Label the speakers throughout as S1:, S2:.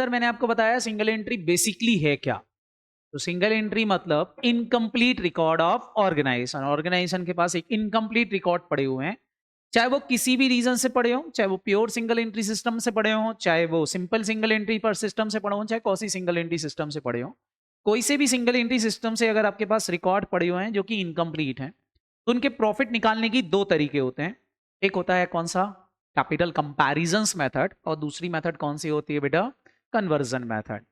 S1: Sir मैंने आपको बताया सिंगल एंट्री बेसिकली है क्या। तो सिंगल एंट्री मतलब incomplete record of organisation. Organisation के पास एक इनकम्प्लीट रिकॉर्ड पड़े हुए हैं, चाहे वो किसी भी रीजन से पड़े हो, चाहे वो प्योर सिंगल एंट्री सिस्टम से पड़े हो, चाहे वो सिंपल सिंगल एंट्री पर सिस्टम से पड़े हो, चाहे कौसी सिंगल एंट्री सिस्टम से पड़े हो। कोई से भी सिंगल एंट्री सिस्टम से अगर आपके पास रिकॉर्ड पड़े हुए हैं जो कि इनकम्प्लीट हैं, तो उनके प्रॉफिट निकालने की दो तरीके होते हैं। एक होता है कौन सा, कैपिटल कंपैरिजंस मेथड, और दूसरी मेथड कौन सी होती है बेटा, कन्वर्जन मेथड।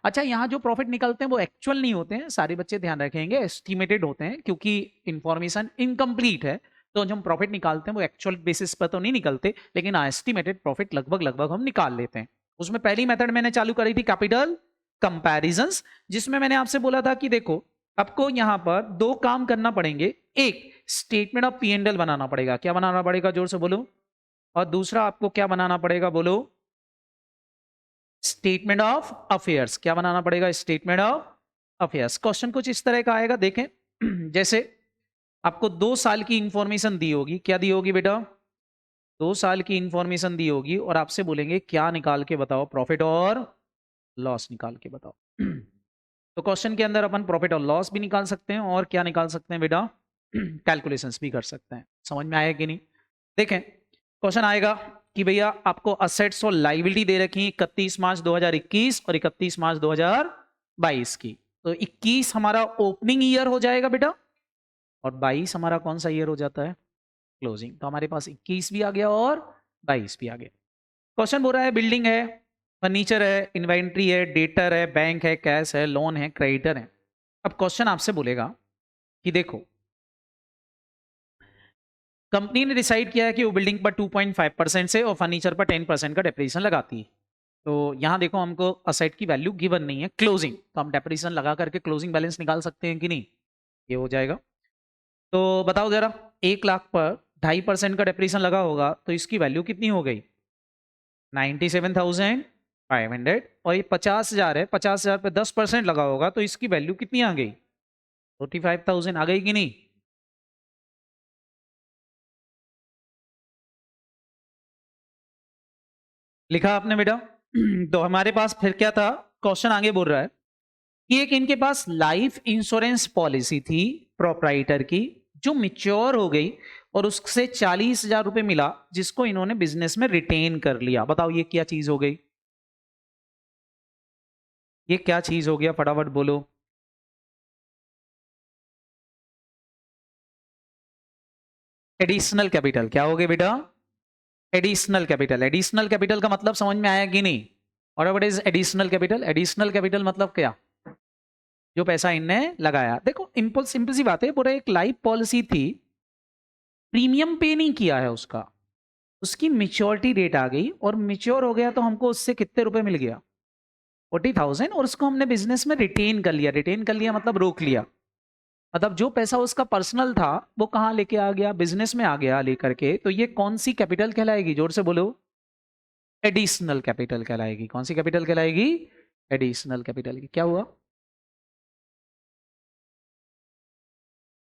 S1: अच्छा, यहाँ जो प्रॉफिट निकलते हैं वो एक्चुअल नहीं होते हैं, सारे बच्चे ध्यान रखेंगे, एस्टिमेटेड होते हैं, क्योंकि इंफॉर्मेशन इनकम्प्लीट है। तो जब हम प्रॉफिट निकालते हैं वो एक्चुअल बेसिस पर तो नहीं निकलते, लेकिन एस्टिमेटेड प्रॉफिट लगभग लगभग हम निकाल लेते हैं। उसमें पहली मेथड मैंने चालू करी थी कैपिटल कंपैरिजंस, जिसमें मैंने आपसे बोला था कि देखो आपको यहां पर दो काम करना पड़ेंगे। एक, statement of P and L बनाना पड़ेगा। क्या बनाना पड़ेगा, जोर से बोलो। और दूसरा आपको क्या बनाना पड़ेगा, बोलो, स्टेटमेंट ऑफ अफेयर्स। क्या बनाना पड़ेगा, स्टेटमेंट ऑफ अफेयर्स। क्वेश्चन कुछ इस तरह का आएगा, देखें। जैसे आपको 2 साल की इंफॉर्मेशन दी होगी। क्या दी होगी बेटा, 2 साल की इंफॉर्मेशन दी होगी और आपसे बोलेंगे क्या निकाल के बताओ, प्रॉफिट और लॉस निकाल के बताओ। तो क्वेश्चन के अंदर अपन प्रॉफिट और लॉस भी निकाल सकते हैं और क्या निकाल सकते हैं बेटा, कैलकुलेशंस भी कर सकते हैं। समझ में आया कि नहीं। देखें, क्वेश्चन आएगा कि भैया आपको असेट्स और लाइबिलिटी दे रखी 31 मार्च 2021 और 31 मार्च 2022 की। तो 21 हमारा ओपनिंग ईयर हो जाएगा बेटा, और 22 हमारा कौन सा ईयर हो जाता है, क्लोजिंग। तो हमारे पास 21 भी आ गया और 22 भी आ गया। क्वेश्चन बोल रहा है बिल्डिंग है, फर्नीचर है, इन्वेंट्री है, डेटर है, बैंक है, कैश है, लोन है, क्रेडिटर है। अब क्वेश्चन आपसे बोलेगा कि देखो कंपनी ने डिसाइड किया है कि वो बिल्डिंग पर 2.5% से और फर्नीचर पर 10% का डेप्रिसिएशन लगाती है। तो यहां देखो हमको असेट की वैल्यू गिवन नहीं है, क्लोजिंग, तो हम डेप्रिसिएशन लगा करके क्लोजिंग बैलेंस निकाल सकते हैं कि नहीं, ये हो जाएगा। तो बताओ जरा, 1 लाख पर 2.5% का डेप्रिसिएशन लगा होगा तो इसकी वैल्यू कितनी हो गई, 97,500। और ये 50,000 है, 50,000 पे 10% लगा होगा तो इसकी वैल्यू कितनी आ गई, 45,000 आ गई कि नहीं। लिखा आपने बेटा। तो हमारे पास फिर क्या था, क्वेश्चन आगे बोल रहा है कि एक इनके पास लाइफ इंश्योरेंस पॉलिसी थी प्रोप्राइटर की, जो मिच्योर हो गई और उससे 40,000 रुपए मिला, जिसको इन्होंने बिजनेस में रिटेन कर लिया। बताओ ये क्या चीज हो गई, ये क्या चीज हो गया, फटाफट बोलो। Additional capital. क्या हो गया बेटा, एडिशनल कैपिटल। एडिशनल कैपिटल का मतलब समझ में आया कि नहीं। और what is additional capital, additional capital मतलब क्या, जो पैसा इनने लगाया। देखो सिंपल सिंपल सी बात है, पूरा एक लाइफ पॉलिसी थी, प्रीमियम पे नहीं किया है उसका, उसकी मेच्योरिटी डेट आ गई और मेच्योर हो गया तो हमको उससे कितने रुपए मिल गया, 40,000, और उसको हमने बिजनेस में रिटेन कर लिया। रिटेन कर लिया मतलब रोक लिया, मतलब जो पैसा उसका पर्सनल था वो कहाँ लेके आ गया, बिजनेस में आ गया लेकर के। तो ये कौन सी कैपिटल कहलाएगी, जोर से बोलो, एडिशनल कैपिटल कहलाएगी। कौन सी कैपिटल कहलाएगी, एडिशनल कैपिटल की। क्या हुआ,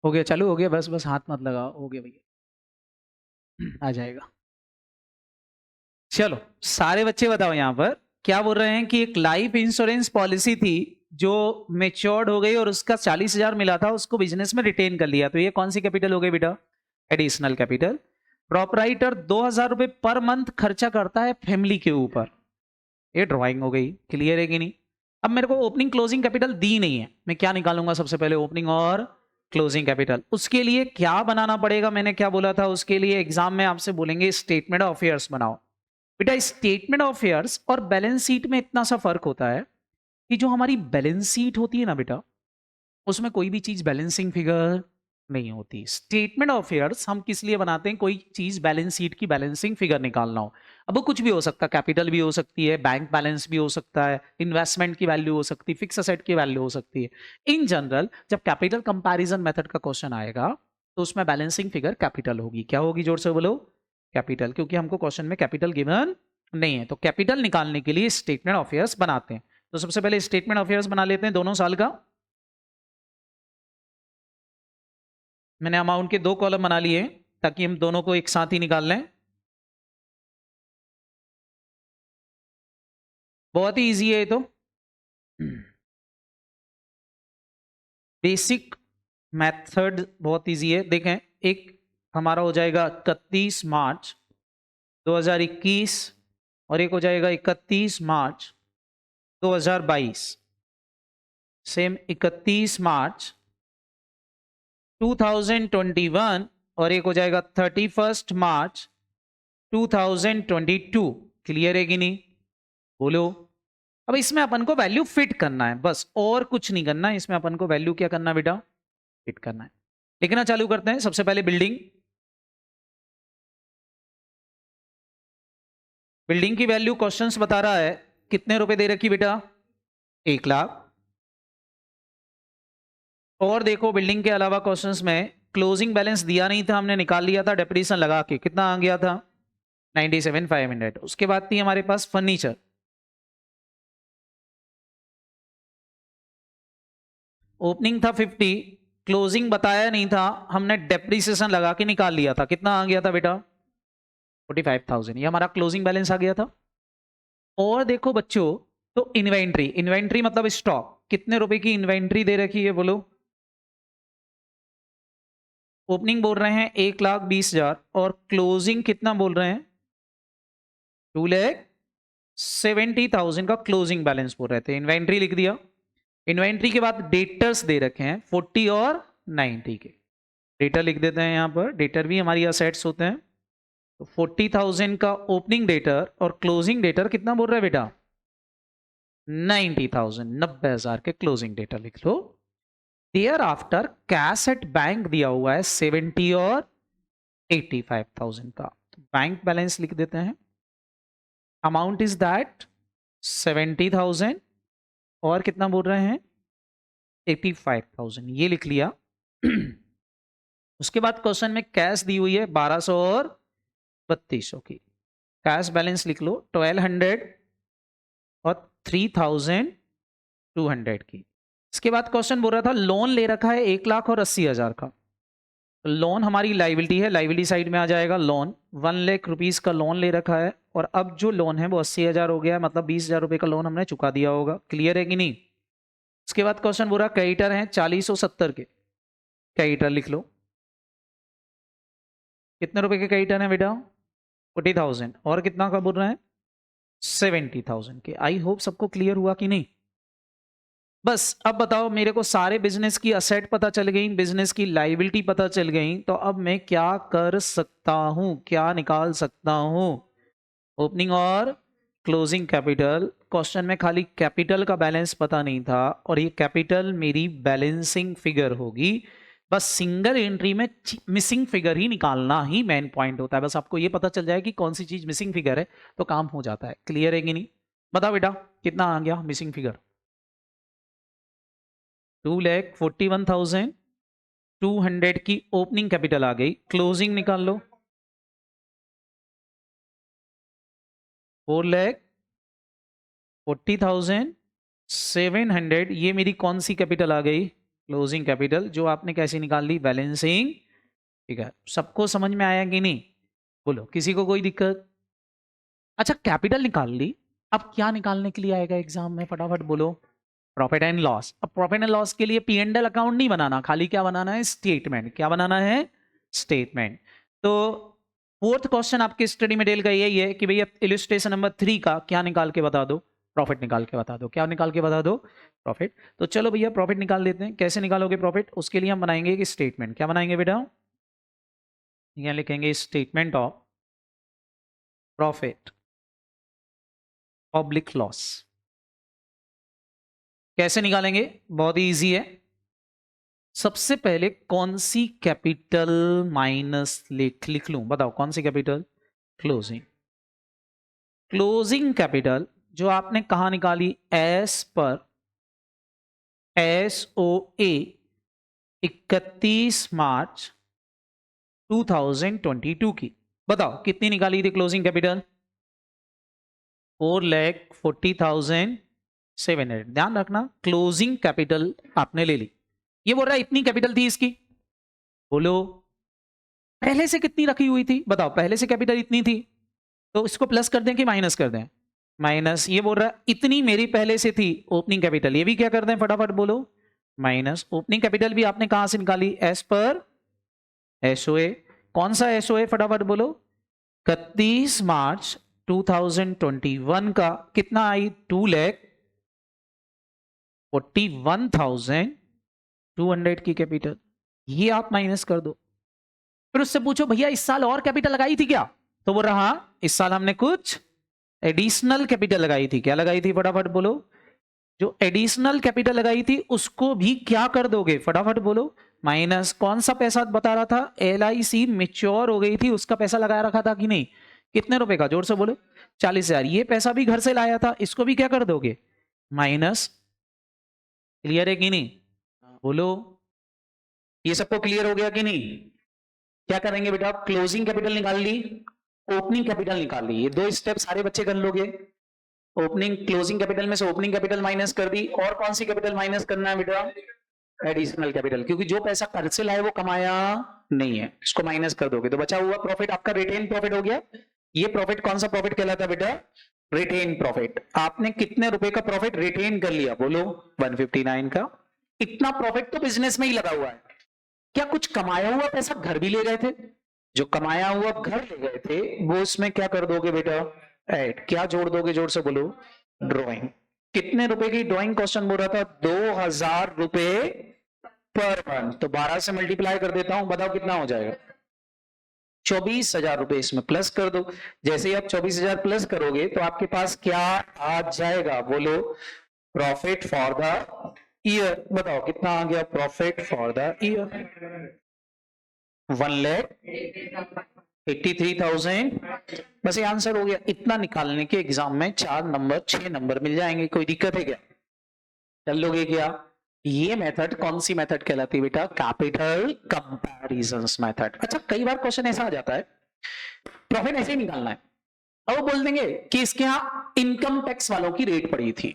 S1: हो गया, चालू हो गया, बस बस हाथ मत लगाओ, हो गया भैया, आ जाएगा। चलो सारे बच्चे बताओ यहाँ पर क्या बोल रहे हैं कि एक लाइफ इंश्योरेंस पॉलिसी थी जो मेच्योर्ड हो गई और उसका 40,000 मिला था, उसको बिजनेस में रिटेन कर लिया। तो ये कौन सी कैपिटल हो गई बेटा, एडिशनल कैपिटल। प्रॉपराइटर 2,000 रुपए पर मंथ खर्चा करता है फैमिली के ऊपर, ये ड्राइंग हो गई, क्लियर है कि नहीं। अब मेरे को ओपनिंग क्लोजिंग कैपिटल दी नहीं है, मैं क्या निकालूंगा, सबसे पहले ओपनिंग और क्लोजिंग कैपिटल। उसके लिए क्या बनाना पड़ेगा, मैंने क्या बोला था, उसके लिए एग्जाम में आपसे बोलेंगे स्टेटमेंट ऑफ अफेयर्स बनाओ। बेटा स्टेटमेंट ऑफ अफेयर्स और बैलेंस शीट में इतना सा फर्क होता है कि जो हमारी बैलेंस शीट होती है ना बेटा, उसमें कोई भी चीज बैलेंसिंग फिगर नहीं होती। स्टेटमेंट ऑफ अफेयर्स हम किस लिए बनाते हैं, कोई चीज बैलेंस शीट की बैलेंसिंग फिगर निकालना हो। अब वो कुछ भी हो सकता है, कैपिटल भी हो सकती है, बैंक बैलेंस भी हो सकता है, इन्वेस्टमेंट की वैल्यू हो सकती है, फिक्स असेट की वैल्यू हो सकती है। इन जनरल जब कैपिटल कंपैरिजन मेथड का क्वेश्चन आएगा तो उसमें बैलेंसिंग फिगर कैपिटल होगी। क्या होगी, जोर से बोलो, कैपिटल, क्योंकि हमको क्वेश्चन में कैपिटल गिवन नहीं है। तो कैपिटल निकालने के लिए स्टेटमेंट ऑफ अफेयर्स बनाते हैं। तो सबसे पहले स्टेटमेंट ऑफ अफेयर्स बना लेते हैं दोनों साल का। मैंने अमाउंट के 2 कॉलम बना लिए ताकि हम दोनों को एक साथ ही निकाल लें। बहुत ही इजी है ये तो, बेसिक मेथड बहुत इजी है। देखें, एक हमारा हो जाएगा 31 मार्च 2021 और एक हो जाएगा 31 मार्च 2022। सेम 31 मार्च 2021 और एक हो जाएगा 31 मार्च 2022। क्लियर है कि नहीं? बोलो। अब इसमें अपन को वैल्यू फिट करना है, बस और कुछ नहीं करना है। इसमें अपन को वैल्यू क्या करना है बेटा? फिट करना है। लिखना चालू करते हैं। सबसे पहले बिल्डिंग, बिल्डिंग की वैल्यू क्वेश्चंस बता रहा है कितने रुपए दे रखी बेटा? 1 लाख। और देखो बिल्डिंग के अलावा क्वेश्चंस में क्लोजिंग बैलेंस दिया नहीं था, हमने निकाल लिया था डेप्रिसिएशन लगा के। कितना आ गया था? 97,500। उसके बाद थी हमारे पास फर्नीचर, ओपनिंग था 50, क्लोजिंग बताया नहीं था, हमने डेप्रिसिएशन लगा के निकाल लिया था। कितना आ गया था बेटा? 45,000। ये हमारा क्लोजिंग बैलेंस आ गया था। और देखो बच्चों, तो इन्वेंट्री, इन्वेंट्री मतलब स्टॉक, कितने रुपए की इन्वेंट्री दे रखी है बोलो? ओपनिंग बोल रहे हैं 1,20,000 और क्लोजिंग कितना बोल रहे हैं? 2,70,000 का क्लोजिंग बैलेंस बोल रहे थे। इन्वेंट्री लिख दिया। इन्वेंट्री के बाद डेटर्स दे रखे हैं 40 और 90 के। डेटर लिख देते हैं यहां पर। डेटर भी हमारी असेट्स होते हैं। तो 40,000 का ओपनिंग डेटर और क्लोजिंग डेटर कितना बोल रहा है बेटा? 90,000, 90,000 के क्लोजिंग डेटर लिख लो। Thereafter cash at bank दिया हुआ है 70 और 85,000 का। बैंक बैलेंस लिख देते हैं। अमाउंट इज दैट 70,000 और कितना बोल रहे हैं? 85,000। ये लिख लिया। उसके बाद क्वेश्चन में कैश दी हुई है 1200 और 3200 की। कैश बैलेंस लिख लो 1200 और 3200 की। इसके बाद क्वेश्चन बोल रहा था लोन ले रखा है 1,80,000 और 80,000 का। लोन हमारी लाइबिलिटी है, लाइबिलिटी साइड में आ जाएगा लोन। 1,00,000 रुपीज का लोन ले रखा है और अब जो लोन है वो 80,000 हो गया है, मतलब 20,000 रुपए का लोन हमने चुका दिया होगा। क्लियर है कि नहीं? उसके बाद क्वेश्चन बोल रहा क्रेडिटर है 40 और 70 के। क्रेडिटर लिख लो। कितने रुपए के क्रेडिटर है बेटा? 40,000 और कितना का बोल रहे हैं? 70,000 के। आई होप सबको क्लियर हुआ कि नहीं? बस अब बताओ, मेरे को सारे बिजनेस की असेट पता चल गई, बिजनेस की लाइबिलिटी पता चल गई, तो अब मैं क्या कर सकता हूं, क्या निकाल सकता हूं? ओपनिंग और क्लोजिंग कैपिटल। क्वेश्चन में खाली कैपिटल का बैलेंस पता नहीं था और ये कैपिटल मेरी बैलेंसिंग फिगर होगी। बस सिंगल एंट्री में मिसिंग फिगर ही निकालना ही मेन पॉइंट होता है। बस आपको ये पता चल जाए कि कौन सी चीज मिसिंग फिगर है तो काम हो जाता है। क्लियर है कि नहीं? बताओ बेटा कितना आ गया मिसिंग फिगर? 2,41,200 की ओपनिंग कैपिटल आ गई। क्लोजिंग निकाल लो 4,40,700। ये मेरी कौन सी कैपिटल आ गई? क्लोजिंग कैपिटल, जो आपने कैसे निकाल ली? Balancing figure. सबको समझ में आया कि नहीं? बोलो, किसी को कोई दिक्कत? अच्छा, कैपिटल निकाल ली, अब क्या निकालने के लिए आएगा एग्जाम में? फटाफट बोलो। Profit and loss. अब प्रॉफिट एंड लॉस के लिए P&L अकाउंट नहीं बनाना, खाली क्या बनाना है? स्टेटमेंट। क्या बनाना है? स्टेटमेंट। तो फोर्थ क्वेश्चन आपके स्टडी मटेरियल का यही है कि भैया इलस्ट्रेशन नंबर 3 का क्या निकाल के बता दो? प्रॉफिट निकाल के बता दो। क्या निकाल के बता दो? प्रॉफिट। तो चलो भैया प्रॉफिट निकाल देते हैं। कैसे निकालोगे प्रॉफिट? उसके लिए हम बनाएंगे एक स्टेटमेंट। क्या बनाएंगे बेटा? यहाँ लिखेंगे statement of profit public loss. कैसे निकालेंगे? बहुत ही इजी है। सबसे पहले कौन सी कैपिटल माइनस लिख लूं? बताओ कौन सी कैपिटल? क्लोजिंग। क्लोजिंग कैपिटल जो आपने कहा निकाली? एस पर SOA 31 मार्च 2022 की। बताओ कितनी निकाली थी क्लोजिंग कैपिटल? 4,40,700। ध्यान रखना क्लोजिंग कैपिटल आपने ले ली। ये बोल रहा है इतनी कैपिटल थी इसकी। बोलो पहले से कितनी रखी हुई थी? बताओ पहले से कैपिटल इतनी थी, तो इसको प्लस कर दें कि माइनस कर दें? माइनस ये बोल रहा है इतनी मेरी पहले से थी ओपनिंग कैपिटल, ये भी क्या करते हैं फटाफट बोलो, माइनस ओपनिंग कैपिटल भी आपने कहां से निकाली, एस पर एसओए। कौन सा एसओए फटाफट बोलो, 31 मार्च 2021 का कितना आई, 2,41,200 की कैपिटल, ये आप माइनस कर दो। फिर उससे पूछो भैया इस साल और कैपिटल लगाई थी क्या, तो बोल रहा हाँ इस साल हमने कुछ एडिशनल कैपिटल लगाई थी। क्या लगाई थी फटाफट बोलो, जो एडिशनल कैपिटल लगाई थी उसको भी क्या कर दोगे फटाफट बोलो, माइनस। कौन सा पैसा बता रहा था, LIC मेच्योर हो गई थी उसका पैसा लगाया रखा था कि नहीं, कितने रुपए का, जोर से बोलो 40,000। ये पैसा भी घर से लाया था, इसको भी क्या कर दोगे, माइनस। क्लियर है कि नहीं बोलो, ये सबको क्लियर हो गया कि नहीं। क्या करेंगे बेटा, क्लोजिंग कैपिटल निकाल ली, ओपनिंग कैपिटल निकाल ली, ये दो स्टेप सारे बच्चे कर लोगे। ओपनिंग क्लोजिंग कैपिटल में से ओपनिंग कैपिटल माइनस कर दी, और कौन सी कैपिटल माइनस करना है बेटा, एडिशनल कैपिटल, क्योंकि जो पैसा खर्च से लाए वो कमाया नहीं है, इसको माइनस कर दोगे तो बचा हुआ प्रॉफिट आपका रिटेन प्रॉफिट हो गया। ये प्रॉफिट कौन सा प्रॉफिट कहलाता है बेटा, रिटेन प्रॉफिट। आपने कितने रुपए का प्रॉफिट रिटेन कर लिया बोलो, 159 का। इतना प्रॉफिट तो बिजनेस में ही लगा हुआ है, क्या कुछ कमाया हुआ पैसा घर भी ले गए थे, जो कमाया हुआ घर ले गए थे वो इसमें क्या कर दोगे बेटा, ऐड। क्या जोड़ दोगे, जोर से बोलो, ड्राइंग। कितने रुपए की ड्राइंग क्वेश्चन बोल रहा था, 2,000 रुपए पर मंथ, तो 12 से मल्टीप्लाई कर देता हूं, बताओ कितना हो जाएगा, 24,000 रुपए इसमें प्लस कर दो। जैसे ही आप 24,000 प्लस करोगे तो आपके पास क्या आ जाएगा बोलो, प्रॉफिट फॉर द ईयर। बताओ कितना आ गया प्रॉफिट फॉर द ईयर, 1,83,000। बस ये आंसर हो गया। इतना निकालने के एग्जाम में 4 नंबर 6 नंबर मिल जाएंगे, कोई दिक्कत है क्या, चल लोगे क्या। ये मेथड कौन सी मेथड कहलाती है बेटा, कैपिटल कंपैरिजंस मेथड। अच्छा कई बार क्वेश्चन ऐसा आ जाता है, प्रॉफिट ऐसे ही निकालना है, अब वो बोल देंगे कि इसके यहां इनकम टैक्स वालों की रेट पड़ी थी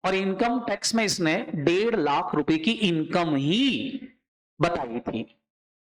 S1: और इनकम टैक्स में इसने 1.5 लाख रुपए की इनकम ही बताई थी,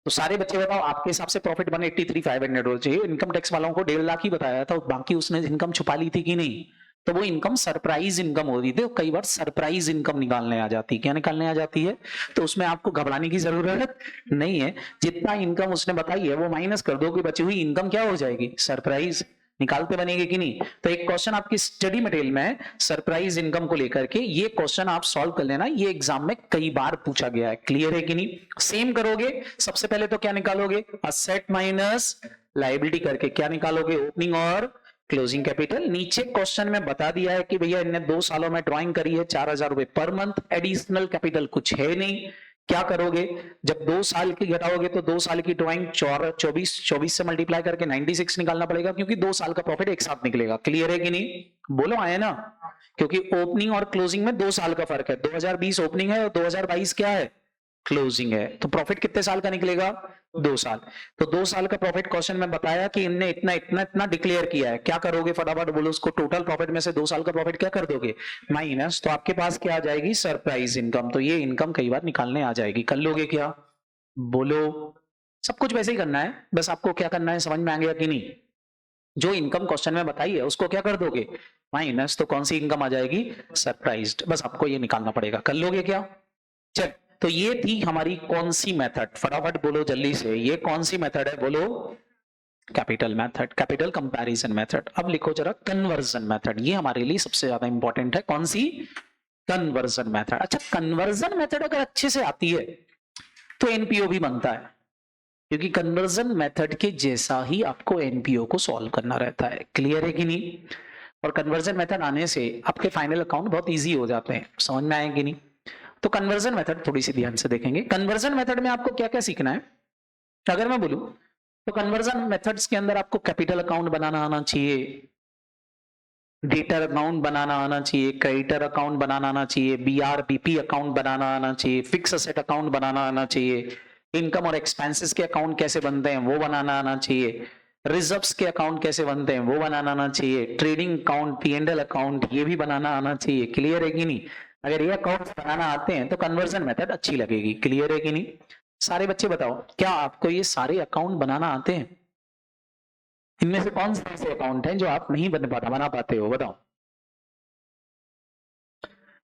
S1: तो सारे बच्चे बताओ आपके हिसाब से प्रॉफिट बने 83,500 चाहिए, इनकम टैक्स वालों को 1.5 लाख ही बताया था, बाकी उसने इनकम छुपा ली थी कि नहीं, तो वो इनकम सरप्राइज इनकम हो रही थी। कई बार सरप्राइज इनकम निकालने आ जाती है, क्या निकालने आ जाती है, तो उसमें आपको घबराने की जरूरत नहीं है, जितना इनकम उसने बताई है वो माइनस कर दो कि बची हुई इनकम क्या हो जाएगी, सरप्राइज। निकालते बनेगी कि नहीं। तो एक क्वेश्चन आपकी स्टडी मटेरियल में सरप्राइज इनकम को लेकर के, ये क्वेश्चन आप सॉल्व कर लेना, ये एग्जाम में कई बार पूछा गया है। क्लियर है कि नहीं। सेम करोगे, सबसे पहले तो क्या निकालोगे, असेट माइनस लायबिलिटी करके क्या निकालोगे, ओपनिंग और क्लोजिंग कैपिटल। नीचे क्वेश्चन में बता दिया है कि भैया इनने 2 सालों में ड्राइंग करी है 4,000 रुपए पर मंथ, एडिशनल कैपिटल कुछ है नहीं। क्या करोगे, जब 2 साल की घटाओगे तो 2 साल की ड्राइंग 24 से मल्टीप्लाई करके 96 निकालना पड़ेगा, क्योंकि 2 साल का प्रॉफिट एक साथ निकलेगा। क्लियर है कि नहीं, बोलो आए ना, क्योंकि ओपनिंग और क्लोजिंग में 2 साल का फर्क है, 2020 ओपनिंग है और 2022 क्या है, क्लोजिंग है, तो प्रॉफिट कितने साल का निकलेगा, 2 साल। तो 2 साल का प्रॉफिट क्वेश्चन में बताया कि इनने इतना इतना इतना डिक्लेयर किया है, क्या करोगे फटाफट बोलो, उसको टोटल प्रॉफिट में से 2 साल का प्रॉफिट क्या कर दोगे, माइनस, तो आपके पास क्या आ जाएगी, सरप्राइज इनकम। तो ये इनकम कई बार निकालने आ जाएगी, कर लोगे क्या, बोलो। सब कुछ वैसे ही करना है, बस आपको क्या करना है समझ में आ गया कि नहीं। जो इनकम क्वेश्चन में बताई है उसको क्या कर दोगे, माइनस, तो कौन सी इनकम आ जाएगी, सरप्राइज्ड। बस आपको ये निकालना पड़ेगा, कर लोगे क्या। चल, तो ये थी हमारी कौन सी मेथड, फटाफट बोलो जल्दी से, ये कौन सी मेथड है बोलो, capital method, capital comparison method. अब लिखो जरा कन्वर्जन मेथड, ये हमारे लिए सबसे ज्यादा इंपॉर्टेंट है। कौन सी, कन्वर्जन मेथड। अच्छा कन्वर्जन मेथड अगर अच्छे से आती है तो एनपीओ भी बनता है, क्योंकि कन्वर्जन मेथड के जैसा ही आपको एनपीओ को सॉल्व करना रहता है। क्लियर है कि नहीं। और कन्वर्जन मेथड आने से आपके फाइनल अकाउंट बहुत इजी हो जाते हैं, समझ में आए कि नहीं। तो कन्वर्जन मेथड थोड़ी सी ध्यान से देखेंगे। कन्वर्जन मेथड में आपको क्या क्या सीखना है, अगर मैं बोलूं तो कन्वर्जन मेथड्स के अंदर आपको कैपिटल अकाउंट बनाना आना चाहिए, डेटर अकाउंट बनाना आना चाहिए, क्रेडिटर अकाउंट बनाना आना चाहिए, बीआरबीपी अकाउंट बनाना आना चाहिए, फिक्स असेट अकाउंट बनाना आना चाहिए, इनकम और एक्सपेंसेस के अकाउंट कैसे बनते हैं वो बनाना आना चाहिए, रिजर्व्स के अकाउंट कैसे बनते हैं वो बनाना आना चाहिए, ट्रेडिंग अकाउंट, पीएनएल अकाउंट ये भी बनाना आना चाहिए। क्लियर है कि नहीं। अगर ये अकाउंट बनाना आते हैं तो कन्वर्जन मेथड अच्छी लगेगी। क्लियर है कि नहीं। सारे बच्चे बताओ क्या आपको ये सारे अकाउंट बनाना आते हैं, इनमें से कौन से ऐसे अकाउंट हैं जो आप नहीं बना पाते हो, बताओ।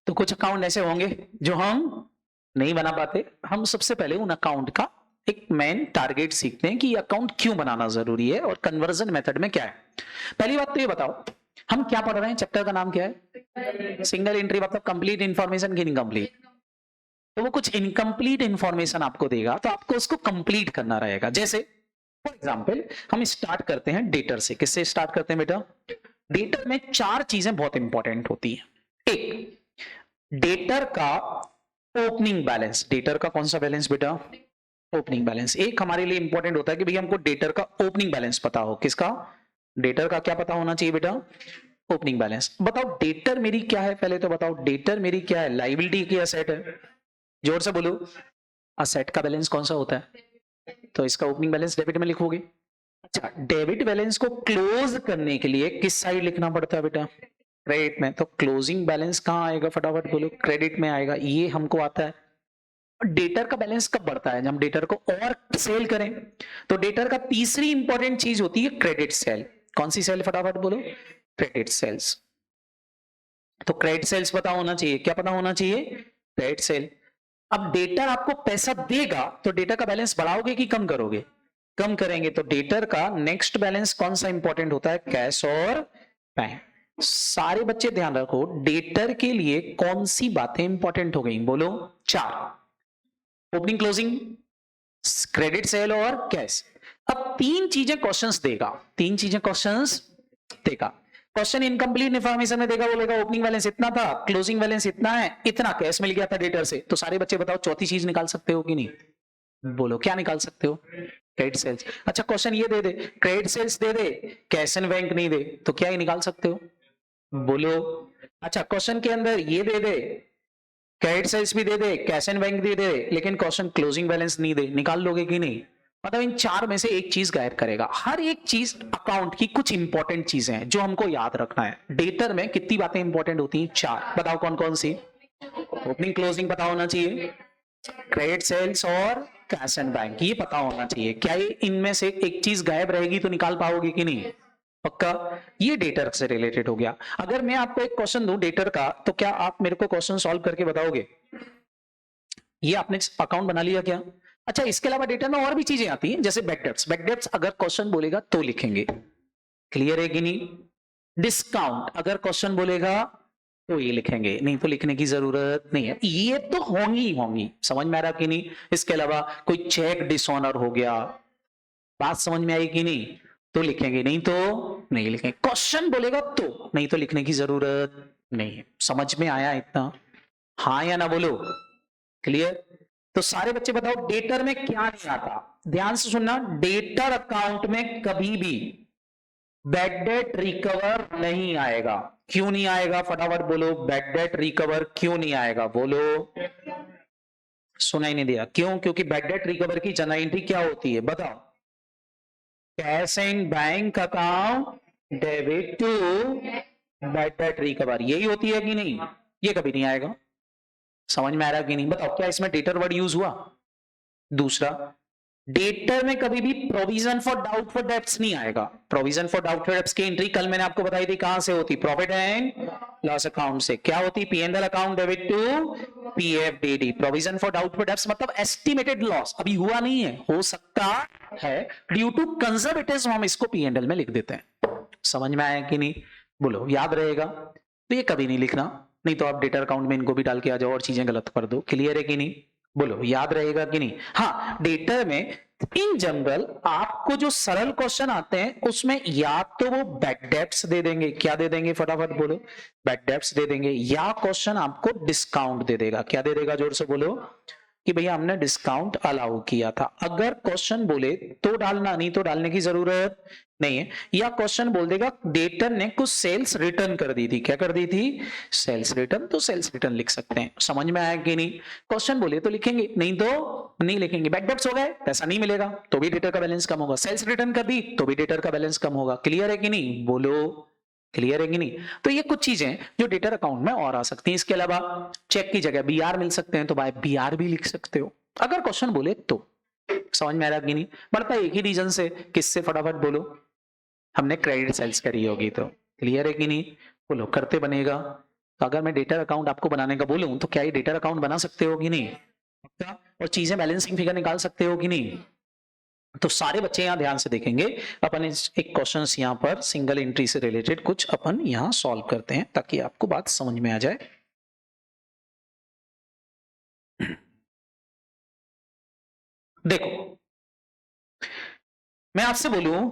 S1: तो कुछ अकाउंट ऐसे होंगे जो हम नहीं बना पाते। हम सबसे पहले उन अकाउंट का एक मेन टारगेट सीखते हैं कि अकाउंट क्यों बनाना जरूरी है और कन्वर्जन मेथड में क्या है। पहली बात तो ये बताओ, हम क्या पढ़ रहे हैं, चैप्टर का नाम क्या है? सिंगल एंट्री, मतलब कंप्लीट इंफॉर्मेशन की इनकम्प्लीट। तो वो कुछ इनकम्प्लीट इंफॉर्मेशन आपको देगा, तो आपको उसको कंप्लीट करना रहेगा। जैसे फॉर एग्जाम्पल हम स्टार्ट करते हैं डेटर से। किससे स्टार्ट करते हैं बेटा? डेटर में 4 चीजें बहुत इंपॉर्टेंट होती है। एक, डेटर का ओपनिंग बैलेंस। डेटर का कौन सा बैलेंस बेटा? Opening balance. एक हमारे लिए इंपॉर्टेंट होता है कि भैया हमको डेटर का ओपनिंग बैलेंस पता हो। किसका? डेटर का क्या पता होना चाहिए बेटा? Opening balance. बताओ डेटर मेरी क्या है, पहले तो बताओ डेटर मेरी क्या है, लायबिलिटी की असेट है? जोर से बोलो। असेट का बैलेंस कौन सा होता है? तो इसका ओपनिंग बैलेंस डेबिट में लिखोगे। अच्छा, डेबिट बैलेंस को क्लोज करने के लिए किस साइड लिखना पड़ता है बेटा? क्रेडिट में। तो क्लोजिंग बैलेंस कहां आएगा, फटाफट बोलो। क्रेडिट में आएगा, ये हमको आता है। डेटर का बैलेंस कब बढ़ता है? जब हम डेटर को और सेल करें। तो डेटर का तीसरी इंपॉर्टेंट चीज होती है क्रेडिट सेल। कौन सी सेल, फटाफट बोलो? Credit sales. तो क्रेडिट सेल्स पता होना चाहिए। क्या पता होना चाहिए? Credit sale. अब डेटर आपको पैसा देगा तो डेटर का बैलेंस बढ़ाओगे कि कम करोगे? कम करेंगे। तो डेटर का नेक्स्ट बैलेंस कौन सा इंपॉर्टेंट होता है? कैश और बैंक। सारे बच्चे ध्यान रखो, डेटर के लिए कौन सी बातें इंपॉर्टेंट हो गई, बोलो? 4, ओपनिंग, क्लोजिंग, क्रेडिट सेल और कैश। अब 3 चीजें क्वेश्चंस देगा। 3 चीजें क्वेश्चंस देगा। क्वेश्चन इनकम्प्लीट इन्फॉर्मेशन में देगा, बोलेगा ओपनिंग बैलेंस इतना था, क्लोजिंग बैलेंस इतना है, इतना कैश मिल गया था डेटर से। तो सारे बच्चे बताओ चौथी चीज निकाल सकते हो कि नहीं? बोलो क्या निकाल सकते हो? Credit sales. अच्छा, क्वेश्चन ये दे दे, क्रेडिट सेल्स दे दे, कैश एंड बैंक नहीं दे, तो क्या ही निकाल सकते हो? बोलो। अच्छा, क्वेश्चन के अंदर ये दे दे, क्रेडिट सेल्स भी दे दे, कैश एंड बैंक भी दे दे, लेकिन क्वेश्चन क्लोजिंग बैलेंस नहीं दे, निकाल लोगे कि नहीं? मतलब इन 4 में से एक चीज गायब करेगा। हर एक चीज अकाउंट की कुछ इंपॉर्टेंट चीजें हैं जो हमको याद रखना है। डेटर में कितनी बातें इंपॉर्टेंट होती हैं? 4। बताओ कौन कौन सी? ओपनिंग क्लोजिंग पता होना चाहिए, क्रेडिट सेल्स और कैश एंड बैंक, ये पता होना चाहिए। क्या ये इनमें से एक चीज गायब रहेगी तो निकाल पाओगे कि नहीं? पक्का। ये डेटर से रिलेटेड हो गया। अगर मैं आपको एक क्वेश्चन दूं डेटर का, तो क्या आप मेरे को क्वेश्चन सॉल्व करके बताओगे? ये आपने अकाउंट बना लिया क्या? अच्छा, इसके अलावा डेटा में और भी चीजें आती हैं, जैसे बैक डेट्स। बैक डेट्स अगर क्वेश्चन बोलेगा तो लिखेंगे, क्लियर है कि नहीं? डिस्काउंट अगर क्वेश्चन बोलेगा तो ये लिखेंगे, नहीं तो लिखने की जरूरत नहीं है। ये तो होंगी ही होंगी, समझ में आ रहा कि नहीं? इसके अलावा कोई चेक डिसऑनर हो गया, बात समझ में आई कि नहीं? तो लिखेंगे, नहीं तो नहीं लिखेंगे। क्वेश्चन बोलेगा तो, नहीं तो लिखने की जरूरत नहीं है। समझ में आया इतना? हाँ या ना बोलो? क्लियर? तो सारे बच्चे बताओ डेटर में क्या नहीं आता? ध्यान से सुनना, डेटर अकाउंट में कभी भी बैड डेट रिकवर नहीं आएगा। क्यों नहीं आएगा, फटाफट बोलो? बैड डेट रिकवर क्यों नहीं आएगा, बोलो? सुनाई नहीं दिया। क्यों? क्योंकि बैड डेट रिकवर की जनरल एंट्री क्या होती है, बताओ? Cash and bank account debit to bad debt recover, यही होती है कि नहीं? ये कभी नहीं आएगा। समझ में आ रहा कि नहीं? बताओ क्या इसमें डेटर वर्ड यूज हुआ? दूसरा, डेटर में कभी भी provision for doubt for debts नहीं आएगा। Provision for doubt for debts की एंट्री कल मैंने आपको बताई थी, कहां से होती? प्रॉफिट एंड लॉस अकाउंट से। क्या होती? P and L account debit to PFDD. Provision for doubt for debts मतलब एस्टिमेटेड लॉस, अभी हुआ नहीं है, हो सकता है, ड्यू टू कंजर्वेटिज्म हम इसको पी&एल में लिख देते हैं। समझ में आया कि नहीं? बोलो, याद रहेगा? तो ये कभी नहीं लिखना, नहीं तो आप डेटर अकाउंट में इनको भी डाल के आ जाओ और चीजें गलत कर दो। क्लियर है कि नहीं? बोलो, याद रहेगा कि नहीं? हाँ, डेटर में इन जनरल आपको जो सरल क्वेश्चन आते हैं उसमें या तो वो बैड डेब्ट्स दे देंगे, क्या दे देंगे, फटाफट बोलो? बैड डेब्ट्स दे देंगे, या क्वेश्चन आपको डिस्काउंट दे देगा। क्या दे देगा, जोर से बोलो? कि भैया हमने डिस्काउंट अलाउ किया था। अगर क्वेश्चन बोले तो डालना, नहीं तो डालने की जरूरत नहीं है। या क्वेश्चन बोल देगा डेटर ने कुछ सेल्स रिटर्न कर दी थी, क्या कर दी थी? सेल्स रिटर्न, तो सेल्स रिटर्न लिख सकते हैं। समझ में आया कि नहीं? क्वेश्चन बोले तो लिखेंगे, नहीं तो नहीं लिखेंगे। बैड डेब्ट्स हो गए, पैसा नहीं मिलेगा तो भी डेटर का बैलेंस कम होगा। सेल्स रिटर्न कर दी तो भी डेटर का बैलेंस कम होगा। क्लियर है कि नहीं? बोलो, क्लियर है कि नहीं? तो ये कुछ चीजें जो डेटर अकाउंट में और आ सकती हैं। इसके अलावा चेक की जगह बीआर मिल सकते हैं, तो भाई बीआर भी लिख सकते हो अगर क्वेश्चन बोले तो। समझ में आ रहा कि नहीं? बढ़ता है एक ही रीजन से, किससे, फटाफट बोलो? हमने क्रेडिट सेल्स करी होगी तो क्लियर है कि नहीं? बोलो करते बनेगा। तो अगर मैं डेटर अकाउंट आपको बनाने का बोलूं तो क्या ये डेटर अकाउंट बना सकते हो कि नहीं? और चीजें बैलेंसिंग फिगर निकाल सकते हो कि नहीं? तो सारे बच्चे यहाँ ध्यान से देखेंगे। अपन एक क्वेश्चन यहाँ पर सिंगल एंट्री से रिलेटेड कुछ अपन यहाँ सॉल्व करते हैं ताकि आपको बात समझ में आ जाए। देखो मैं आपसे बोलूं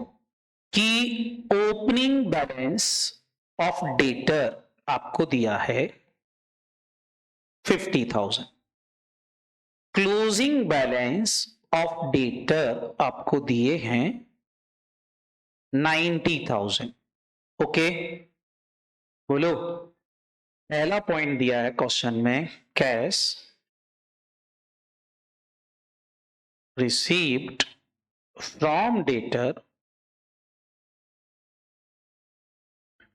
S1: कि ओपनिंग बैलेंस ऑफ डेटर आपको दिया है 50,000, क्लोजिंग बैलेंस ऑफ डेटर आपको दिए हैं 90,000। ओके बोलो, पहला पॉइंट दिया है क्वेश्चन में, cash received from debtor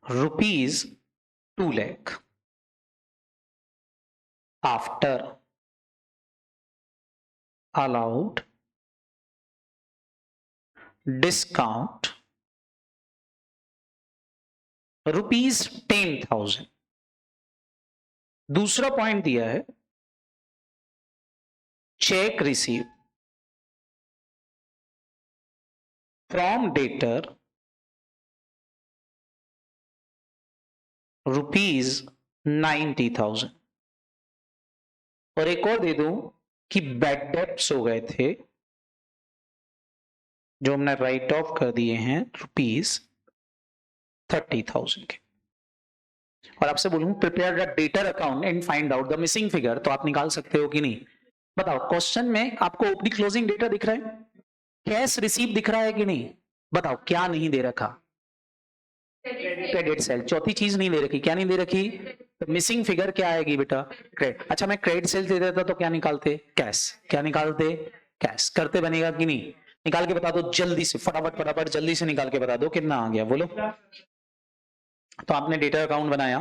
S1: rupees 2 lakh after allowed discount rupees 10,000। दूसरा पॉइंट दिया है check receive from debtor rupees 90,000। और एक और दे दूं कि बैड डेब्ट्स हो गए थे जो हमने राइट ऑफ कर दिए हैं रुपीज 30,000 के। और आपसे बोलूं prepare the debtor account and find out the missing figure, तो आप निकाल सकते हो कि नहीं? बताओ क्वेश्चन में आपको ओपनिंग क्लोजिंग डेटा दिख रहा है, कैश रिसीव दिख रहा है कि नहीं? बताओ क्या नहीं दे रखा? Credit sale. चौथी चीज नहीं दे रखी, क्या नहीं दे रखी? तो मिसिंग फिगर क्या आएगी बेटा? क्रेडिट। अच्छा मैं क्रेडिट सेल दे देता तो क्या निकालते? कैश। क्या निकालते? कैश। करते बनेगा कि नहीं? निकाल के बता दो जल्दी से, फटाफट फटाफट जल्दी से निकाल के बता दो कितना आ गया, बोलो। तो आपने डेटर अकाउंट बनाया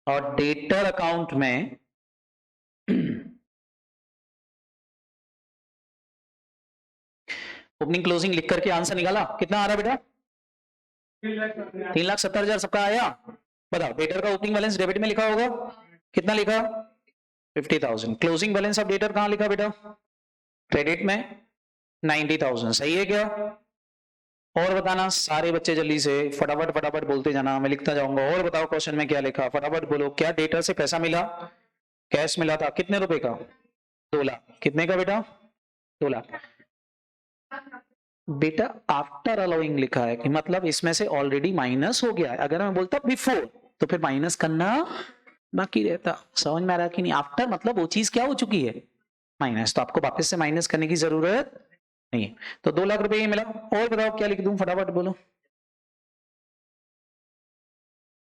S1: और डेटर अकाउंट में ओपनिंग क्लोजिंग लिख करके आंसर निकाला, कितना आ रहा बेटा? 3,70,000 सबका आया। बताओ डेटर का ओपनिंग बैलेंस डेबिट में लिखा होगा, कितना लिखा? 50,000। क्लोजिंग बैलेंस ऑफ डेटर कहां लिखा बेटा? क्रेडिट में 90,000। सही है क्या? और बताना सारे बच्चे जल्दी से, फटाफट फटाफट बोलते जाना, मैं लिखता जाऊंगा। और बताओ क्वेश्चन में क्या लिखा, फटाफट बोलो। क्या डेटर से पैसा मिला? कैश मिला था, कितने रुपए का? 2 लाख। कितने का बेटा? 2 लाख। बेटा आफ्टर अलाउइंग लिखा है कि मतलब इसमें से ऑलरेडी माइनस हो गया है। अगर मैं बोलता बिफोर तो फिर माइनस करना बाकी रहता। समझ में आ रहा कि नहीं? आफ्टर मतलब वो चीज क्या हो चुकी है? माइनस। तो आपको वापस से माइनस करने की जरूरत नहीं है। तो 2 लाख रुपए ये मिला। और बताओ क्या लिख दूं, फटाफट बोलो।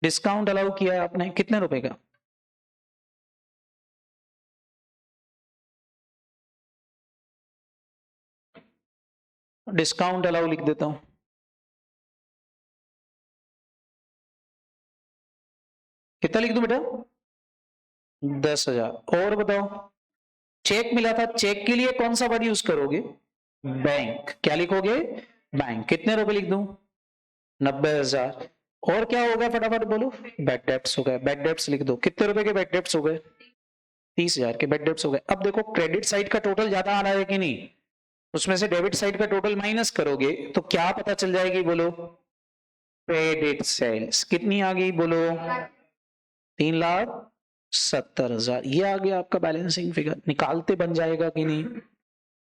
S1: डिस्काउंट अलाउ किया है आपने, कितने रुपए का? डिस्काउंट अलाउ लिख देता हूं, कितना लिख दूं बेटा? 10,000। और बताओ चेक मिला था, चेक के लिए कौन सा वर्ड यूज करोगे? बैंक। क्या लिखोगे? बैंक। कितने रुपए लिख दूं? 90,000। और क्या होगा फटाफट बोलो? बैड डेब्ट्स हो गए। बैड डेब्ट्स लिख दो, कितने रुपए के बैड डेब्ट्स हो गए? 30,000 के बैड डेब्ट्स हो गए। अब देखो क्रेडिट साइड का टोटल ज्यादा आ रहा है कि नहीं? उसमें से डेबिट साइड का टोटल माइनस करोगे तो क्या पता चल जाएगी, बोलो? क्रेडिट सेल्स कितनी आ गई, बोलो? 3,70,000। ये आ गया आपका बैलेंसिंग फिगर। निकालते बन जाएगा कि नहीं,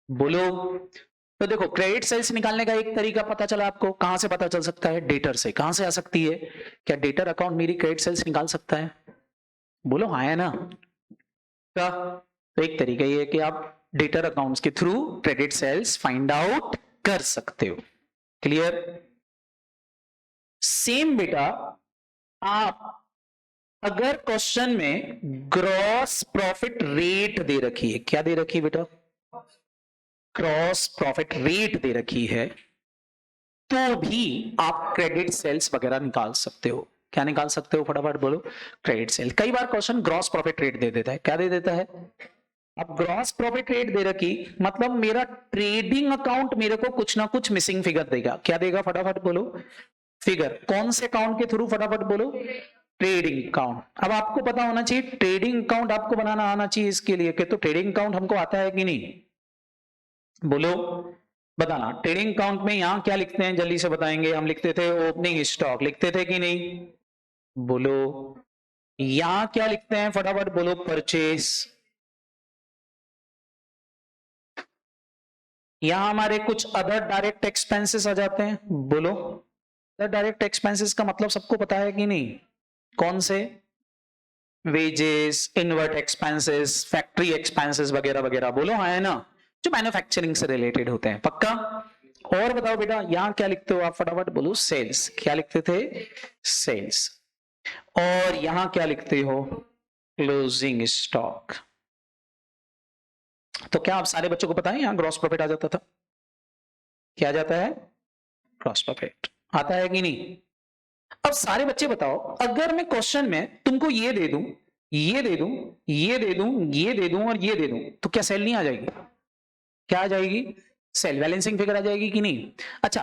S1: बोलो? तो देखो क्रेडिट सेल्स निकालने का एक तरीका पता चला आपको। कहां से पता चल सकता है? डेटर से। कहां से आ सकती है? क्या डेटर अकाउंट मेरी क्रेडिट सेल्स निकाल सकता है? बोलो हाँ है ना? क्या? तो एक तरीका ये है कि आप डेटर अकाउंट्स के through credit sales find out कर सकते हो। क्लियर? सेम बेटा आप अगर क्वेश्चन में ग्रॉस प्रॉफिट रेट दे रखी है, क्या दे रखी है बेटा? ग्रॉस प्रॉफिट रेट दे रखी है तो भी आप क्रेडिट सेल्स वगैरह निकाल सकते हो। क्या निकाल सकते हो, फटाफट बोलो? Credit sale. कई बार क्वेश्चन ग्रॉस प्रॉफिट रेट दे देता है। क्या दे देता है? अब ग्रॉस प्रॉफिट रेट दे रखी, मतलब मेरा ट्रेडिंग अकाउंट मेरे को कुछ ना कुछ मिसिंग फिगर देगा। क्या देगा फटाफट बोलो? फिगर। कौन से अकाउंट के थ्रू? फटाफट बोलो। Trading account. अब आपको पता होना चाहिए, ट्रेडिंग अकाउंट आपको बनाना आना चाहिए इसके लिए कि तो ट्रेडिंग अकाउंट हमको आता है कि नहीं, बोलो बताना। ट्रेडिंग अकाउंट में यहां क्या लिखते हैं, जल्दी से बताएंगे। हम लिखते थे ओपनिंग स्टॉक, लिखते थे कि नहीं, बोलो। यहां क्या लिखते हैं फटाफट बोलो? परचेस। यहां हमारे कुछ अदर डायरेक्ट एक्सपेंसेस आ जाते हैं, बोलो। अदर डायरेक्ट एक्सपेंसेस का मतलब सबको पता है कि नहीं? कौन से? Wages, inward expenses, factory expenses वगैरह वगैरह, बोलो हाँ है ना, जो मैन्युफैक्चरिंग से रिलेटेड होते हैं। पक्का? और बताओ बेटा, यहां क्या लिखते हो आप? फटाफट बोलो। सेल्स। क्या लिखते थे? सेल्स। और यहां क्या लिखते हो? Closing stock. तो क्या आप सारे बच्चों को पता है यहां ग्रॉस प्रॉफिट आ जाता था? क्या जाता है? ग्रॉस प्रॉफिट आता है कि नहीं? अब सारे बच्चे बताओ, अगर मैं क्वेश्चन में तुमको ये दे दूं, ये दे दूं, ये दे दूं, ये दे दूं और ये दे दूं, तो क्या सेल नहीं आ जाएगी? क्या आ जाएगी? सेल। बैलेंसिंग फिगर आ जाएगी कि नहीं? अच्छा,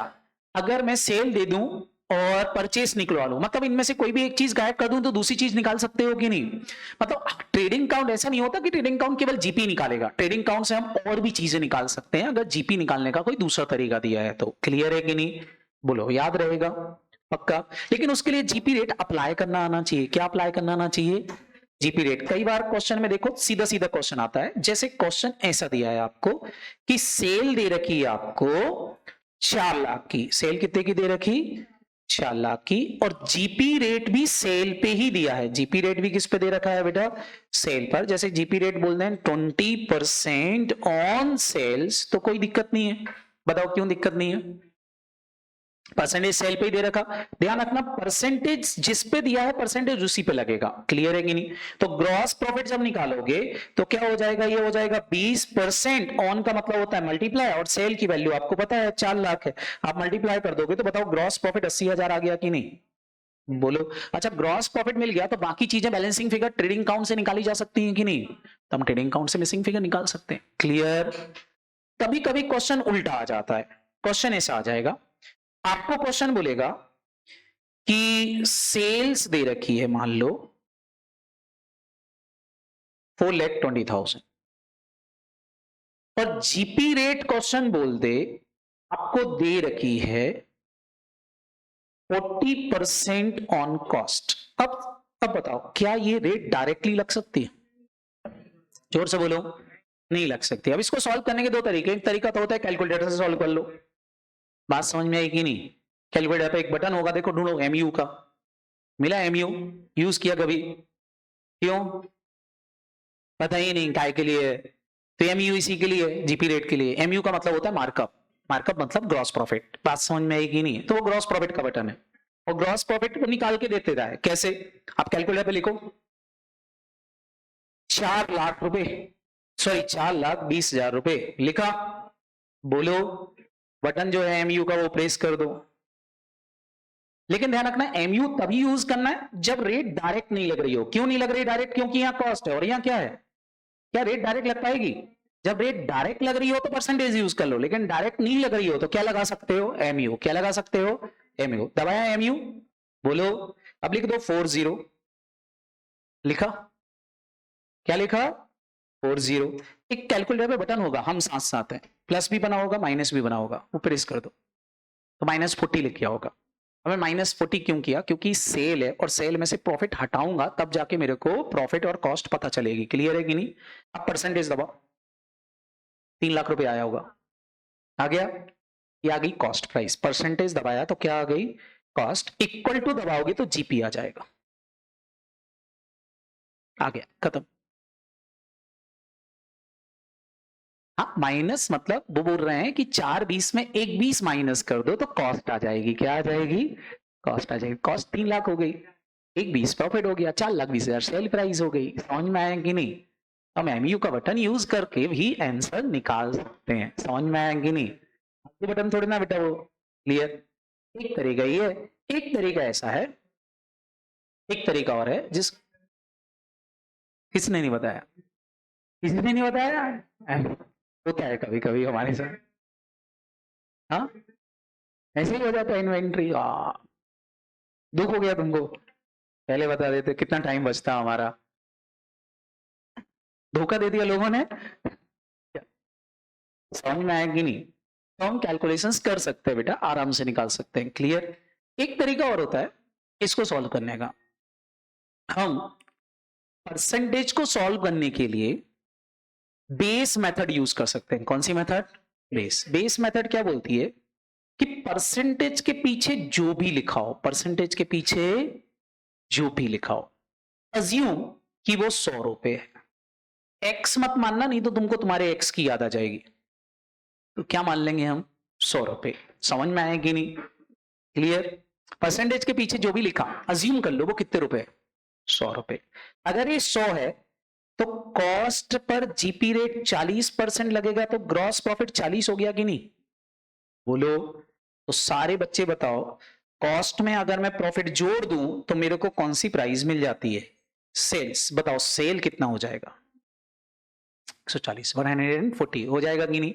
S1: अगर मैं सेल दे दूं और परचेस निकलवा लूं, मतलब इनमें से कोई भी एक चीज गायब कर दूं तो दूसरी चीज निकाल सकते हो कि नहीं? मतलब ट्रेडिंग अकाउंट ऐसा नहीं होता कि ट्रेडिंग अकाउंट केवल जीपी निकालेगा। ट्रेडिंग अकाउंट से हम और भी चीजें निकाल सकते हैं, अगर जीपी निकालने का कोई दूसरा तरीका दिया है तो। क्लियर है कि नहीं? बोलो, याद रहेगा? पक्का? लेकिन उसके लिए जीपी रेट अप्लाई करना आना चाहिए। क्या अप्लाई करना आना चाहिए? GP rate. कई बार क्वेश्चन में देखो सीधा सीधा क्वेश्चन आता है, जैसे क्वेश्चन ऐसा दिया है आपको कि सेल दे रखी है आपको 4 लाख की। सेल कितने की दे रखी? 4 लाख की। और जीपी रेट भी सेल पे ही दिया है। जीपी रेट भी किस पे दे रखा है बेटा? सेल पर। जैसे जीपी रेट बोल दें 20% ऑन सेल्स, तो कोई दिक्कत नहीं है। बताओ क्यों दिक्कत नहीं है? परसेंटेज सेल पे ही दे रखा। ध्यान रखना, परसेंटेज जिस पे दिया है परसेंटेज उसी पे लगेगा। क्लियर है कि नहीं? तो ग्रॉस प्रॉफिट जब निकालोगे तो क्या हो जाएगा? ये हो जाएगा 20%। ऑन का मतलब होता है मल्टीप्लाई, और सेल की वैल्यू आपको पता है 4 लाख है। आप मल्टीप्लाई कर दोगे तो बताओ ग्रॉस प्रॉफिट 80,000 आ गया कि नहीं? बोलो। अच्छा, ग्रॉस प्रॉफिट मिल गया तो बाकी चीजें बैलेंसिंग फिगर ट्रेडिंग अकाउंट से निकाली जा सकती हैं कि नहीं? तो हम ट्रेडिंग अकाउंट से मिसिंग फिगर निकाल सकते हैं। क्लियर? कभी कभी क्वेश्चन उल्टा आ जाता है। क्वेश्चन ऐसा आ जाएगा, आपको क्वेश्चन बोलेगा कि सेल्स दे रखी है मान लो 4,20,000, और जीपी रेट क्वेश्चन बोल दे आपको दे रखी है 40% ऑन कॉस्ट। अब बताओ, क्या ये रेट डायरेक्टली लग सकती है? जोर से बोलो। नहीं लग सकती। अब इसको सॉल्व करने के दो तरीके। एक तरीका तो होता है कैलकुलेटर से सॉल्व कर लो। बात समझ में आई कि नहीं? कैलकुलेटर पे एक बटन होगा, देखो ढूंढो, एमयू का। मिला एमयू? यूज किया कभी? क्यों? पता ही नहीं काय के लिए। तो एमयू इसी के लिए, जीपी रेट के लिए। एमयू का मतलब होता है मार्कअप। मार्कअप मतलब ग्रॉस प्रॉफिट। बात समझ में आएगी नहीं? तो वो ग्रॉस प्रॉफिट का बटन है, और ग्रॉस प्रॉफिट को निकाल के देते रहा है। कैसे? आप कैलकुलेटर पे लिखो 4 लाख रुपए, सॉरी 4,20,000 रुपए लिखा। बोलो, बटन जो है एमयू का वो प्रेस कर दो। लेकिन ध्यान रखना, एमयू तभी यूज करना है जब रेट डायरेक्ट नहीं लग रही हो। क्यों नहीं लग रही डायरेक्ट? क्योंकि यहां कॉस्ट है और यहां क्या है? क्या रेट डायरेक्ट लग पाएगी? जब रेट डायरेक्ट लग रही हो तो परसेंटेज यूज कर लो, लेकिन डायरेक्ट नहीं लग रही हो तो क्या लगा सकते हो? एमयू। क्या लगा सकते हो? एमयू। दबाया एमयू। बोलो। अब लिख दो 40। लिखा? क्या लिखा? 40। एक कैलकुलेटर पे बटन होगा, हम साथ साथ हैं, प्लस भी बना होगा माइनस भी बना होगा, वो प्रेस कर दो तो -40 लिख किया होगा। हमें -40 क्यों किया? क्योंकि सेल है और सेल में से प्रॉफिट हटाऊंगा तब जाके मेरे को प्रॉफिट और कॉस्ट पता चलेगी। क्लियर है कि नहीं? अब परसेंटेज दबाओ, 3 लाख रुपए आया होगा। आ गया? ये आ गई कॉस्ट प्राइस। परसेंटेज दबाया तो क्या आ गई? कॉस्ट। इक्वल टू दबाओगे तो जीपी आ जाएगा। आ गया, खत्म। हाँ, माइनस मतलब वो बोल रहे हैं कि 4 20 में एक 20 माइनस कर दो तो कॉस्ट आ जाएगी। क्या आ जाएगी? कॉस्ट आ जाएगी। कॉस्ट 3 लाख हो गई, एक 20 प्रॉफिट हो गया, 4,20,000 सेल प्राइस हो गई। समझ में आया कि नहीं? हम एमयू का बटन यूज करके भी आंसर निकाल सकते हैं। समझ में आया कि नहीं? ये बटन थोड़ी ना बेटा वो। क्लियर? एक तरीका ये है, एक तरीका ऐसा है, एक तरीका और है जिस, किसने नहीं बताया? किसी ने नहीं बताया। होता है कभी कभी हमारे साथ। हाँ, ऐसे ही हो जाता है इन्वेंट्री। दुख हो गया तुमको, पहले बता देते कितना टाइम बचता हमारा। धोखा दे दिया लोगों ने। समझ में आया कि नहीं? तो हम कैलकुलेशंस कर सकते हैं बेटा, आराम से निकाल सकते हैं। क्लियर? एक तरीका और होता है इसको सॉल्व करने का। हम परसेंटेज को सॉल्व करने के लिए बेस मेथड यूज कर सकते हैं। कौन सी मेथड? बेस मेथड क्या बोलती है कि परसेंटेज के पीछे जो भी लिखा हो, परसेंटेज के पीछे जो भी लिखा हो, अज्यूम कि वो 100 रुपए है। एक्स मत मानना, नहीं तो तुमको तुम्हारे एक्स की याद आ जाएगी। तो क्या मान लेंगे हम? 100 रुपए। समझ में आया कि नहीं? क्लियर? परसेंटेज के पीछे जो भी लिखा, अज्यूम कर लो वो कितने रुपए? 100 रुपए। अगर ये 100 है तो कॉस्ट पर जीपी रेट 40% लगेगा, तो ग्रॉस प्रॉफिट 40 हो गया कि नहीं? बोलो। तो सारे बच्चे बताओ, कॉस्ट में अगर मैं प्रॉफिट जोड़ दूं तो मेरे को कौन सी प्राइस मिल जाती है? सेल्स। बताओ सेल कितना हो जाएगा? 140, 140 हो जाएगा कि नहीं?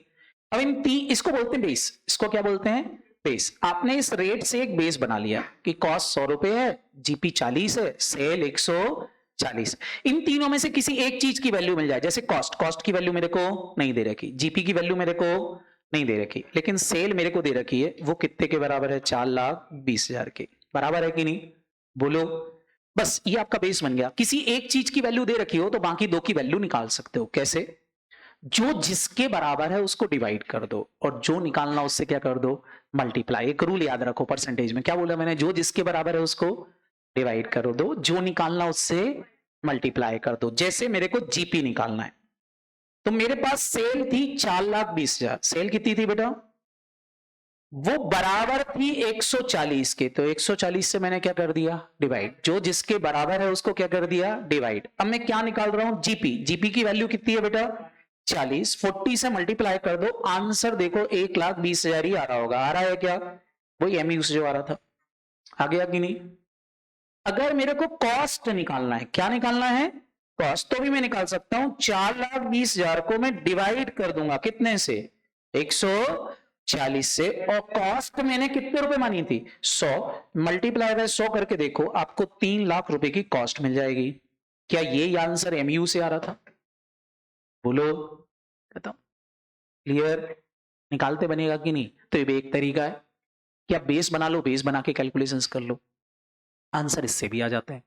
S1: अब इसको बोलते हैं बेस। इसको क्या बोलते हैं? बेस। आपने इस रेट से एक बेस बना लिया कि कॉस्ट 100 रुपए है, जीपी 40 है, सेल 140। इन तीनों में से किसी एक चीज की वैल्यू मिल जाए, जैसे कॉस्ट। कॉस्ट की वैल्यू मेरे को नहीं दे रखी, जीपी की वैल्यू मेरे को नहीं दे रखी, लेकिन सेल मेरे को दे रखी है। वो कितने के बराबर है? 4,20,000 के बराबर है कि नहीं? बोलो। बस ये आपका बेस बन गया। किसी एक चीज की वैल्यू दे रखी हो तो बाकी दो की वैल्यू निकाल सकते हो। कैसे? जो जिसके बराबर है उसको डिवाइड कर दो, और जो निकालना उससे क्या कर दो? मल्टीप्लाई। एक रूल याद रखो परसेंटेज में, क्या बोला मैंने? जो जिसके बराबर है उसको डिवाइड कर दो, जो निकालना उससे मल्टीप्लाई कर दो। जैसे मेरे को जीपी निकालना है, तो मेरे पास सेल थी 4,20,000। सेल कितनी थी बेटा? वो बराबर थी 140 के, तो 140 से मैंने क्या कर दिया? डिवाइड। जो जिसके बराबर है उसको क्या कर दिया? डिवाइड। अब मैं क्या निकाल रहा हूं? जीपी। जीपी की वैल्यू कितनी है बेटा? 40। 40 से मल्टीप्लाई कर दो, आंसर देखो 1,20,000 ही आ रहा होगा। आ रहा है क्या? वही एमयू से जो आ रहा था। आ गया कि नहीं? अगर मेरे को कॉस्ट निकालना है, क्या निकालना है? कॉस्ट। तो भी मैं निकाल सकता हूं। 4,20,000 को मैं डिवाइड कर दूंगा कितने से? 140 से। और कॉस्ट मैंने कितने रुपए मानी थी? 100। मल्टीप्लाई बाय 100 करके देखो, आपको 3,00,000 रुपए की कॉस्ट मिल जाएगी। क्या ये आंसर एमयू से आ रहा था? बोलो। बताओ। क्लियर? निकालते बनेगा कि नहीं? तो ये भी एक तरीका है कि आप बेस बना लो, बेस बना के कैलकुलेशंस कर लो, आंसर इससे भी आ जाते हैं।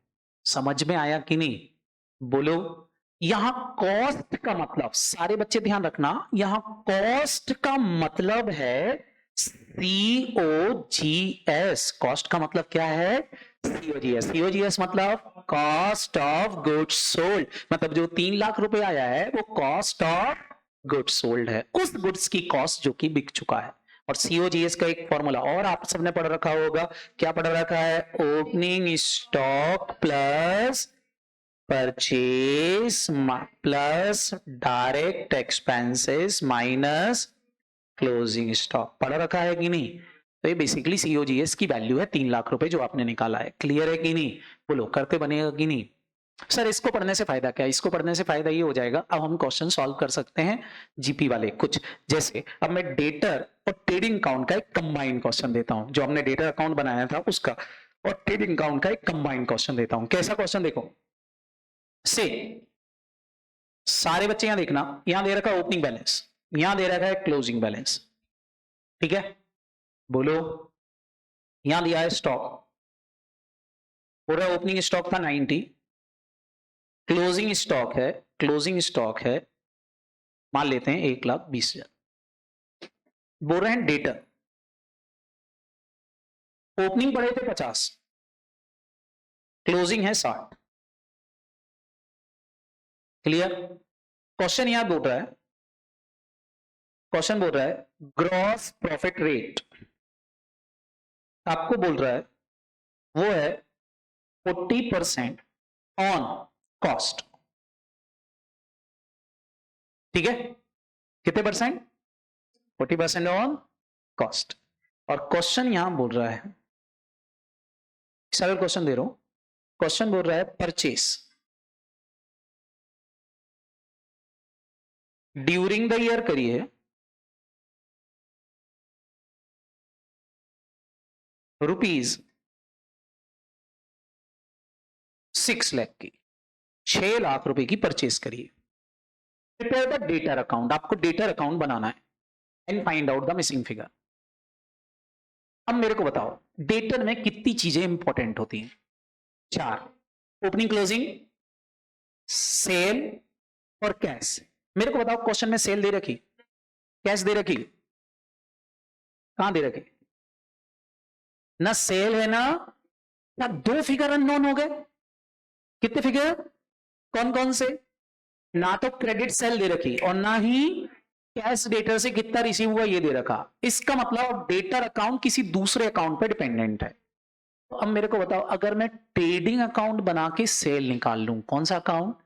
S1: समझ में आया कि नहीं? बोलो। यहां कॉस्ट का मतलब, सारे बच्चे ध्यान रखना, यहां कॉस्ट का मतलब है COGS। कॉस्ट का मतलब क्या है? COGS। COGS मतलब कॉस्ट ऑफ गुड्स सोल्ड। मतलब जो 3,00,000 रुपए आया है वो कॉस्ट ऑफ गुड्स सोल्ड है, उस गुड्स की कॉस्ट जो कि बिक चुका है। और COGS का एक फॉर्मूला और आप सबने पढ़ रखा होगा। क्या पढ़ रखा है? Opening stock plus purchase plus direct expenses minus closing stock. पढ़ रखा है कि नहीं? तो ये बेसिकली COGS की वैल्यू है 3,00,000 रुपए जो आपने निकाला है। क्लियर है कि नहीं? बोलो, करते बनेगा कि नहीं? सर इसको पढ़ने से फायदा क्या है? इसको पढ़ने से फायदा ये हो जाएगा, अब हम क्वेश्चन सॉल्व कर सकते हैं जीपी वाले कुछ। जैसे अब मैं डेटर और ट्रेडिंग अकाउंट का एक कंबाइंड क्वेश्चन देता हूं, जो हमने डेटर अकाउंट बनाया था उसका, और ट्रेडिंग अकाउंट का एक कंबाइंड क्वेश्चन देता हूं। कैसा क्वेश्चन? देखो से, सारे बच्चे यहां देखना, यहां दे रखा है ओपनिंग बैलेंस, यहां दे रखा है क्लोजिंग बैलेंस। ठीक है? बोलो। यहां दिया है स्टॉक, पूरा ओपनिंग स्टॉक था 90, क्लोजिंग स्टॉक है, क्लोजिंग स्टॉक है मान लेते हैं 1,20,000। बोल रहे हैं डेटर, ओपनिंग पड़े थे 50, क्लोजिंग है 60। क्लियर? क्वेश्चन यहां बोल रहा है, क्वेश्चन बोल रहा है ग्रॉस प्रॉफिट रेट आपको बोल रहा है वो है 40% ऑन कॉस्ट। ठीक है? कितने परसेंट? 40% on cost. और क्वेश्चन यहां बोल रहा है, सरल क्वेश्चन दे रहा हूं, क्वेश्चन बोल रहा है परचेस ड्यूरिंग द ईयर करिए, रुपीज 6 लाख की, 6 लाख रुपए की परचेस करिए। प्रिपेयर द डेटर अकाउंट, आपको डेटर अकाउंट बनाना है and find out the missing figure. अब मेरे को बताओ डेटर में कितनी चीजें इंपॉर्टेंट होती हैं? 4, ओपनिंग क्लोजिंग, सेल और कैश। मेरे को बताओ क्वेश्चन में सेल दे रखी, कैश दे रखी, कहां दे रखी? ना सेल है ना 2 फिगर अननोन हो गए। कितने फिगर? कौन कौन से? ना तो क्रेडिट सेल दे रखी और ना ही कैश डेटर से कितना रिसीव हुआ ये दे रखा। इसका मतलब डेटर अकाउंट किसी दूसरे अकाउंट पे डिपेंडेंट है। तो अब मेरे को बताओ अगर मैं ट्रेडिंग अकाउंट बना के सेल निकाल लूं, कौन सा अकाउंट?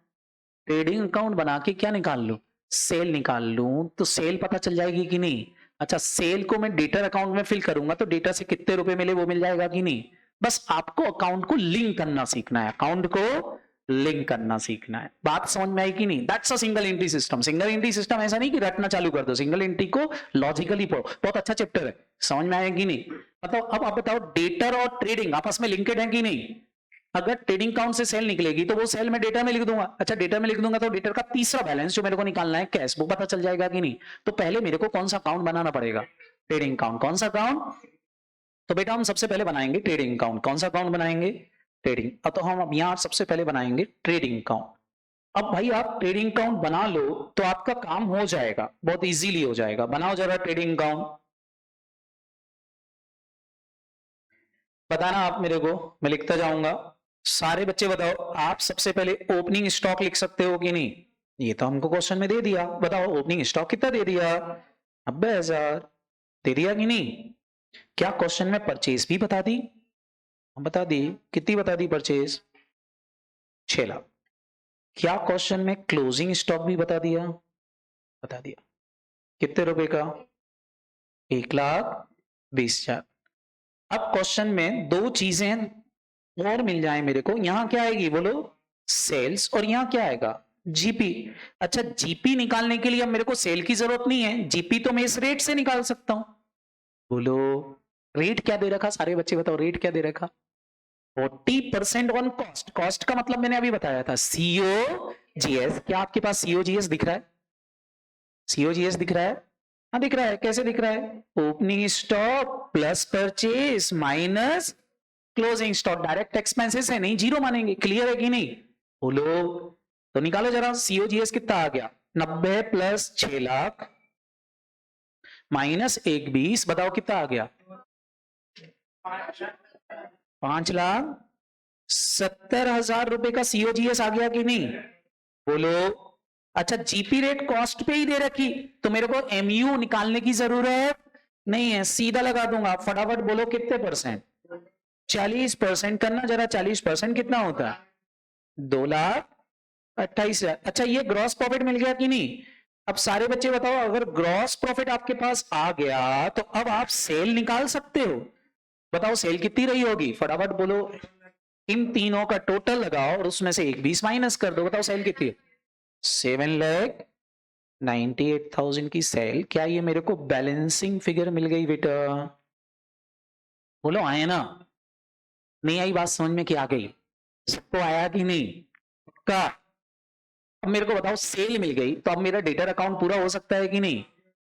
S1: ट्रेडिंग अकाउंट बना के क्या निकाल लूं? सेल निकाल लूं, तो सेल पता चल जाएगी कि नहीं? अच्छा, सेल को मैं डेटर अकाउंट में फिल करूंगा तो डेटर से कितने रुपए मिले वो मिल जाएगा कि नहीं? बस आपको अकाउंट को लिंक करना सीखना है, अकाउंट को लिंक करना सीखना है। बात समझ में आई कि नहीं? That's a single entry system. Single entry system ऐसा नहीं कि रटना चालू कर दो, सिंगल एंट्री को लॉजिकली पढ़ो। बहुत अच्छा चैप्टर है, समझ में आया कि नहीं? मतलब अब आप बताओ डेटर और ट्रेडिंग आपस में लिंकेड है कि नहीं? अगर ट्रेडिंग अकाउंट से सेल निकलेगी तो वो सेल में डेटा में लिख दूंगा। अच्छा, डेटा में लिख दूंगा तो डेटर का तीसरा बैलेंस जो मेरे को निकालना है कैश, वो पता चल जाएगा कि नहीं? तो पहले मेरे को कौन सा अकाउंट बनाना पड़ेगा? Trading account. कौन सा अकाउंट? तो बेटा हम सबसे पहले बनाएंगे ट्रेडिंग अकाउंट। कौन सा अकाउंट बनाएंगे? ट्रेडिंग। अब तो हम अब यहां सबसे पहले बनाएंगे ट्रेडिंग अकाउंट। अब भाई आप ट्रेडिंग अकाउंट बना लो तो आपका काम हो जाएगा, बहुत इजीली हो जाएगा। बनाओ जरा ट्रेडिंग अकाउंट। बताना आप मेरे को, मैं लिखता जाऊंगा। सारे बच्चे बताओ, आप सबसे पहले ओपनिंग स्टॉक लिख सकते हो कि नहीं? ये तो हमको क्वेश्चन में दे दिया। बताओ ओपनिंग स्टॉक कितना दे दिया? 90,000 दे दिया कि नहीं? क्या क्वेश्चन में परचेज भी बता दी? बता दी। कितनी बता दी परचेज? 6 लाख। क्या क्वेश्चन में क्लोजिंग स्टॉक भी बता दिया? बता दिया। कितने रुपए का? 1,20,000। अब क्वेश्चन में दो चीजें और मिल जाए मेरे को, यहां क्या आएगी बोलो? सेल्स। और यहां क्या आएगा? जीपी। अच्छा, जीपी निकालने के लिए अब मेरे को सेल की जरूरत नहीं है, जीपी तो मैं इस रेट से निकाल सकता हूं। बोलो रेट क्या दे रखा? सारे बच्चे बताओ रेट क्या दे रखा? 40% ऑन कॉस्ट। कॉस्ट का मतलब मैंने अभी बताया था, सीओजीएस। क्या आपके पास सीओजीएस दिख रहा है? सीओजीएस दिख रहा है? हाँ दिख रहा है। कैसे दिख रहा है? Opening stock plus purchase minus closing stock. Direct expenses है, नहीं जीरो मानेंगे। क्लियर है कि नहीं? बोलो तो निकालो जरा, सीओजीएस कितना आ गया? 90 प्लस 6 लाख माइनस 1,20, बताओ कितना आ गया? 5,70,000 रुपए का सीओजीएस आ गया कि नहीं? बोलो। अच्छा, जीपी रेट कॉस्ट पे ही दे रखी तो मेरे को एमयू निकालने की जरूरत नहीं है, सीधा लगा दूंगा। फटाफट बोलो कितने परसेंट? 40% करना जरा। 40% कितना होता है? 2,28,000। अच्छा, ये ग्रॉस प्रॉफिट मिल गया कि नहीं? अब सारे बच्चे बताओ, अगर ग्रॉस प्रॉफिट आपके पास आ गया तो अब आप सेल निकाल सकते हो। बताओ सेल कितनी रही होगी? फटाफट बोलो। इन तीनों का टोटल लगाओ और उसमें से 1,20 माइनस कर दो। बताओ सेल कितनी है? 7,98,000 की सेल। क्या ये मेरे को बैलेंसिंग फिगर मिल गई बेटा? बोलो आए ना? नहीं आई बात समझ में? क्या आ गई? सबको आया कि नहीं? का अब मेरे को बताओ सेल मिल गई तो अब मेरा डेटर अकाउंट पूरा हो सकता है कि नहीं?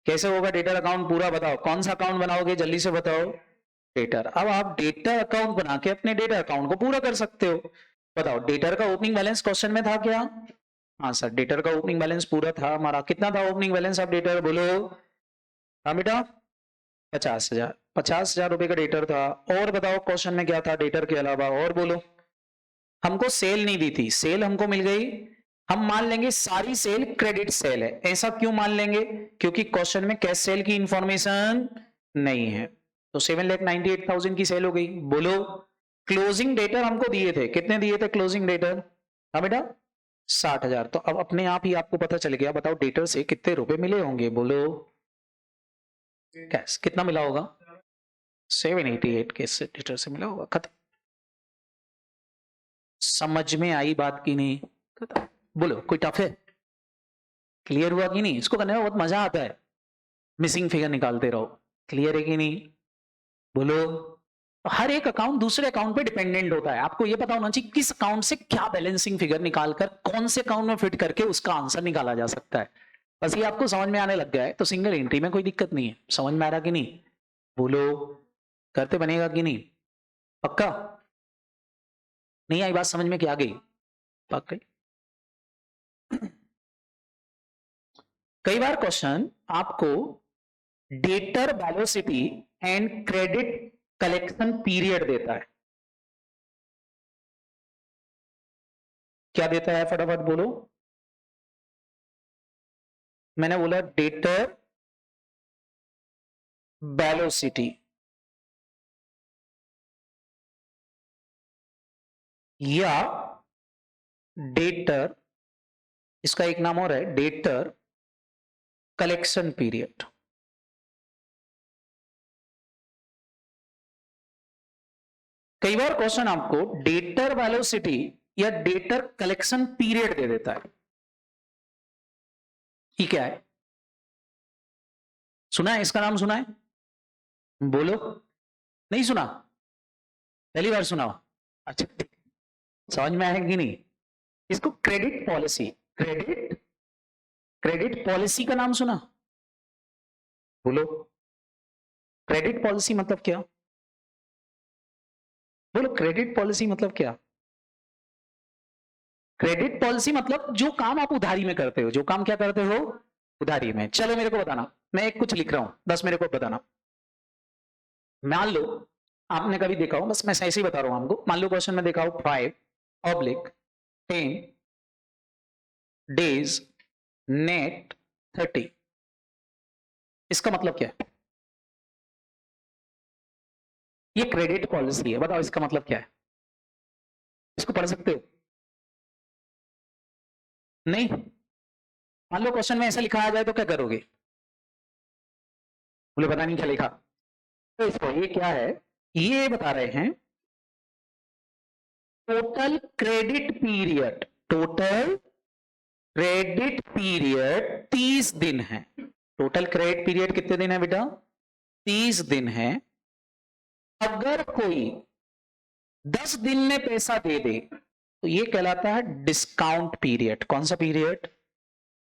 S1: कैसे होगा डेटर अकाउंट पूरा? बताओ कौन सा अकाउंट बनाओगे, जल्दी से बताओ। डेटर। अब आप डेटर अकाउंट बना के अपने डेटर अकाउंट को पूरा कर सकते हो। बताओ डेटर का ओपनिंग बैलेंस क्वेश्चन में था क्या? हाँ सर, डेटर का ओपनिंग बैलेंस पूरा था हमारा। कितना था ओपनिंग बैलेंस? आप डेटर बोलो। हाँ बेटा 50,000। 50,000 रुपए का डेटर था। और बताओ क्वेश्चन में क्या था डेटर के अलावा? और बोलो। हमको सेल नहीं दी थी, सेल हमको मिल गई। हम मान लेंगे सारी सेल क्रेडिट सेल है। ऐसा क्यों मान लेंगे? क्योंकि क्वेश्चन में कैश सेल की इंफॉर्मेशन नहीं है। तो 7,98,000 की सेल हो गई। बोलो क्लोजिंग डेटर हमको दिए थे, कितने दिए थे क्लोजिंग डेटर? हाँ बेटा 60,000। तो अब अपने आप ही आपको पता चल गया। बताओ डेटर से कितने रुपए मिले होंगे? बोलो कैश कितना मिला होगा? 788 के डेटर से मिला होगा। खत्म। समझ में आई बात की नहीं? खत्म। बोलो कोई टफ है? क्लियर हुआ कि नहीं? इसको करने में बहुत मजा आता है, मिसिंग फिगर निकालते रहो। क्लियर है कि नहीं? बोलो। हर एक अकाउंट दूसरे अकाउंट पे डिपेंडेंट होता है, आपको ये पता होना चाहिए किस अकाउंट से क्या बैलेंसिंग फिगर निकालकर कौन से अकाउंट में फिट करके उसका आंसर निकाला जा सकता है। बस ये आपको समझ में आने लग गया है तो सिंगल एंट्री में कोई दिक्कत नहीं है। समझ में आ रहा कि नहीं? बोलो। करते बनेगा कि नहीं? पक्का? नहीं आई बात समझ में? क्या गई? पक्का? कई बार क्वेश्चन आपको debtor velocity and credit collection period देता है। क्या देता है फटाफट बोलो। मैंने बोला डेटर वेलोसिटी या डेटर, इसका एक नाम और है डेटर कलेक्शन पीरियड। कई बार क्वेश्चन आपको डेटर वेलोसिटी या डेटर कलेक्शन पीरियड दे देता है। ये क्या है? सुना है इसका नाम? सुना है? बोलो। नहीं सुना? पहली बार सुना? अच्छा, समझ में आया कि नहीं? इसको क्रेडिट पॉलिसी, क्रेडिट पॉलिसी का नाम सुना? बोलो। क्रेडिट पॉलिसी मतलब क्या? बोलो, क्रेडिट पॉलिसी मतलब क्या? क्रेडिट पॉलिसी मतलब जो काम आप उधारी में करते हो, जो काम क्या करते हो? उधारी में। चलो मेरे को बताना, मैं एक कुछ लिख रहा हूं, बस मेरे को बताना। मान लो आपने कभी देखा हो, बस मैं ऐसे ही बता रहा हूं आपको। मान लो क्वेश्चन में देखा हो 5/10 days नेट 30। इसका मतलब क्या है? ये क्रेडिट पॉलिसी है, बताओ इसका मतलब क्या है? इसको पढ़ सकते हो? नहीं? मान लो क्वेश्चन में ऐसा लिखा आ जाए तो क्या करोगे? बोले पता नहीं क्या लिखा। तो इसको ये क्या है, ये बता रहे हैं total credit period. Total credit period 30 दिन है। टोटल क्रेडिट पीरियड कितने दिन है बेटा? 30 दिन है। अगर कोई 10 दिन में पैसा दे दे तो ये कहलाता है डिस्काउंट पीरियड। कौन सा पीरियड?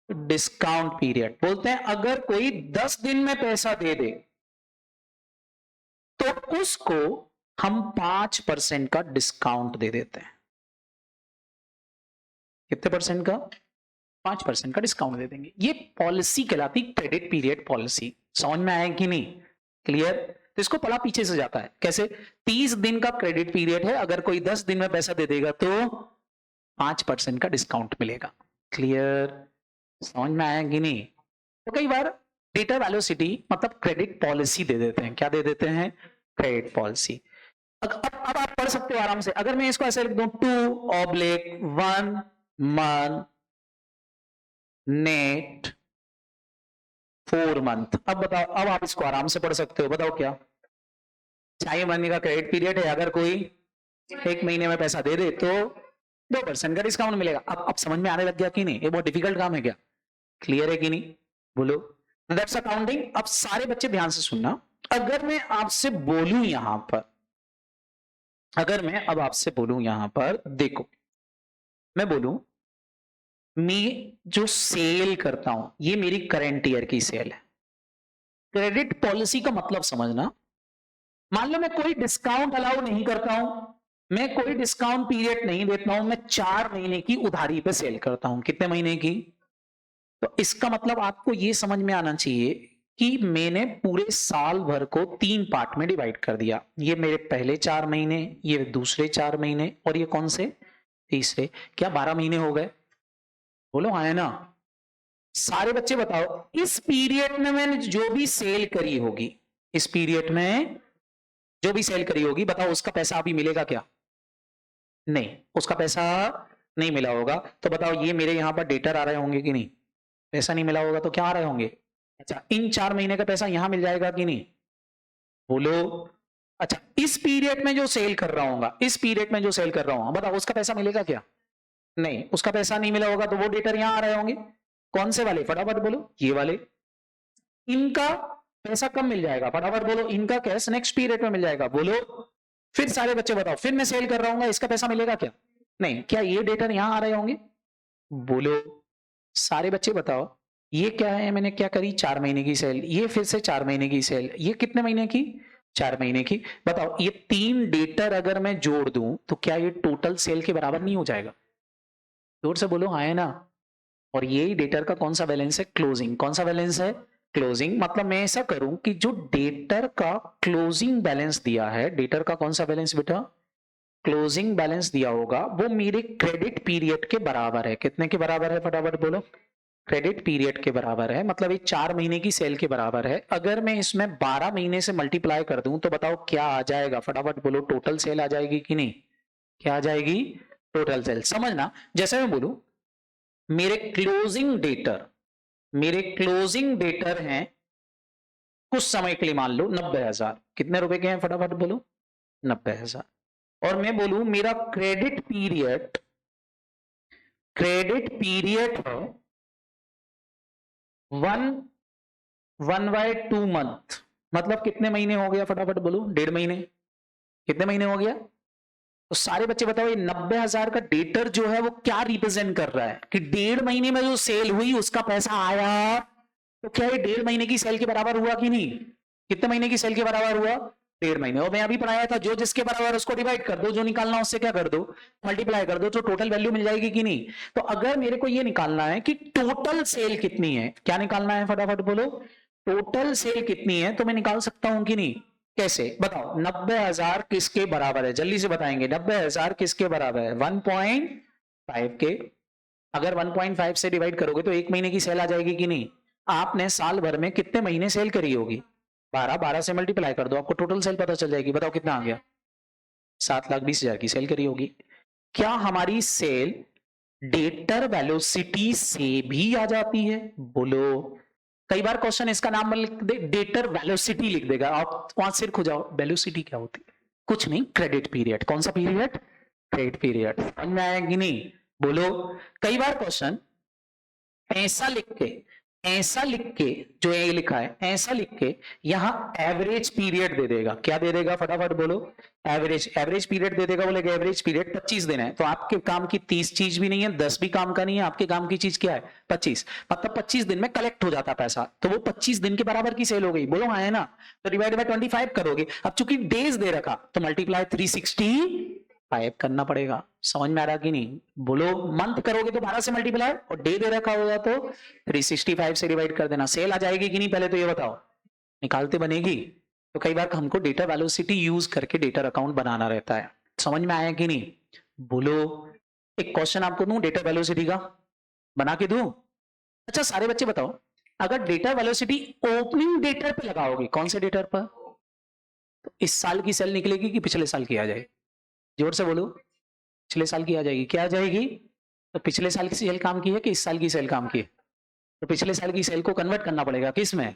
S1: Discount period. बोलते हैं अगर कोई 10 दिन में पैसा दे दे तो उसको हम 5% का डिस्काउंट दे देते हैं। कितने परसेंट का? 5% का डिस्काउंट दे देंगे। ये पॉलिसी कहलाती क्रेडिट पीरियड पॉलिसी। समझ में आया कि नहीं? क्लियर? तो इसको पढ़ा पीछे से जाता है कैसे? 30 दिन का क्रेडिट पीरियड है, अगर कोई 10 दिन में पैसा दे देगा तो 5% का डिस्काउंट मिलेगा। क्लियर? समझ में आया कि नहीं? तो कई बार डेटर वेलोसिटी मतलब क्रेडिट पॉलिसी दे देते हैं। क्या दे देते हैं? Credit policy. अब आप पढ़ सकते हो आराम से। अगर मैं इसको ऐसे लिख दूं 2/1 month नेट 4 month, अब बताओ, अब आप इसको आराम से पढ़ सकते हो। बताओ क्या? 6 महीने का क्रेडिट पीरियड है, अगर कोई 1 महीने में पैसा दे दे तो 2% का डिस्काउंट मिलेगा। अब समझ में आने लग गया कि नहीं? ये बहुत डिफिकल्ट काम है क्या? क्लियर है कि नहीं? बोलो। That's accounting. अब सारे बच्चे ध्यान से सुनना। अगर मैं आपसे बोलूं यहां पर, अगर मैं अब आपसे बोलूं यहां पर, देखो मैं बोलूं मैं जो सेल करता हूं ये मेरी करंट ईयर की सेल है। क्रेडिट पॉलिसी का मतलब समझना। मान लो मैं कोई डिस्काउंट अलाउ नहीं करता हूं, मैं कोई डिस्काउंट पीरियड नहीं देता हूं, मैं 4 महीने की उधारी पे सेल करता हूं। कितने महीने की? तो इसका मतलब आपको यह समझ में आना चाहिए कि मैंने पूरे साल भर को 3 पार्ट में डिवाइड कर दिया। ये मेरे पहले 4 महीने, ये दूसरे 4 महीने, और ये कौन से? तीसरे। क्या 12 महीने हो गए? बोलो हाँ है ना? सारे बच्चे बताओ, इस पीरियड में मैंने जो भी सेल करी होगी, इस पीरियड में जो भी सेल करी होगी, बताओ उसका पैसा अभी मिलेगा क्या? नहीं, उसका पैसा नहीं मिला होगा। तो बताओ ये मेरे यहां पर डेटर आ रहे होंगे कि नहीं? पैसा नहीं मिला होगा तो क्या आ रहे होंगे? अच्छा, इन 4 महीने का पैसा यहां मिल जाएगा कि नहीं? बोलो। अच्छा, इस पीरियड में जो सेल कर रहा हूँ, इस पीरियड में जो सेल कर रहा हूं, बताओ उसका पैसा मिलेगा क्या? नहीं, उसका पैसा नहीं मिला होगा तो वो डेटर यहां आ रहे होंगे। कौन से वाले, फटाफट बोलो, ये वाले। इनका पैसा कब मिल जाएगा, फटाफट बोलो, इनका कैश नेक्स्ट पीरियड में मिल जाएगा, बोलो। फिर सारे बच्चे बताओ, फिर मैं सेल कर रहा हूँ, इसका पैसा मिलेगा क्या, नहीं। क्या ये डेटर यहां आ रहे होंगे, बोलो। सारे बच्चे बताओ, ये क्या है, मैंने क्या करी, 4 महीने की सेल, ये फिर से 4 महीने की सेल, ये कितने महीने की, 4 महीने की। बताओ ये 3 डेटर अगर मैं जोड़ दूं तो क्या ये टोटल सेल के बराबर नहीं हो जाएगा, जोर से बोलो, हाँ है ना। और यही डेटर का कौन सा बैलेंस है, क्लोजिंग। कौन सा बैलेंस है, क्लोजिंग। मतलब मैं ऐसा करूं कि जो डेटर का क्लोजिंग बैलेंस दिया है, डेटर का कौन सा बैलेंस बेटा, क्लोजिंग बैलेंस दिया होगा, वो मेरे क्रेडिट पीरियड के बराबर है। कितने के बराबर है, फटाफट बोलो, क्रेडिट पीरियड के बराबर है। मतलब ये 4 महीने की सेल के बराबर है। अगर मैं इसमें 12 महीने से मल्टीप्लाई कर दूं तो बताओ क्या आ जाएगा, फटाफट बोलो, टोटल सेल आ जाएगी कि नहीं, क्या आ जाएगी, टोटल सेल। समझना, जैसे मैं बोलूं मेरे क्लोजिंग डेटर हैं कुछ समय के लिए, मान लो 90,000, कितने रुपए के हैं, फटाफट बोलो, 90,000। और मैं बोलूं मेरा क्रेडिट पीरियड है 1/2 मंथ। मतलब कितने महीने हो गया, फटाफट बोलो, 1.5 महीने। कितने महीने हो गया, तो सारे बच्चे बताओ, ये 90,000 का डेटर जो है वो क्या रिप्रेजेंट कर रहा है, कि 1.5 महीने में जो सेल हुई उसका पैसा आया। तो क्या ये 1.5 महीने की सेल के बराबर हुआ कि नहीं, कितने महीने की सेल के बराबर हुआ, 1.5 महीने। और मैं अभी पढ़ाया था, जो जिसके बराबर उसको डिवाइड कर दो, जो निकालना उससे क्या कर दो, मल्टीप्लाई कर दो, तो टोटल वैल्यू मिल जाएगी कि नहीं। तो अगर मेरे को ये निकालना है कि टोटल सेल कितनी है, क्या निकालना है, फटाफट बोलो, टोटल सेल कितनी है, तो मैं निकाल सकता हूं कि नहीं, कैसे बताओ। 90,000 किसके बराबर है, जल्दी से बताएंगे, 90,000 किसके बराबर है, 1.5 के। अगर 1.5 से डिवाइड करोगे तो 1 महीने की सेल आ जाएगी कि नहीं। आपने साल भर में कितने महीने सेल करी होगी, 12 से मल्टीप्लाई कर दो, आपको टोटल सेल पता चल जाएगी। बताओ कितना आ गया, 7,20,000 की सेल करी होगी। क्या हमारी सेल डेटर वेलोसिटी से भी आ जाती है, बोलो। कई बार क्वेश्चन इसका नाम लिख दे, डेटर वेलोसिटी लिख देगा, आप वहां सिर खो जाओ, वेलोसिटी क्या होती है, कुछ नहीं, क्रेडिट पीरियड। कौन सा पीरियड, क्रेडिट पीरियड। समझ में आया कि नहीं, बोलो। कई बार क्वेश्चन ऐसा लिख के जो ये लिखा है, ऐसा लिख के यहां एवरेज पीरियड दे देगा, क्या दे देगा, फटाफट बोलो, एवरेज पीरियड दे देगा। बोलेगा एवरेज पीरियड 25 दिन है, तो आपके काम की 30 चीज भी नहीं है, 10 भी काम का नहीं है, आपके काम की चीज क्या है, 25। मतलब 25 दिन में कलेक्ट हो जाता पैसा, तो वो 25 दिन के बराबर की सेल हो गई, बोलो हाँ है ना। तो डिवाइड बाय 25 करोगे। अब चूंकि डेज दे रखा तो मल्टीप्लाई 365 करना पड़ेगा। समझ में आ रहा कि नहीं, बोलो। मंथ करोगे तो 12 से मल्टीप्लाई, और डे दे रखा होगा तो 365 से डिवाइड कर देना। सेल आ जाएगी कि नहीं, पहले तो ये बताओ, निकालते बनेगी। तो कई बार हमको डेटा वेलोसिटी यूज करके डेटा अकाउंट बनाना रहता है। समझ में आया कि नहीं, बोलो। एक क्वेश्चन आपको दूं डेटा वेलोसिटी का, बना के दूं। अच्छा सारे बच्चे बताओ, अगर डेटा वेलोसिटी ओपनिंग डेटर पे लगाओगे, कौन से डेटर पर, तो इस साल की सेल निकलेगी कि पिछले साल की आ जाएगी, जोर से बोलो, पिछले साल की आ जाएगी। क्या आ जाएगी, तो पिछले साल की सेल काम की है कि इस साल की सेल काम की है, तो पिछले साल की सेल को कन्वर्ट करना पड़ेगा किस में,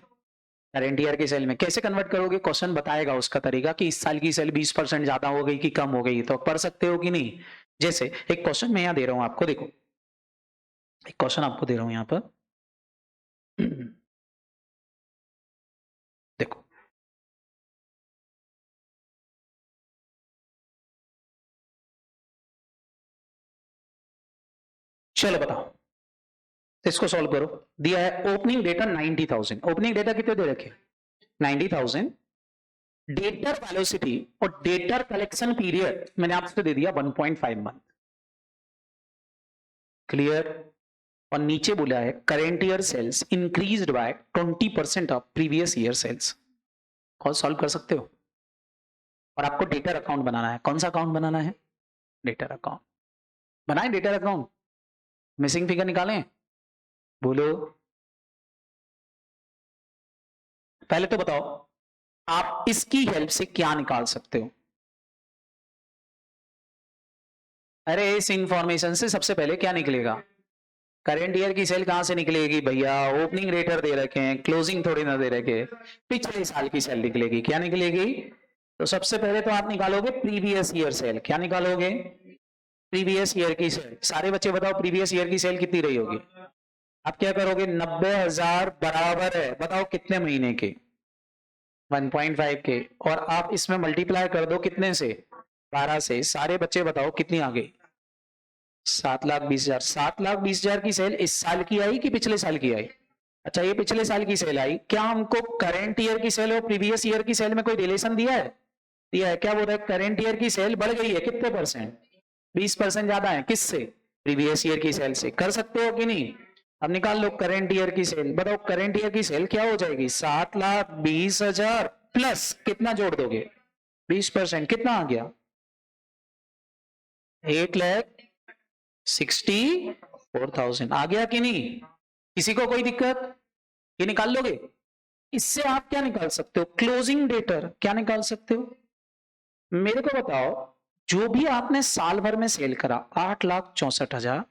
S1: करंट ईयर की सेल में। कैसे कन्वर्ट करोगे, क्वेश्चन बताएगा उसका तरीका, कि इस साल की सेल 20% ज्यादा हो गई कि कम हो गई, तो पढ़ सकते हो कि नहीं। जैसे एक क्वेश्चन मैं यहां दे रहा हूं आपको, देखो एक क्वेश्चन आपको दे रहा हूं यहां पर देखो, चलो बताओ, इसको सॉल्व करो। दिया है ओपनिंग डेटा 90,000, ओपनिंग डेटा कितने दे रखे, 90,000। डेटर वेलोसिटी और डेटर कलेक्शन पीरियड मैंने आपसे दे दिया 1.5 मंथ, क्लियर। और नीचे बोला है current year sales increased by 20% of previous year sales. कौन सॉल्व कर सकते हो। और आपको डेटर अकाउंट बनाना है, कौन सा अकाउंट बनाना है, डेटर अकाउंट बनाए, डेटर अकाउंट। मिसिंग फिगर निकालें, बोलो। पहले तो बताओ आप इसकी हेल्प से क्या निकाल सकते हो। अरे इस इंफॉर्मेशन से सबसे पहले क्या निकलेगा, करेंट ईयर की सेल कहां से निकलेगी भैया, ओपनिंग डेटर दे रखे हैं, क्लोजिंग थोड़ी ना दे रखे, पिछले साल की सेल निकलेगी। क्या निकलेगी, तो सबसे पहले तो आप निकालोगे प्रीवियस ईयर सेल। क्या निकालोगे, प्रीवियस ईयर की सेल। सारे बच्चे बताओ प्रीवियस ईयर की सेल कितनी रही होगी, आप क्या करोगे, 90,000 बराबर है, बताओ कितने महीने के, 1.5 के, और आप इसमें मल्टीप्लाई कर दो कितने से, 12 से। सारे बच्चे बताओ कितनी आ गई, 7,20,000। 7,20,000 की सेल इस साल की आई कि पिछले साल की आई? अच्छा, ये पिछले साल की सेल आई। क्या हमको करंट ईयर की सेल और प्रीवियस ईयर की सेल में कोई रिलेशन दिया है? दिया है। क्या बोल रहा है, करंट ईयर की सेल बढ़ गई है कितने परसेंट, 20% ज्यादा है, किससे, प्रीवियस ईयर की सेल से। कर सकते हो कि नहीं? अब निकाल लो करंट ईयर की सेल। बताओ करंट ईयर की सेल क्या हो जाएगी, 7,20,000 प्लस कितना जोड़ दोगे, 20%, कितना आ गया, 8,64,000 आ गया कि नहीं? किसी को कोई दिक्कत? ये निकाल लोगे? इससे आप क्या निकाल सकते हो, क्लोजिंग डेटर। क्या निकाल सकते हो, मेरे को बताओ, जो भी आपने साल भर में सेल करा 8,64,000,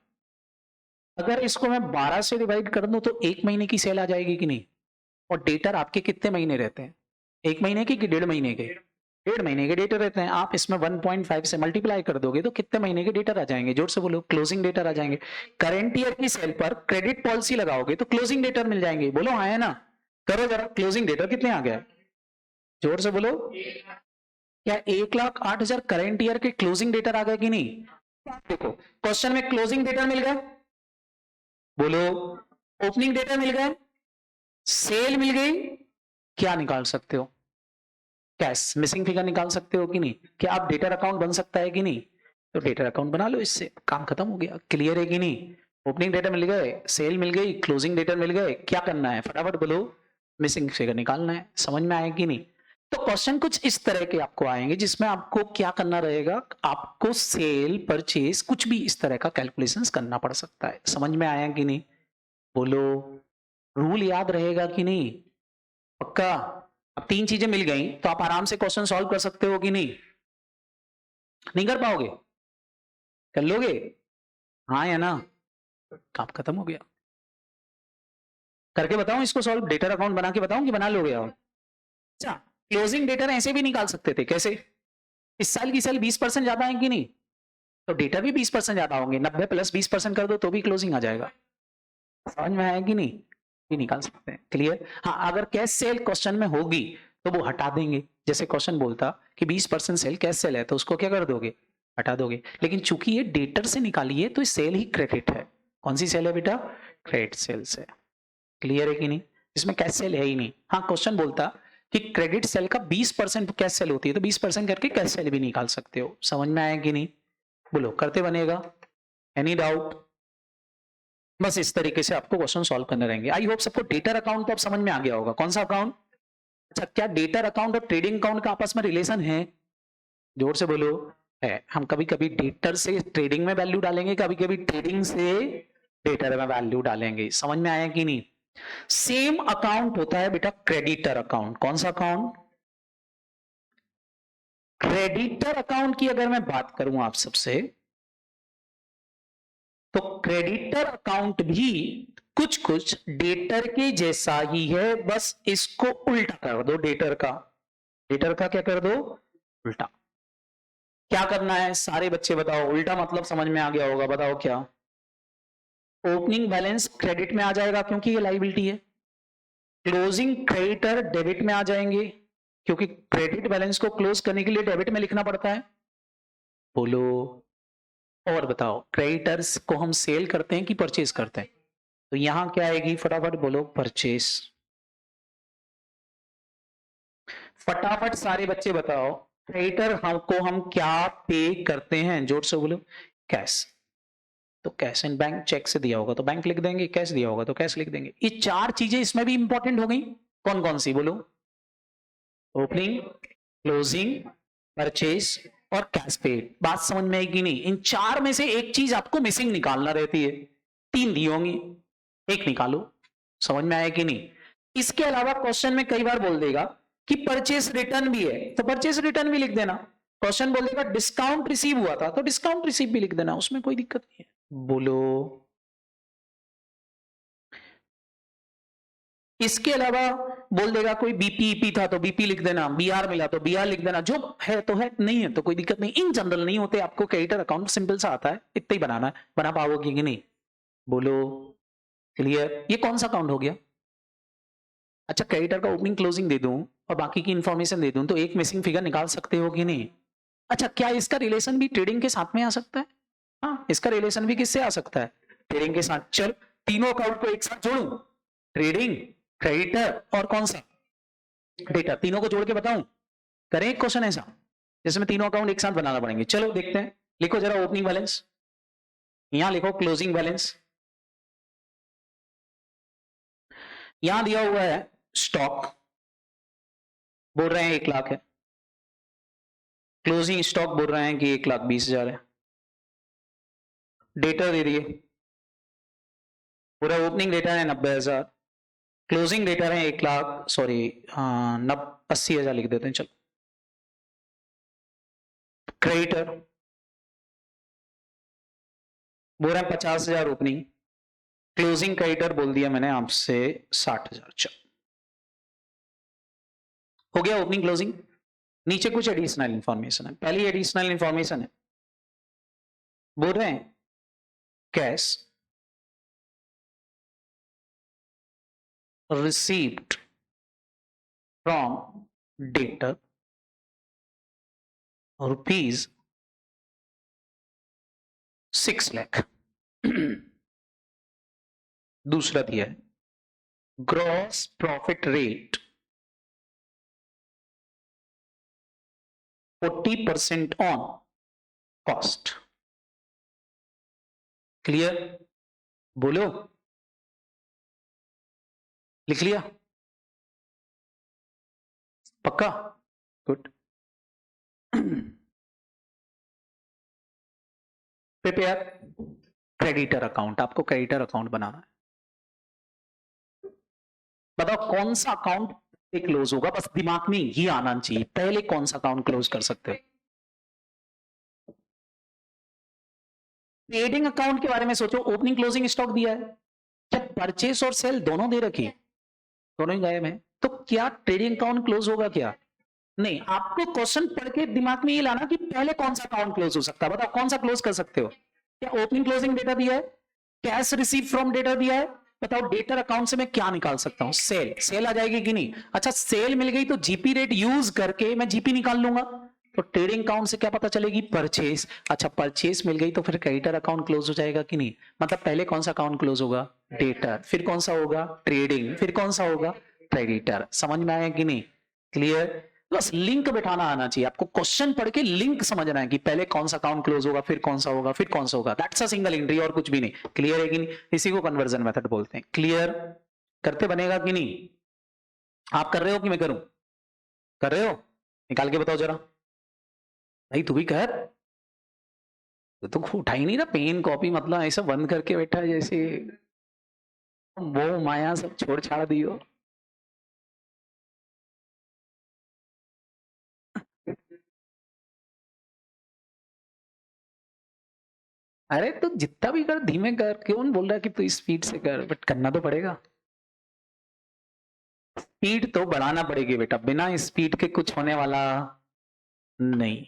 S1: अगर इसको मैं 12 से डिवाइड कर दूं तो एक महीने की सेल आ जाएगी कि नहीं? और डेटर आपके कितने महीने रहते हैं, एक महीने की कि 1.5 महीने के? 1.5 महीने के डेटर रहते हैं। आप इसमें 1.5 से मल्टीप्लाई कर दोगे तो कितने महीने के डेटर आ जाएंगे, जोर से बोलो, क्लोजिंग डेटर आ जाएंगे। करंट ईयर की सेल पर क्रेडिट पॉलिसी लगाओगे तो क्लोजिंग डेटर मिल जाएंगे। बोलो आया ना? करो जरा, क्लोजिंग डेटर कितने आ गया, जोर से बोलो। क्या 1,08,000 करंट ईयर के क्लोजिंग डेटर आ गए कि नहीं? देखो क्वेश्चन में क्लोजिंग डेटर मिल गया, बोलो, ओपनिंग डेटर मिल गया, सेल मिल गई, क्या निकाल सकते हो, कैश मिसिंग फिगर निकाल सकते हो कि नहीं? क्या आप डेटर अकाउंट बन सकता है कि नहीं? तो डेटर अकाउंट बना लो, इससे काम खत्म हो गया। क्लियर है कि नहीं? ओपनिंग डेटर मिल गए, सेल मिल गई, क्लोजिंग डेटर मिल गए, क्या करना है, फटाफट बोलो, मिसिंग फिगर निकालना है। समझ में आया कि नहीं? तो क्वेश्चन कुछ इस तरह के आपको आएंगे जिसमें आपको क्या करना रहेगा, आपको सेल परचेज कुछ भी इस तरह का कैलकुलेशंस करना पड़ सकता है। समझ में आया कि नहीं? बोलो, रूल याद रहेगा कि नहीं? पक्का? अब 3 चीजें मिल गई तो आप आराम से क्वेश्चन सॉल्व कर सकते हो कि नहीं? नहीं कर पाओगे? कर लोगे? हाँ या ना? काम खत्म हो गया। करके बताऊं इसको सॉल्व, डेटर अकाउंट बना के बताऊं कि बना लोगे आप? अच्छा, क्लोजिंग डेटर ऐसे भी निकाल सकते थे, कैसे? इस साल की सेल 20% ज्यादा है कि नहीं, तो डेटा भी 20% ज्यादा होंगे, 90 प्लस 20% कर दो तो भी क्लोजिंग आ जाएगा। समझ में आया कि नहीं? भी निकाल सकते हैं। क्लियर? हाँ, अगर कैश सेल क्वेश्चन में होगी तो वो हटा देंगे। जैसे क्वेश्चन बोलता कि 20% सेल कैश सेल है तो उसको क्या कर दोगे, हटा दोगे। लेकिन चूंकि ये डेटर से निकाली है तो सेल ही क्रेडिट है। कौन सी सेल है बेटा? क्रेडिट सेल से। क्लियर है कि नहीं? इसमें कैश सेल है ही नहीं। हाँ, क्वेश्चन बोलता कि क्रेडिट सेल का 20% कैश सेल होती है तो 20% करके कैश सेल भी निकाल सकते हो। समझ में आया कि नहीं? बोलो, करते बनेगा? Any doubt? बस इस तरीके से आपको क्वेश्चन सॉल्व करने रहेंगे। आई होप सबको डेटर अकाउंट तो अब समझ में आ गया होगा। कौन सा अकाउंट? अच्छा, क्या डेटर अकाउंट और ट्रेडिंग अकाउंट का आपस में रिलेशन है? जोर से बोलो। है। हम कभी कभी डेटर से ट्रेडिंग में वैल्यू डालेंगे, कभी कभी ट्रेडिंग से डेटर में वैल्यू डालेंगे। समझ में आया कि नहीं? सेम अकाउंट होता है बेटा क्रेडिटर अकाउंट। कौन सा अकाउंट? क्रेडिटर अकाउंट की अगर मैं बात करूं आप सबसे, तो क्रेडिटर अकाउंट भी कुछ कुछ डेटर के जैसा ही है, बस इसको उल्टा कर दो। डेटर का क्या कर दो, उल्टा। क्या करना है सारे बच्चे बताओ, उल्टा मतलब समझ में आ गया होगा, बताओ क्या? ओपनिंग बैलेंस क्रेडिट में आ जाएगा क्योंकि ये लाइबिलिटी है। क्लोजिंग क्रेडिटर डेबिट में आ जाएंगे क्योंकि क्रेडिट बैलेंस को क्लोज करने के लिए डेबिट में लिखना पड़ता है। बोलो, और बताओ, क्रेडिटर्स को हम सेल करते हैं कि परचेज करते हैं? तो यहां क्या आएगी, फटाफट बोलो, परचेज। फटाफट सारे बच्चे बताओ, क्रेडिटर हमको हम क्या पे करते हैं, जोर से बोलो, कैश। तो कैश एंड बैंक, चेक से दिया होगा तो बैंक लिख देंगे, कैश दिया होगा तो कैश लिख देंगे। ये 4 चीजें इसमें भी इंपॉर्टेंट हो गई। कौन कौन सी बोलो? ओपनिंग, क्लोजिंग, परचेज और कैश पेड। बात समझ में आएगी नहीं? इन 4 में से एक चीज आपको मिसिंग निकालना रहती है। 3 दी होंगी, एक निकालो। समझ में आया कि नहीं? इसके अलावा क्वेश्चन में कई बार बोल देगा कि परचेस रिटर्न भी है तो परचेस रिटर्न भी लिख देना। क्वेश्चन बोल देगा डिस्काउंट रिसीव हुआ था तो डिस्काउंट रिसीव भी लिख देना, उसमें कोई दिक्कत नहीं है। बोलो। इसके अलावा बोल देगा कोई बीपीईपी था तो बीपी लिख देना, बीआर मिला तो बीआर लिख देना, जो है तो है, नहीं है तो कोई दिक्कत नहीं। इन जनरल नहीं होते, आपको क्रेडिटर अकाउंट सिंपल सा आता है, इतना ही बनाना है। बना पाओगे कि नहीं? बोलो। क्लियर? ये कौन सा अकाउंट हो गया? अच्छा, क्रेडिटर का ओपनिंग क्लोजिंग दे दूं और बाकी की इंफॉर्मेशन दे दूं तो एक मिसिंग फिगर निकाल सकते हो कि नहीं? अच्छा, क्या इसका रिलेशन भी ट्रेडिंग के साथ में आ सकता है? हाँ, इसका रिलेशन भी किससे आ सकता है? ट्रेडिंग के साथ। चल, तीनों अकाउंट को एक साथ जोड़ू, ट्रेडिंग, क्रेडिटर और कौन सा? डेटा। तीनों को जोड़ के बताऊं? करें एक क्वेश्चन ऐसा जिसमें तीनों अकाउंट एक साथ बनाना पड़ेंगे। चलो देखते हैं। लिखो जरा ओपनिंग बैलेंस, यहां लिखो क्लोजिंग बैलेंस, यहां दिया हुआ है स्टॉक, बोल रहे हैं 1 लाख है, क्लोजिंग स्टॉक बोल रहे हैं कि 1,20,000 है, डेटा दे दिए, पूरा ओपनिंग डेटा है 90,000, क्लोजिंग डेटा है 1 लाख, सॉरी, 80,000 लिख देते हैं। चलो, क्रेडिटर बोल रहे हैं 50,000 ओपनिंग, क्लोजिंग क्रेडिटर बोल दिया मैंने आपसे 60,000। चलो, हो गया ओपनिंग क्लोजिंग। नीचे कुछ एडिशनल इंफॉर्मेशन है। पहली एडिशनल इंफॉर्मेशन है, बोल रहे हैं cash received from debtor rupees 6 lakh। दूसरा दिया है gross profit rate 40% on cost. Clear? बोलो, लिख लिया? पक्का? गुड। प्रिपेयर क्रेडिटर अकाउंट, आपको क्रेडिटर अकाउंट बनाना है। बताओ कौन सा अकाउंट क्लोज होगा, बस दिमाग में ये आना चाहिए, पहले कौन सा अकाउंट क्लोज कर सकते हो। ट्रेडिंग अकाउंट के बारे में सोचो, ओपनिंग क्लोजिंग स्टॉक दिया है, क्या परचेस और सेल दोनों दे रखी है? दोनों ही गायब है, तो क्या ट्रेडिंग अकाउंट क्लोज होगा क्या? नहीं, आपको क्वेश्चन पढ़ के दिमाग में ये लाना कि पहले कौन सा अकाउंट क्लोज हो सकता है। बताओ कौन सा क्लोज कर सकते हो? क्या ओपनिंग क्लोजिंग डेटा दिया है, कैश रिसीव फ्रॉम डेटा दिया है, बताओ डेटर अकाउंट से मैं क्या निकाल सकता हूं? सेल। सेल आ जाएगी कि नहीं? अच्छा, सेल मिल गई तो जीपी रेट यूज करके मैं जीपी निकाल लूंगा। तो ट्रेडिंग अकाउंट से क्या पता चलेगी? परचेस। अच्छा, परचेस मिल गई तो फिर क्रेडिटर अकाउंट क्लोज हो जाएगा कि नहीं? मतलब पहले कौन सा अकाउंट क्लोज होगा? डेटर, फिर कौन सा होगा? ट्रेडिंग, फिर कौन सा होगा? क्रेडिटर। समझ में आया कि नहीं? क्लियर? बस लिंक बैठाना आना चाहिए आपको, क्वेश्चन पढ़ के लिंक समझना है कि पहले कौन सा अकाउंट क्लोज होगा, फिर कौन सा होगा, फिर कौन सा होगा। दैट्स अ सिंगल एंट्री और कुछ भी नहीं। क्लियर है कि नहीं? इसी को कन्वर्जन मेथड बोलते हैं। क्लियर? करते बनेगा कि नहीं? आप कर रहे हो कि मैं करूं? कर रहे हो? निकाल के बताओ जरा। भाई तू भी कर, तो उठा ही नहीं रहा पेन कॉपी, मतलब ऐसा बंद करके बैठा है जैसे वो माया सब छोड़ छाड़ दी हो। अरे तो जितना भी कर धीमे कर, क्यों बोल रहा है कि तू स्पीड से कर, बट करना तो पड़ेगा। स्पीड तो बढ़ाना पड़ेगी बेटा, बिना स्पीड के कुछ होने वाला नहीं।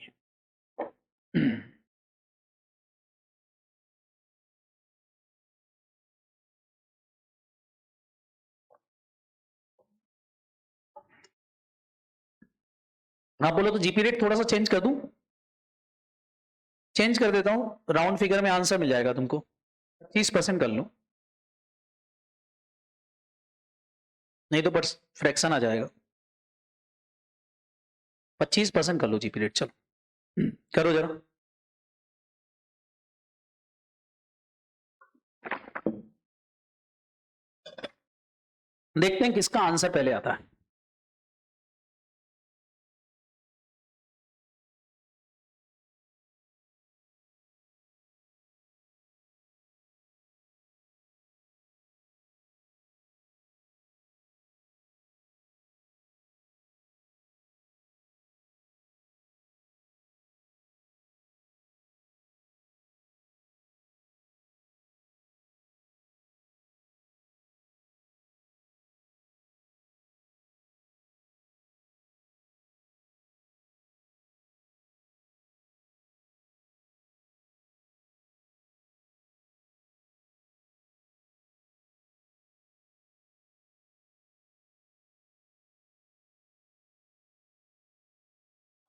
S1: हाँ बोलो, तो जीपी रेट थोड़ा सा चेंज कर दूं? चेंज कर देता हूं, राउंड फिगर में आंसर मिल जाएगा तुमको। 25% कर लो, नहीं तो बस फ्रैक्शन आ जाएगा। 25% कर लो जीपी रेट, चलो। करो जरा। देखते हैं किसका आंसर पहले आता है।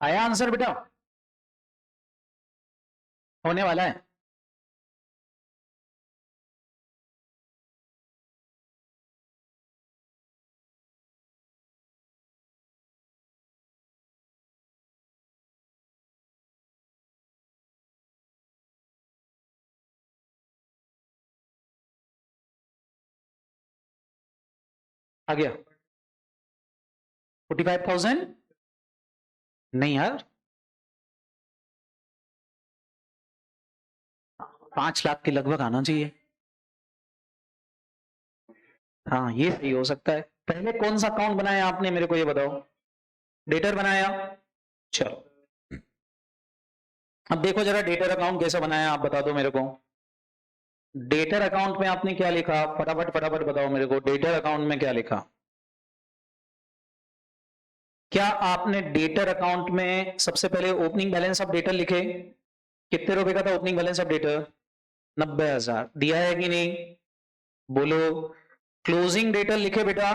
S1: आया आंसर बेटा? होने वाला है। आ गया 45,000? नहीं यार, 5 लाख के लगभग आना चाहिए। हाँ ये सही हो सकता है। पहले कौन सा अकाउंट बनाया आपने, मेरे को ये बताओ। डेटर बनाया, चलो अब देखो जरा डेटर अकाउंट कैसा बनाया, आप बता दो मेरे को। डेटर अकाउंट में आपने क्या लिखा, फटाफट फटाफट बताओ मेरे को, डेटर अकाउंट में क्या लिखा। क्या आपने डेटर अकाउंट में सबसे पहले ओपनिंग बैलेंस ऑफ डेटर लिखे? कितने रुपए का था ओपनिंग बैलेंस ऑफ डेटर? 90,000 दिया है कि नहीं, बोलो। क्लोजिंग डेटर लिखे बेटा,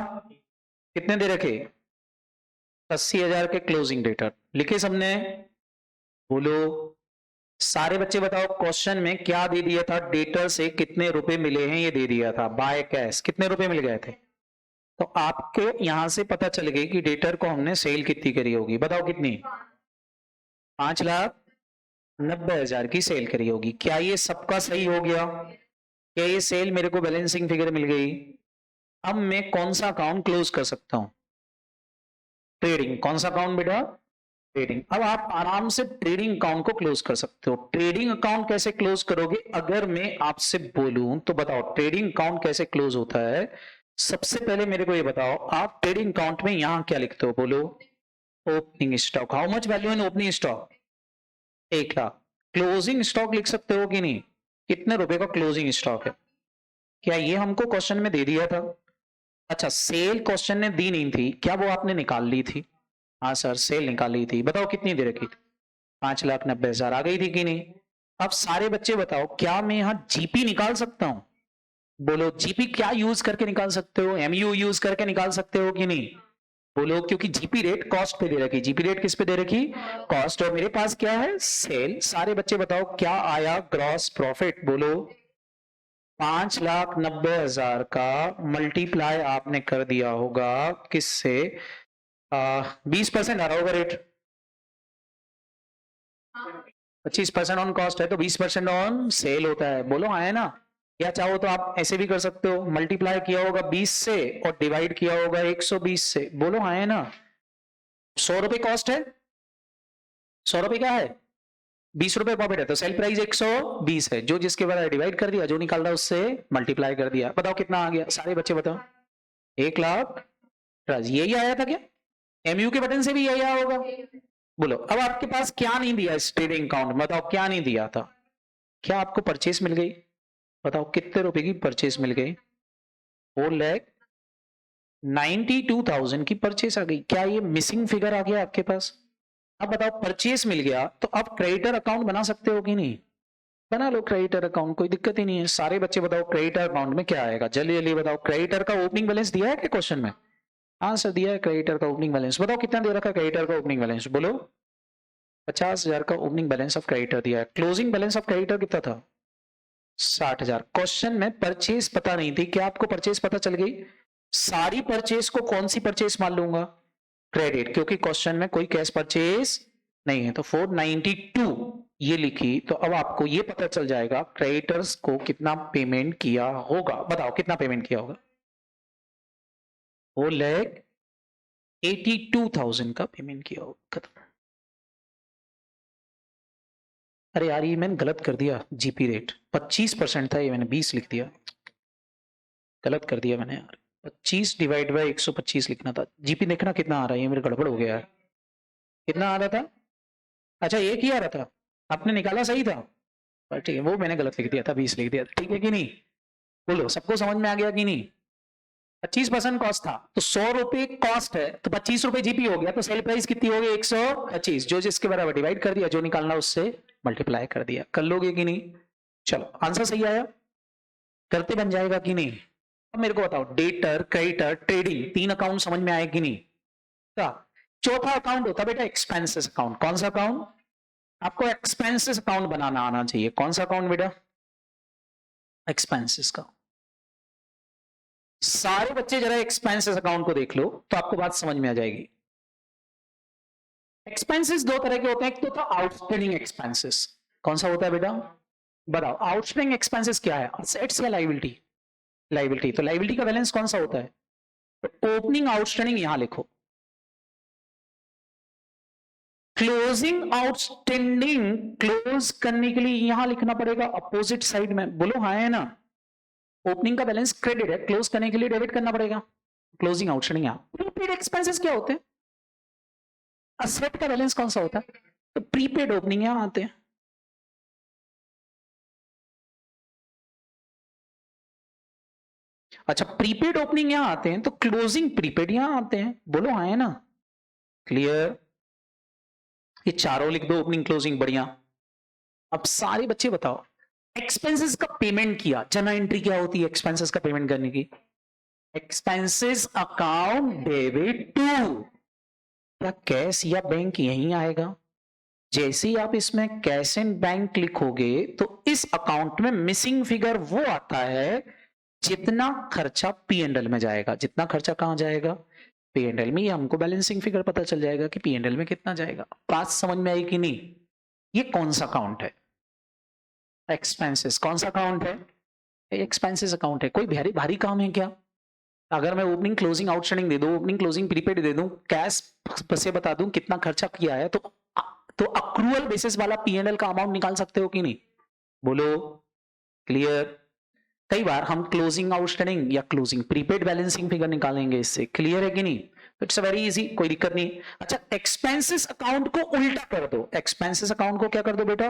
S1: कितने दे रखे? 80,000 के क्लोजिंग डेटर लिखे सबने, बोलो। सारे बच्चे बताओ क्वेश्चन में क्या दे दिया था, डेटर से कितने रुपए मिले हैं ये दे दिया था, बाय कैश कितने रुपए मिल गए थे। तो आपको यहां से पता चल गई कि डेटर को हमने सेल कितनी करी होगी, बताओ कितनी? 5,90,000 की सेल करी होगी। क्या ये सबका सही हो गया? क्या ये सेल मेरे को बैलेंसिंग फिगर मिल गई? अब मैं कौन सा अकाउंट क्लोज कर सकता हूं? ट्रेडिंग। कौन सा अकाउंट बेटा? ट्रेडिंग। अब आप आराम से ट्रेडिंग अकाउंट को क्लोज कर सकते हो। ट्रेडिंग अकाउंट कैसे क्लोज करोगे, अगर मैं आपसे बोलूं तो बताओ ट्रेडिंग अकाउंट कैसे क्लोज होता है। सबसे पहले मेरे को ये बताओ, आप ट्रेडिंग अकाउंट में यहां क्या लिखते हो, बोलो। Opening stock, how much value in opening stock? 1,00,000। Closing stock लिख सकते हो कि नहीं, कितने रुपए का क्लोजिंग स्टॉक है? क्या ये हमको क्वेश्चन में दे दिया था? अच्छा, सेल क्वेश्चन ने दी नहीं थी, क्या वो आपने निकाल ली थी? हाँ सर सेल निकाली थी, बताओ कितनी दे रखी थी? 5,90,000 आ गई थी कि नहीं? अब सारे बच्चे बताओ, क्या मैं यहाँ जीपी निकाल सकता हूं? बोलो जीपी क्या यूज करके निकाल सकते हो, एमयू यूज करके निकाल सकते हो कि नहीं, बोलो। क्योंकि जीपी रेट कॉस्ट पे दे रखी, जीपी रेट किस पे दे रखी? कॉस्ट। और मेरे पास क्या है, सेल। सारे बच्चे बताओ क्या आया ग्रॉस प्रॉफिट, बोलो। 5,90,000 का मल्टीप्लाई आपने कर दिया होगा किससे? 20% आ रहा होगा रेट, 25% ऑन कॉस्ट है तो 20% ऑन सेल होता है, बोलो आया ना। या चाहो तो आप ऐसे भी कर सकते हो, मल्टीप्लाई किया होगा 20 से और डिवाइड किया होगा 120 से, बोलो आया ना। 100 रुपए कॉस्ट है, 100 रुपए क्या है, 20 रुपए प्रॉफिट है, तो सेल प्राइस 120 है, जो जिसके बाद डिवाइड कर दिया, जो निकाल रहा उससे मल्टीप्लाई कर दिया। बताओ कितना आ गया, सारे बच्चे बताओ। 1,00,000। यही आया था क्या? एमयू के बटन से भी यही आया होगा, बोलो। अब आपके पास क्या नहीं दिया इस ट्रेडिंग अकाउंट में, बताओ क्या नहीं दिया था? क्या आपको परचेस मिल गई, बताओ कितने रुपए की परचेस मिल गई? 4,92,000 की परचेस आ गई। क्या ये मिसिंग फिगर आ गया आपके पास? अब बताओ परचेस मिल गया तो अब क्रेडिटर अकाउंट बना सकते हो कि नहीं? बना लो क्रेडिटर अकाउंट, कोई दिक्कत ही नहीं है। सारे बच्चे बताओ क्रेडिटर अकाउंट में क्या आएगा, जल्दी जल्दी बताओ। क्रेडिटर का ओपनिंग बैलेंस दिया है क्या क्वेश्चन में? हाँ सर दिया है क्रेडिटर का ओपनिंग बैलेंस, बताओ कितना दे रखा है क्रेडिटर का ओपनिंग बैलेंस, बोलो। 50,000 का ओपनिंग बैलेंस ऑफ क्रेडिटर दिया है। क्लोजिंग बैलेंस ऑफ क्रेडिटर कितना था? 60,000। क्वेश्चन में परचेज पता नहीं थी, क्या आपको परचेज पता चल गई? सारी परचेज को कौन सी परचेज मान लूंगा? क्रेडिट, क्योंकि क्वेश्चन में कोई कैश परचेज नहीं है। तो 492 ये लिखी, तो अब आपको ये पता चल जाएगा क्रेडिटर्स को कितना पेमेंट किया होगा, बताओ कितना पेमेंट किया होगा? 4,82,000 का पेमेंट किया होगा, खत्म। अरे यार ये मैंने गलत कर दिया, जीपी रेट 25% था, ये मैंने 20 लिख दिया, गलत कर दिया मैंने यार। 25 डिवाइड बाई 125 लिखना था। जीपी देखना कितना आ रहा है, ये मेरे गड़बड़ हो गया है। कितना आ रहा था? अच्छा एक ही आ रहा था, आपने निकाला सही था, पर ठीक है वो मैंने गलत लिख दिया था, 20 लिख दिया था, ठीक है कि नहीं? बोलो सबको समझ में आ गया कि नहीं? 25% कॉस्ट था, तो 100 रुपए कॉस्ट है, तो 25 रुपए जीपी हो गया, तो सेल प्राइस कितनी हो गई? 125, जो जिसके बराबर डिवाइड कर दिया, जो निकालना उससे मल्टीप्लाई कर दिया। कर लोगे कि नहीं? चलो आंसर सही आया, करते बन जाएगा कि नहीं? अब मेरे को बताओ, डेटर क्रेडिटर ट्रेडिंग 3 अकाउंट समझ में आए कि नहीं? क्या चौथा अकाउंट होता है बेटा एक्सपेंसेस अकाउंट। कौन सा अकाउंट? आपको एक्सपेंसेस अकाउंट बनाना आना चाहिए। कौन सा अकाउंट बेटा? एक्सपेंसेस का। सारे बच्चे जरा एक्सपेंसेस अकाउंट को देख लो तो आपको बात समझ में आ जाएगी। एक्सपेंसेस दो तरह के होते हैं, एक तो था आउटस्टैंडिंग एक्सपेंसेस। कौन सा होता है बेटा? बताओ, आउटस्टैंडिंग एक्सपेंसेस क्या है? असेट्स या लायबिलिटी? लायबिलिटी। तो लायबिलिटी का बैलेंस कौन सा होता है? तो ओपनिंग आउटस्टैंडिंग यहां लिखो, क्लोजिंग आउटस्टैंडिंग क्लोज करने के लिए यहां लिखना पड़ेगा अपोजिट साइड में। बोलो हाँ है ना? ओपनिंग का बैलेंस क्रेडिट है, क्लोज करने के लिए डेबिट करना पड़ेगा। क्लोजिंग आउटस्टैंडिंग यहां। प्रीपेड एक्सपेंसेस क्या होते हैं? असेट का बैलेंस कौन सा होता है? तो प्रीपेड ओपनिंग यहां आते हैं। अच्छा, प्रीपेड ओपनिंग यहां आते हैं तो क्लोजिंग प्रीपेड यहां आते हैं। बोलो हाँ है ना? क्लियर? ये चारों लिख दो, ओपनिंग क्लोजिंग, बढ़िया। अब सारे बच्चे बताओ, एक्सपेंसेस का पेमेंट किया, जर्नल एंट्री क्या होती है एक्सपेंसेस का पेमेंट करने की? एक्सपेंसेस अकाउंट डेबिट टू, क्या कैश या बैंक यहीं आएगा? जैसे ही आप इसमें कैश एंड बैंक लिखोगे तो इस अकाउंट में मिसिंग फिगर वो आता है जितना खर्चा पी&एल में जाएगा। जितना खर्चा कहां जाएगा? पी&एल में। ये हमको बैलेंसिंग फिगर पता चल जाएगा कि पी&एल में कितना जाएगा। बात समझ में आई कि नहीं? ये कौन सा अकाउंट है? एक्सपेंसेस। कौन सा अकाउंट है? एक्सपेंसेस अकाउंट है। कोई भारी भारी काम है क्या? अगर मैं ओपनिंग क्लोजिंग आउटस्टैंडिंग दे दूं, ओपनिंग क्लोजिंग प्रीपेड दे दूं, कैश से बता दूं कितना खर्चा किया है, तो अक्रूअल बेसिस वाला पी&एल का अमाउंट निकाल सकते हो कि नहीं? बोलो। क्लियर? कई बार हम क्लोजिंग आउटस्टैंडिंग या क्लोजिंग प्रीपेड बैलेंसिंग फिगर निकालेंगे इससे। क्लियर है कि नहीं? इट्स वेरी इजी, कोई दिक्कत नहीं। अच्छा, एक्सपेंसेस अकाउंट को उल्टा कर दो। एक्सपेंसेस अकाउंट को क्या कर दो बेटा?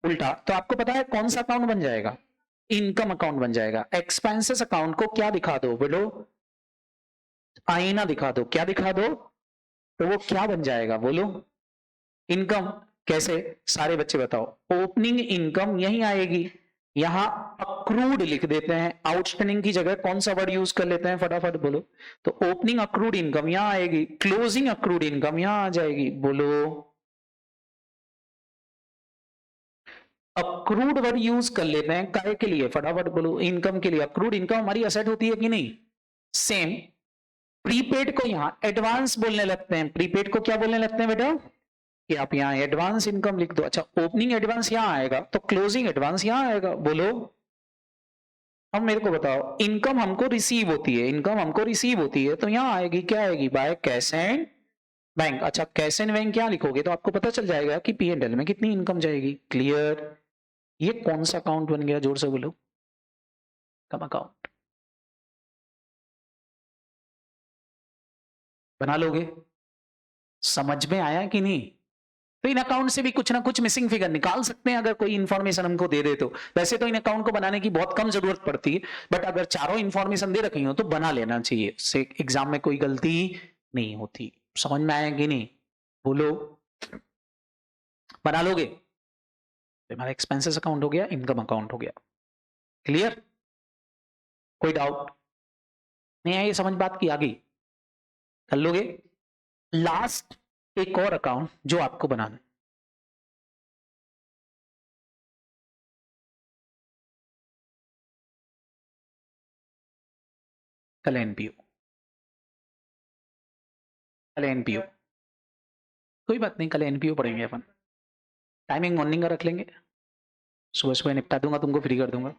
S1: उल्टा। तो आपको पता है कौन सा अकाउंट बन जाएगा? इनकम अकाउंट बन जाएगा। एक्सपेंसेस अकाउंट को क्या दिखा दो बोलो? आईना दिखा दो। क्या दिखा दो? तो वो क्या बन जाएगा बोलो? इनकम। कैसे? सारे बच्चे बताओ। ओपनिंग इनकम यहीं आएगी, यहां अक्रूड लिख देते हैं। आउटस्टैंडिंग की जगह कौन सा वर्ड यूज कर लेते हैं फटाफट बोलो? तो ओपनिंग अक्रूड इनकम यहां आएगी, क्लोजिंग अक्रूड इनकम यहां आ जाएगी। बोलो। अक्रूड वर्ड यूज कर लेते हैं काय के लिए? फटाफट बोलो। इनकम के लिए। अक्रूड इनकम हमारी असेट होती है कि नहीं? सेम। प्रीपेड को यहां एडवांस बोलने लगते हैं। प्रीपेड को क्या बोलने लगते हैं बेटा? कि आप यहां एडवांस इनकम लिख दो। अच्छा, ओपनिंग एडवांस यहां आएगा तो क्लोजिंग एडवांस यहां आएगा। बोलो। अब मेरे को बताओ, इनकम हमको रिसीव होती है, इनकम हमको रिसीव होती है तो यहां आएगी, क्या आएगी? By cash and bank. अच्छा, कैश एंड बैंक क्या लिखोगे तो आपको पता चल जाएगा कि पी&एल में कितनी इनकम जाएगी। क्लियर? ये कौन सा अकाउंट बन गया? जोर से बोलो। कम अकाउंट। बना लोगे? समझ में आया कि नहीं? तो इन अकाउंट से भी कुछ ना कुछ मिसिंग फिगर निकाल सकते हैं अगर कोई इंफॉर्मेशन हमको दे दे तो। वैसे तो इन अकाउंट को बनाने की बहुत कम जरूरत पड़ती है, बट अगर चारों इंफॉर्मेशन दे रखी हो तो बना लेना चाहिए, उससे एग्जाम में कोई गलती नहीं होती। समझ में आया कि नहीं? बोलो। बना लोगे? हमारा एक्सपेंसेस अकाउंट हो गया, इनकम अकाउंट हो गया। क्लियर? कोई डाउट नहीं है? ये समझ बात की आगे कर लोगे? लास्ट एक और अकाउंट जो आपको बनाना है, कल एनपीओ। कल एनपीओ। कोई बात नहीं, कल एनपीओ पढ़ेंगे अपन। टाइमिंग मॉर्निंग का रख लेंगे, सुबह सुबह निपटा दूंगा, तुमको फ्री कर दूंगा।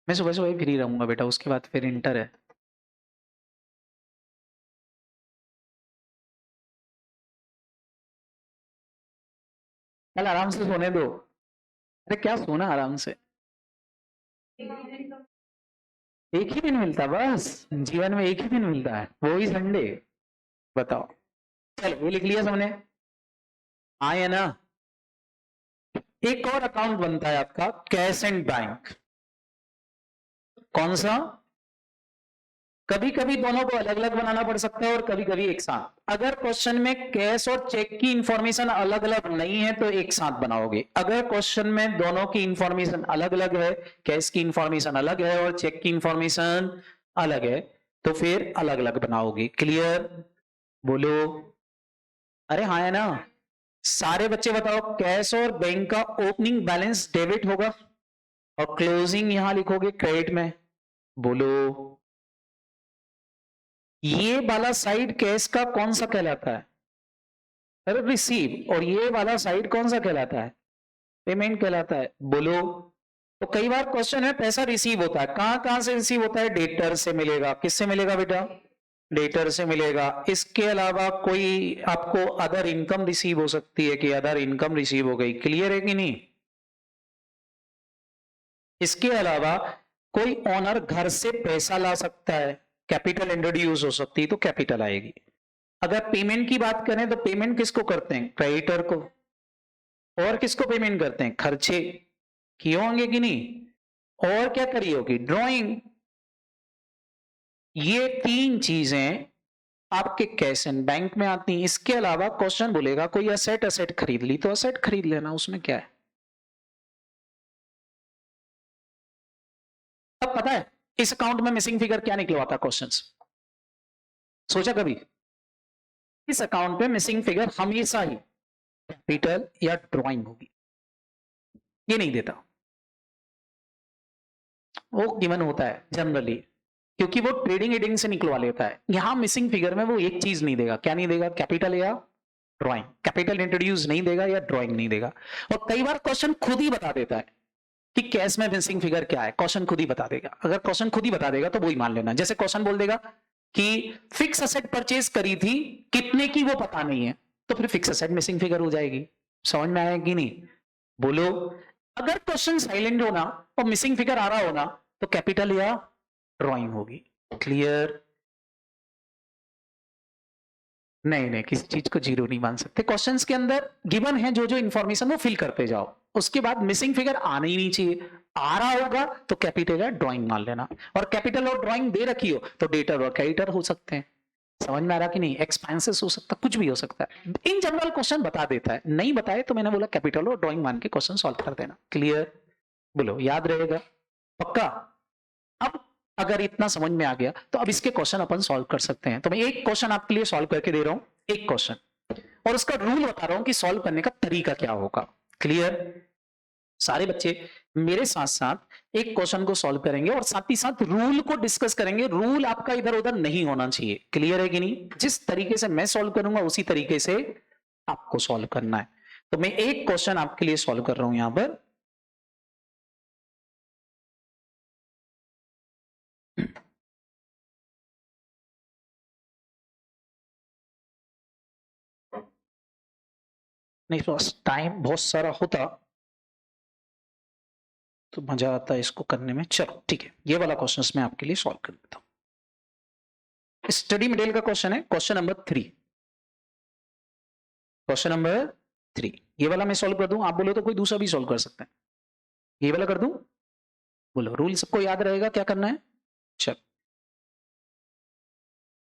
S1: मैं सुबह सुबह फ्री रहूंगा बेटा, उसके बाद फिर इंटर है। कल आराम से सोने दो। अरे क्या सोना आराम से? एक ही दिन मिलता बस, जीवन में एक ही दिन मिलता है, वो ही संडे। बताओ। चलो, ये लिख लिया सबने? हाँ या ना? एक और अकाउंट बनता है आपका कैश एंड बैंक। कौन सा? कभी कभी दोनों को अलग अलग बनाना पड़ सकता है और कभी कभी एक साथ। अगर क्वेश्चन में कैश और चेक की इंफॉर्मेशन अलग अलग नहीं है तो एक साथ बनाओगे। अगर क्वेश्चन में दोनों की इंफॉर्मेशन अलग अलग है, कैश की इंफॉर्मेशन अलग है और चेक की इंफॉर्मेशन अलग है, तो फिर अलग अलग बनाओगे। क्लियर? बोलो। अरे हाँ है ना। सारे बच्चे बताओ, कैश और बैंक का ओपनिंग बैलेंस डेबिट होगा और क्लोजिंग यहां लिखोगे क्रेडिट में। बोलो। ये वाला साइड कैश का कौन सा कहलाता है? अरे रिसीव। और ये वाला साइड कौन सा कहलाता है? पेमेंट कहलाता है। बोलो। तो कई बार क्वेश्चन है पैसा रिसीव होता है, कहां कहां से रिसीव होता है? डेटर से मिलेगा। किससे मिलेगा बेटा? डेटर से मिलेगा। इसके अलावा कोई आपको अदर इनकम रिसीव हो सकती है कि अदर इनकम रिसीव हो गई। क्लियर है कि नहीं? इसके अलावा कोई ओनर घर से पैसा ला सकता है, कैपिटल इंट्रोड्यूस हो सकती है, तो कैपिटल आएगी। अगर पेमेंट की बात करें तो पेमेंट किसको करते हैं? क्रेडिटर को। और किसको पेमेंट करते हैं? खर्चे किए होंगे कि नहीं? और क्या करी होगी? ड्राइंग। ये तीन चीजें आपके कैश एंड बैंक में आती हैं। इसके अलावा क्वेश्चन बोलेगा कोई असेट असेट खरीद ली, तो असेट खरीद लेना, उसमें क्या है? अब पता है इस अकाउंट में मिसिंग फिगर क्या निकलवाता क्वेश्चंस? सोचा कभी? इस अकाउंट में मिसिंग फिगर हमेशा ही कैपिटल या ड्राइंग होगी, ये नहीं देता। वो गिवन होता है जनरली, क्योंकि वो ट्रेडिंग एडिंग से निकलवा लेता है। यहां मिसिंग फिगर में वो एक चीज नहीं देगा। क्या नहीं देगा? कैपिटल या ड्राइंग। कैपिटल इंट्रोड्यूस नहीं देगा या ड्राइंग नहीं देगा। और कई बार क्वेश्चन खुद ही बता देता है कि कैश में मिसिंग फिगर क्या है। क्वेश्चन खुद ही बता देगा। अगर क्वेश्चन खुद ही बता देगा तो वही मान लेना। जैसे क्वेश्चन बोल देगा कि फिक्स असेट परचेज करी थी, कितने की वो पता नहीं है, तो फिर फिक्स असेट मिसिंग फिगर हो जाएगी। समझ में आया कि नहीं? बोलो। अगर क्वेश्चन साइलेंट होना और मिसिंग फिगर आ रहा होना तो कैपिटल या ड्राइंग होगी। क्लियर? नहीं नहीं, किसी चीज को जीरो नहीं मान सकते। क्वेश्चंस के अंदर गिवन है जो जो इंफॉर्मेशन वो फिल करते जाओ, उसके बाद मिसिंग फिगर आना ही नहीं चाहिए। आ रहा होगा तो कैपिटल या ड्राइंग मान लेना। और कैपिटल और ड्राइंग दे रखी हो तो डेटर और क्रेडिटर हो सकते हैं। समझ में आ रहा कि नहीं? एक्सपेंसेस हो सकता, कुछ भी हो सकता है। इन जनरल क्वेश्चन बता देता है, नहीं बताए तो मैंने बोला कैपिटल और ड्राइंग मान के क्वेश्चन सॉल्व कर देना। क्लियर? बोलो, याद रहेगा? पक्का? अब अगर इतना समझ में आ गया तो अब इसके क्वेश्चन अपन सॉल्व कर सकते हैं। तो मैं एक क्वेश्चन आपके लिए सॉल्व करके दे रहा हूं, एक क्वेश्चन, और उसका रूल बता रहा हूं कि सॉल्व करने का तरीका क्या होगा। क्लियर? सारे बच्चे मेरे साथ साथ एक क्वेश्चन को सॉल्व करेंगे और साथ ही साथ रूल को डिस्कस करेंगे। रूल आपका इधर उधर नहीं होना चाहिए। क्लियर है कि नहीं? जिस तरीके से मैं सॉल्व करूंगा उसी तरीके से आपको सॉल्व करना है। तो मैं एक क्वेश्चन आपके लिए सॉल्व कर रहा हूं यहां पर। नहीं तो टाइम बहुत सारा होता तो मजा आता है इसको करने में। चलो ठीक है, ये वाला क्वेश्चन मैं आपके लिए सॉल्व कर देता हूं। स्टडी मटेरियल का क्वेश्चन है, क्वेश्चन नंबर 3। क्वेश्चन नंबर 3 ये वाला मैं सॉल्व कर दूं, आप बोलो तो कोई दूसरा भी सॉल्व कर सकता है। ये वाला कर दूं? बोलो। रूल सबको याद रहेगा क्या करना है? चलो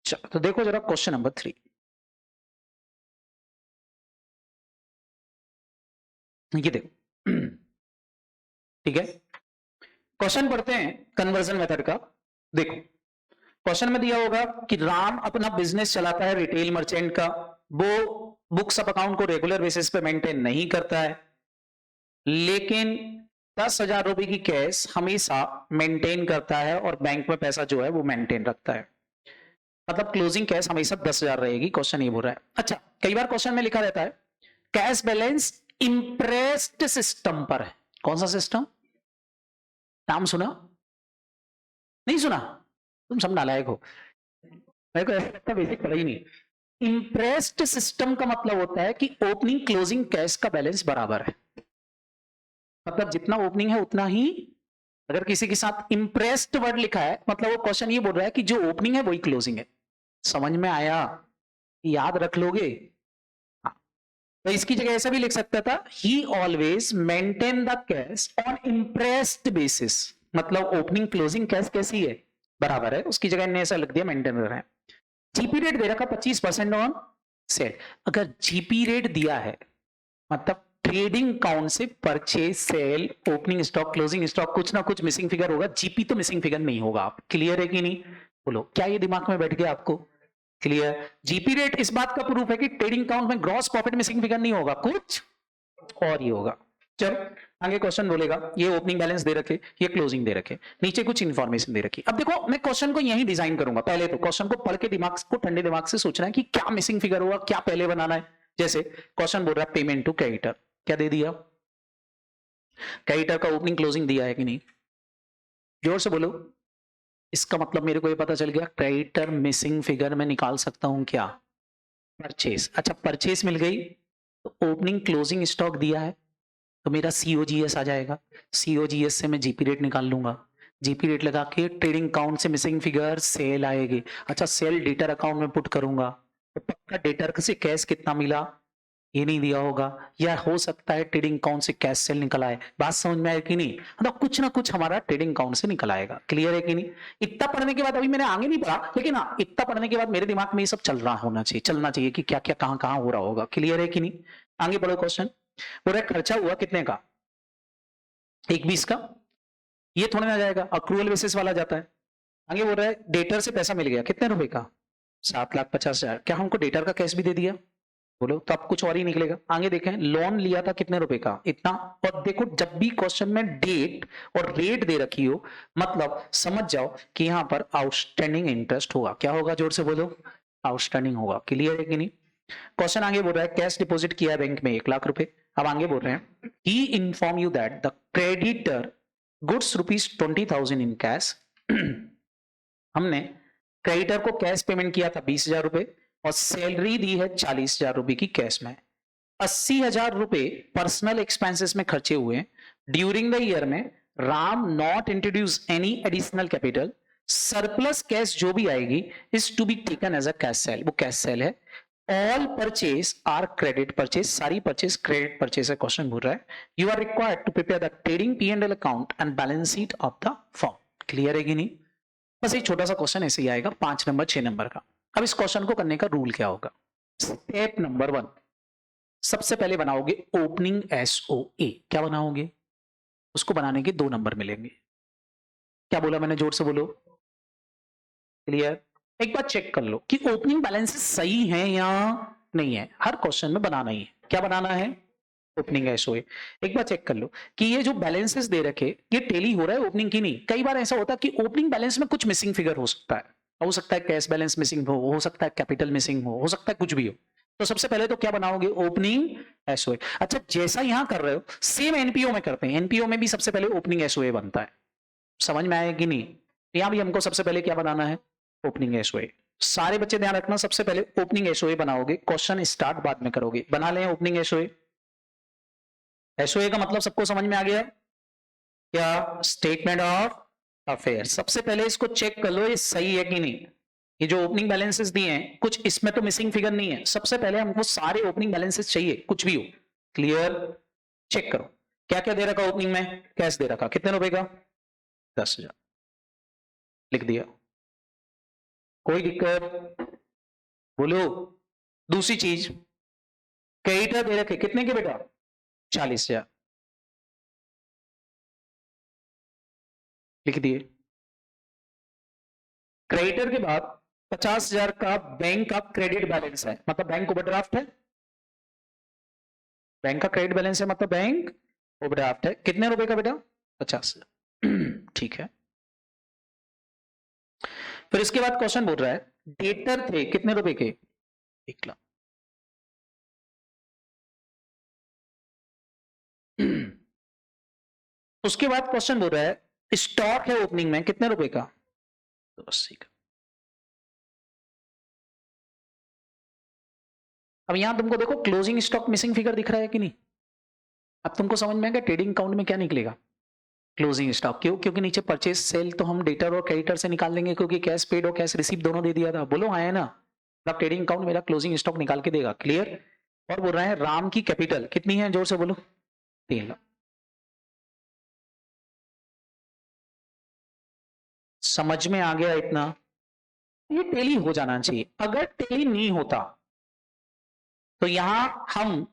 S1: चलो, तो देखो जरा क्वेश्चन नंबर 3। ये देखो ठीक है, क्वेश्चन पढ़ते हैं कन्वर्जन मेथड का। देखो क्वेश्चन में दिया होगा कि राम अपना बिजनेस चलाता है रिटेल मर्चेंट का। वो बुक्स ऑफ अकाउंट को रेगुलर बेसिस पे मेंटेन नहीं करता है, लेकिन 10,000 रुपए की कैश हमेशा मेंटेन करता है और बैंक में पैसा जो है वो मेंटेन रखता है। मतलब क्लोजिंग कैश हमेशा 10,000 रहेगी। क्वेश्चन ये बोल रहा है। अच्छा, कई बार क्वेश्चन में लिखा रहता है कैश बैलेंस इंप्रेस्ड सिस्टम पर है। कौन सा सिस्टम? नाम सुना? नहीं सुना? तुम सब नालायक हो। मेरे को ऐसा लगता है बेसिक पढ़ा ही नहीं। इंप्रेस्ड सिस्टम का मतलब होता है कि ओपनिंग क्लोजिंग कैश का बैलेंस बराबर है। मतलब जितना ओपनिंग है उतना ही। अगर किसी के साथ इंप्रेस्ड वर्ड लिखा है मतलब वो क्वेश्चन ये बोल रहा है कि जो ओपनिंग है वही क्लोजिंग है। समझ में आया? याद रख लोगे? हाँ। तो इसकी जगह ऐसा भी लिख सकता था, ही always maintain the cash on impressed basis. मतलब ओपनिंग क्लोजिंग कैश कैसी है? बराबर है। उसकी जगह ने ऐसा लिख दिया मेंटेन कर रहे हैं। जीपी रेट दे रखा 25% ऑन सेल। अगर जीपी रेट दिया है मतलब ट्रेडिंग अकाउंट से purchase sale opening stock closing stock कुछ ना कुछ मिसिंग फिगर होगा। जीपी तो मिसिंग फिगर नहीं होगा। आप क्लियर है कि नहीं? बोलो, क्या ये दिमाग में बैठ गया आपको? क्लियर? जीपी रेट इस बात का प्रूफ है कि ट्रेडिंग अकाउंट में ग्रॉस प्रॉफिट मिसिंग फिगर नहीं होगा, कुछ और ही होगा। चल आगे क्वेश्चन बोलेगा, ये ओपनिंग बैलेंस दे रखे, ये क्लोजिंग दे रखे, नीचे कुछ इंफॉर्मेशन दे रखी। अब देखो मैं क्वेश्चन को यही डिजाइन करूंगा। पहले तो क्वेश्चन को पढ़ के दिमाग को ठंडे दिमाग से सोचना है कि क्या मिसिंग फिगर होगा, क्या पहले बनाना है। जैसे क्वेश्चन बोल रहा है पेमेंट टू क्रेडिटर, क्या दे दिया? क्रेडिटर का ओपनिंग क्लोजिंग दिया है कि नहीं? जोर से बोलो। इसका मतलब मेरे को ये पता चल गया क्रेडिटर मिसिंग फिगर में निकाल सकता हूं क्या? परचेस। अच्छा परचेस मिल गई तो ओपनिंग क्लोजिंग स्टॉक दिया है तो मेरा सीओजीएस आ जाएगा। सीओजीएस से मैं जीपी रेट निकाल लूंगा। जीपी रेट लगा के ट्रेडिंग अकाउंट से मिसिंग फिगर सेल आएगी। अच्छा सेल डेटर अकाउंट में पुट करूंगा तो पक्का डेटर से कैश कितना मिला ये नहीं दिया होगा, या हो सकता है ट्रेडिंग अकाउंट से कैश सेल निकल आए। बात समझ में आए कि नहीं? मतलब कुछ ना कुछ हमारा ट्रेडिंग अकाउंट से निकल आएगा। क्लियर है कि नहीं? इतना पढ़ने के बाद, अभी मैंने आगे नहीं पढ़ा लेकिन हाँ इतना पढ़ने के बाद मेरे दिमाग में ये सब चल रहा होना चाहिए, चलना चाहिए कि क्या क्या कहां कहां हो रहा होगा। क्लियर है कि नहीं? आगे बढ़ो। क्वेश्चन बोल रहा है खर्चा हुआ कितने का? 1/20 का। ये थोड़ा ना जाएगा, अक्रूवल बेसिस वाला जाता है। आगे बोल रहा है डेटर से पैसा मिल गया कितने रुपए का? 7,50,000। क्या हमको डेटर का कैश भी दे दिया? बोलो तो अब कुछ और ही निकलेगा। आगे देखें लोन लिया था कितने रुपए का? इतना। और देखो जब भी क्वेश्चन में डेट और रेट दे रखी हो मतलब समझ जाओ कि यहां पर आउटस्टैंडिंग इंटरेस्ट होगा। क्या होगा? जोर से बोलो। आउटस्टैंडिंग होगा। क्लियर है कि नहीं? क्वेश्चन आगे बोल रहा है कैश डिपॉजिट किया है बैंक में 1,00,000 रुपए। अब आगे बोल रहे हैं he inform you that the creditor goods ₹20,000 in cash. हमने क्रेडिटर को कैश पेमेंट किया था 20,000 रुपए और सैलरी दी है 40,000 रुपए की कैश में। 80,000 रुपए पर्सनल एक्सपेंसेस में खर्चे हुए। ड्यूरिंग द ईयर में Ram not introduce any additional capital. Surplus cash जो भी आएगी is to be taken as a cash sale. वो कैश सेल है। All purchase are credit purchase. सारी परचेज क्रेडिट परचेज है। क्वेश्चन बोल रहा है you are required to prepare the trading P&L account and balance sheet of the firm. Clear है कि नहीं? बस एक छोटा सा क्वेश्चन ऐसे ही आएगा 5 नंबर 6 नंबर का। अब इस क्वेश्चन को करने का रूल क्या होगा? स्टेप नंबर 1 सबसे पहले बनाओगे ओपनिंग SOA। क्या बनाओगे? उसको बनाने के 2 नंबर मिलेंगे। क्या बोला मैंने? जोर से बोलो। क्लियर? एक बार चेक कर लो कि ओपनिंग बैलेंसेस सही है या नहीं है। हर क्वेश्चन में बनाना ही है। क्या बनाना है? Opening SOA। एक बार चेक कर लो कि ये जो बैलेंसेस दे रखे ये टेली हो रहा है ओपनिंग की नहीं। कई बार ऐसा होता है कि ओपनिंग बैलेंस में कुछ मिसिंग फिगर हो सकता है कैश बैलेंस मिसिंग हो सकता है कैपिटल मिसिंग हो सकता है कुछ भी हो। तो सबसे पहले तो क्या बनाओगे? Opening SOA। अच्छा जैसा यहां कर रहे हो सेम एनपीओ में करते हैं। एनपीओ में भी सबसे पहले ओपनिंग SOA बनता है। समझ में आया कि नहीं? यहां भी हमको सबसे पहले क्या बनाना है? Opening SOA। सारे बच्चे ध्यान रखना सबसे पहले ओपनिंग SOA बनाओगे। क्वेश्चन स्टार्ट बाद में करोगे। बना लें ओपनिंग SOA। SOA का मतलब सबको समझ में आ गया? क्या? Statement of affair. सबसे पहले इसको चेक कर लो ये सही है कि नहीं। ये जो ओपनिंग बैलेंसेस दिए हैं कुछ इसमें तो मिसिंग फिगर नहीं है। सबसे पहले हमको सारे ओपनिंग बैलेंसेस चाहिए कुछ भी हो। क्लियर? चेक करो क्या क्या दे रखा ओपनिंग में। कैश दे रखा कितने रुपए का? 10,000 लिख दिया। कोई दिक्कत? बोलो। दूसरी चीज क्रेडिटर दे रखे कितने के बेटा? 40,000 लिख दिए। क्रेडिटर के बाद 50,000 का बैंक का क्रेडिट बैलेंस है मतलब बैंक ओवरड्राफ्ट है। बैंक का क्रेडिट बैलेंस है मतलब बैंक ओवरड्राफ्ट है। कितने रुपए का बेटा? 50,000। ठीक है। फिर इसके बाद क्वेश्चन बोल रहा है डेटर थे कितने रुपए के? 1,00,000। उसके बाद क्वेश्चन बोल रहा है स्टॉक है ओपनिंग में कितने रुपए का? 80 का। अब यहां तुमको देखो क्लोजिंग स्टॉक मिसिंग फिगर दिख रहा है कि नहीं? अब तुमको समझ में आएगा ट्रेडिंग अकाउंट में क्या निकलेगा। क्लोजिंग स्टॉक क्यों? क्योंकि नीचे परचेज सेल तो हम डेटर और क्रेडिटर से निकाल लेंगे क्योंकि कैश पेड और कैश रिसीव दोनों दे दिया था। बोलो हाँ है ना? अब ट्रेडिंग अकाउंट मेरा क्लोजिंग स्टॉक निकाल के देगा। क्लियर? और बोल रहे हैं राम की कैपिटल कितनी है? जोर से बोलो। 3,00,000। समझ में आ गया इतना? ये टेली हो जाना चाहिए। अगर टेली नहीं होता तो यहां हम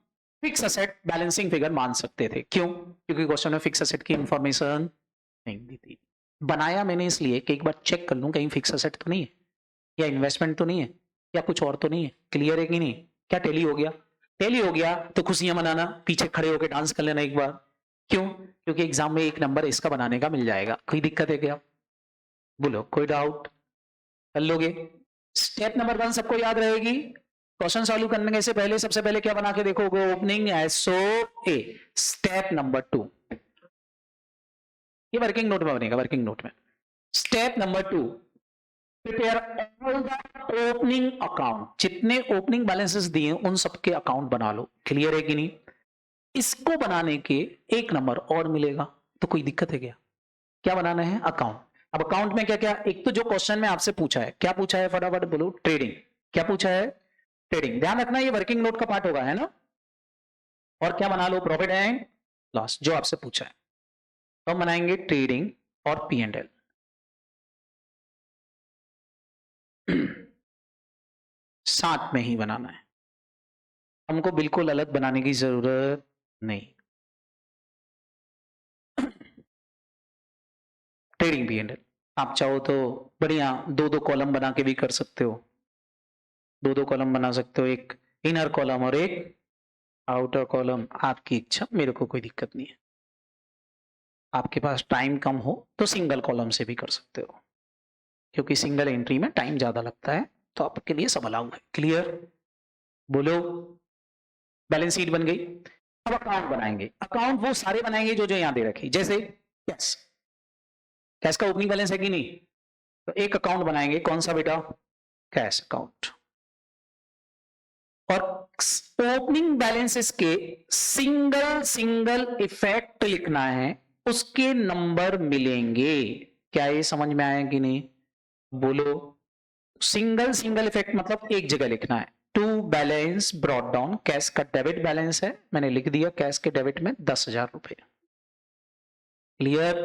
S1: फिक्स असेट बैलेंसिंग फिगर मान सकते थे। क्यों? क्योंकि क्वेश्चन में फिक्स असेट की इंफॉर्मेशन नहीं दी थी। बनाया मैंने इसलिए कि एक बार चेक कर लूं कहीं फिक्स असेट तो नहीं है या इन्वेस्टमेंट तो नहीं है। या कुछ और तो नहीं है? क्लियर है कि नहीं? क्या टैली हो गया? टैली हो गया तो खुशियां मनाना, पीछे खड़े होकर डांस कर लेना एक बार। क्यों? क्योंकि एग्जाम में एक नंबर इसका बनाने का मिल जाएगा। कोई दिक्कत है क्या? बोलो, कोई डाउट? कर लोगे? स्टेप नंबर 1 सबको याद रहेगी। क्वेश्चन सॉल्व करने से पहले सबसे पहले क्या बना के देखोगे? Opening SOA। स्टेप नंबर 2, ये वर्किंग नोट में बनेगा, वर्किंग नोट में। Step number 2, prepare all the opening account. जितने ओपनिंग बैलेंसेस दिए उन सबके अकाउंट बना लो। क्लियर है कि नहीं? इसको बनाने के एक नंबर और मिलेगा, तो कोई दिक्कत है क्या? क्या बनाना है? अकाउंट। अब अकाउंट में क्या क्या? एक तो जो क्वेश्चन में आपसे पूछा है, क्या पूछा है फटाफट बोलो? ट्रेडिंग। क्या पूछा है? ट्रेडिंग। ध्यान रखना ये वर्किंग नोट का पार्ट होगा, है ना? और क्या बना लो? प्रॉफिट एंड लॉस, जो आपसे पूछा है। तो हम बनाएंगे ट्रेडिंग और P&L। साथ में ही बनाना है, हमको बिल्कुल अलग बनाने की जरूरत नहीं। ट्रेडिंग P&L आप चाहो तो बढ़िया 2-2 कॉलम बना के भी कर सकते हो। 2-2 कॉलम बना सकते हो, एक इनर कॉलम और एक आउटर कॉलम, आपकी इच्छा, मेरे को कोई दिक्कत नहीं है। आपके पास टाइम कम हो तो सिंगल कॉलम से भी कर सकते हो, क्योंकि सिंगल एंट्री में टाइम ज्यादा लगता है, तो आपके लिए सब अलाउ है। क्लियर? बोलो। बैलेंस शीट बन गई। अब अकाउंट बनाएंगे। अकाउंट वो सारे बनाएंगे जो जो यहां दे रखी, जैसे कैश। कैश का ओपनिंग बैलेंस है कि नहीं? तो एक अकाउंट बनाएंगे, कौन सा बेटा? Cash account. और ओपनिंग बैलेंसेस के सिंगल सिंगल इफेक्ट लिखना है, उसके नंबर मिलेंगे। क्या ये समझ में आया कि नहीं? बोलो। सिंगल सिंगल इफेक्ट मतलब एक जगह लिखना है। To balance brought down, cash का डेबिट बैलेंस है, मैंने लिख दिया कैश के डेबिट में 10,000 रुपए। क्लियर?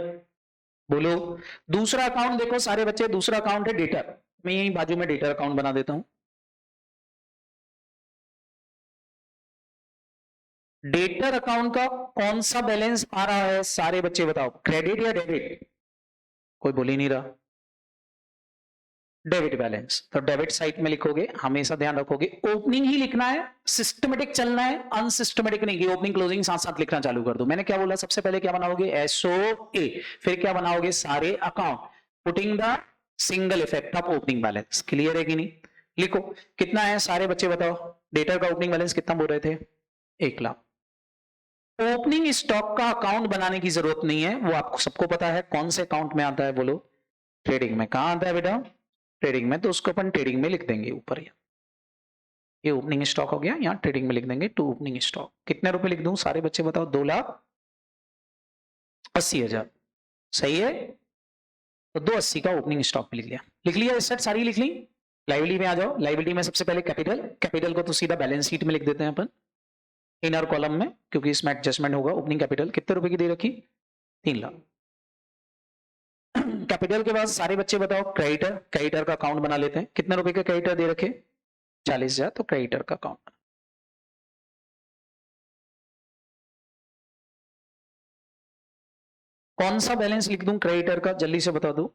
S1: बोलो। दूसरा अकाउंट देखो सारे बच्चे, दूसरा अकाउंट है डेटर। मैं यही बाजू में डेटर अकाउंट बना देता हूं। डेटर अकाउंट का कौन सा बैलेंस आ रहा है? सारे बच्चे बताओ, क्रेडिट या डेबिट? कोई बोल ही नहीं रहा। डेबिट बैलेंस, तो डेबिट साइड में लिखोगे, हमेशा ध्यान रखोगे ओपनिंग ही लिखना है, सिस्टमेटिक चलना है, अनसिस्टमेटिक नहीं कि ओपनिंग क्लोजिंग साथ साथ लिखना चालू कर दो। मैंने क्या बोला? सबसे पहले क्या बनाओगे? SOA, फिर क्या बनाओगे? सारे account, putting the single effect of opening balance. Clear है कि नहीं? लिखो। कितना है सारे बच्चे बताओ? डेटर का ओपनिंग बैलेंस कितना बोल रहे थे? 1 लाख। ओपनिंग स्टॉक का अकाउंट बनाने की जरूरत नहीं है, वो आपको सबको पता है कौन से अकाउंट में आता है। बोलो। ट्रेडिंग में। कहां आता है बेटा? ट्रेडिंग में। तो उसको अपन ट्रेडिंग में लिख देंगे ऊपर। ये ओपनिंग स्टॉक हो गया, यहाँ ट्रेडिंग में लिख देंगे टू ओपनिंग स्टॉक। कितने रुपए लिख दूं सारे बच्चे बताओ? 2,80,000। सही है? तो 280 का ओपनिंग स्टॉक में लिख लिया। लिख लिया एसेट सारी लिख ली। लाइबिलिटी में आ जाओ। लाइबिलिटी में सबसे पहले कैपिटल। कैपिटल को तो सीधा बैलेंस शीट में लिख देते हैं अपन, इनर कॉलम में, क्योंकि इसमें एडजस्टमेंट होगा। ओपनिंग कैपिटल कितने रुपए की दे रखी? 3 लाख। कैपिटल के बाद सारे बच्चे बताओ क्रेडिटर। क्रेडिटर का अकाउंट बना लेते हैं। कितने रुपए के क्रेडिटर दे रखे? 40,000। तो क्रेडिटर का अकाउंट। कौन सा बैलेंस लिख दूं क्रेडिटर का? जल्दी से बता दो।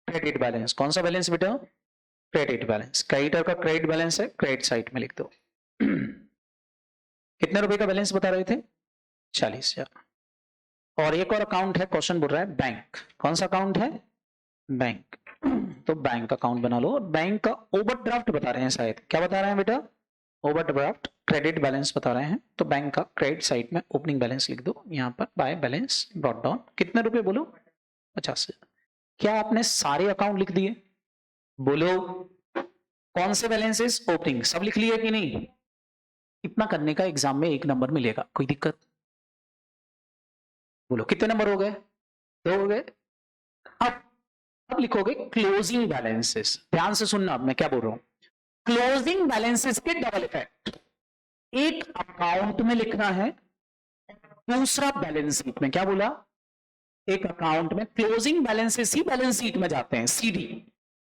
S1: Credit balance. कौन सा बैलेंस बेटा? Credit balance. क्रेडिटर का क्रेडिट बैलेंस है, क्रेडिट साइड में लिख दो। कितने रुपए का बैलेंस बता रहे थे? 40,000। और एक और अकाउंट है, क्वेश्चन बोल रहा है बैंक। कौन सा अकाउंट है? बैंक। तो बैंक अकाउंट बना लो। बैंक का ओवरड्राफ्ट बता रहे हैं शायद। क्या बता रहे हैं बेटा? ओवरड्राफ्ट क्रेडिट बैलेंस बता रहे हैं, तो बैंक का क्रेडिट साइड में ओपनिंग बैलेंस लिख दो। यहाँ पर बाय बैलेंस ब्रॉट डाउन कितने रुपए? बोलो। 50,000। क्या आपने सारे अकाउंट लिख दिए? बोलो। कौन से बैलेंसेस? ओपनिंग। सब लिख लिए कि नहीं? इतना करने का एग्जाम में 1 नंबर मिलेगा, कोई दिक्कत? बोलो कितने नंबर हो गए? 2 हो गए। अब लिखोगे क्लोजिंग बैलेंसेस। ध्यान से सुनना, अब मैं क्या बोल रहा हूं। क्लोजिंग बैलेंसेस के डबल इफेक्ट, एक अकाउंट में लिखना है, दूसरा बैलेंस शीट में। क्या बोला? एक अकाउंट में। क्लोजिंग बैलेंसेस ही बैलेंस शीट में जाते हैं सीधी।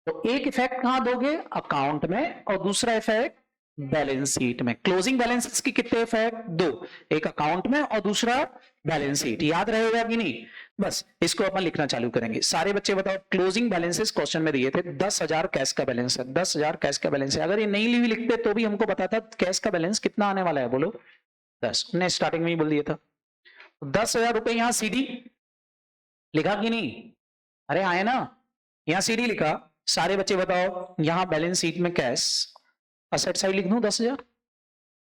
S1: तो एक इफेक्ट कहां दोगे? अकाउंट में, और दूसरा इफेक्ट बैलेंस शीट में। क्लोजिंग बैलेंसेस की कितने इफेक्ट? दो, एक अकाउंट में और दूसरा बैलेंस शीट। याद रहेगा कि नहीं? बस इसको अपन लिखना चालू करेंगे। सारे बच्चे बताओ, क्लोजिंग बैलेंसेस क्वेश्चन में दिए थे, 10,000 कैश का बैलेंस है, 10,000 कैश का बैलेंस है। अगर ये नहीं भी लिखते तो भी हमको पता था कैश का बैलेंस कितना आने वाला है, बोलो 10। हमने स्टार्टिंग में ही बोल दिया था। 10,000 रुपए यहां सीडी लिखा कि नहीं? अरे आए ना, यहां सीडी लिखा। सारे बच्चे बताओ, यहां बैलेंस शीट में कैश, असेट साइड लिख दूं 10,000,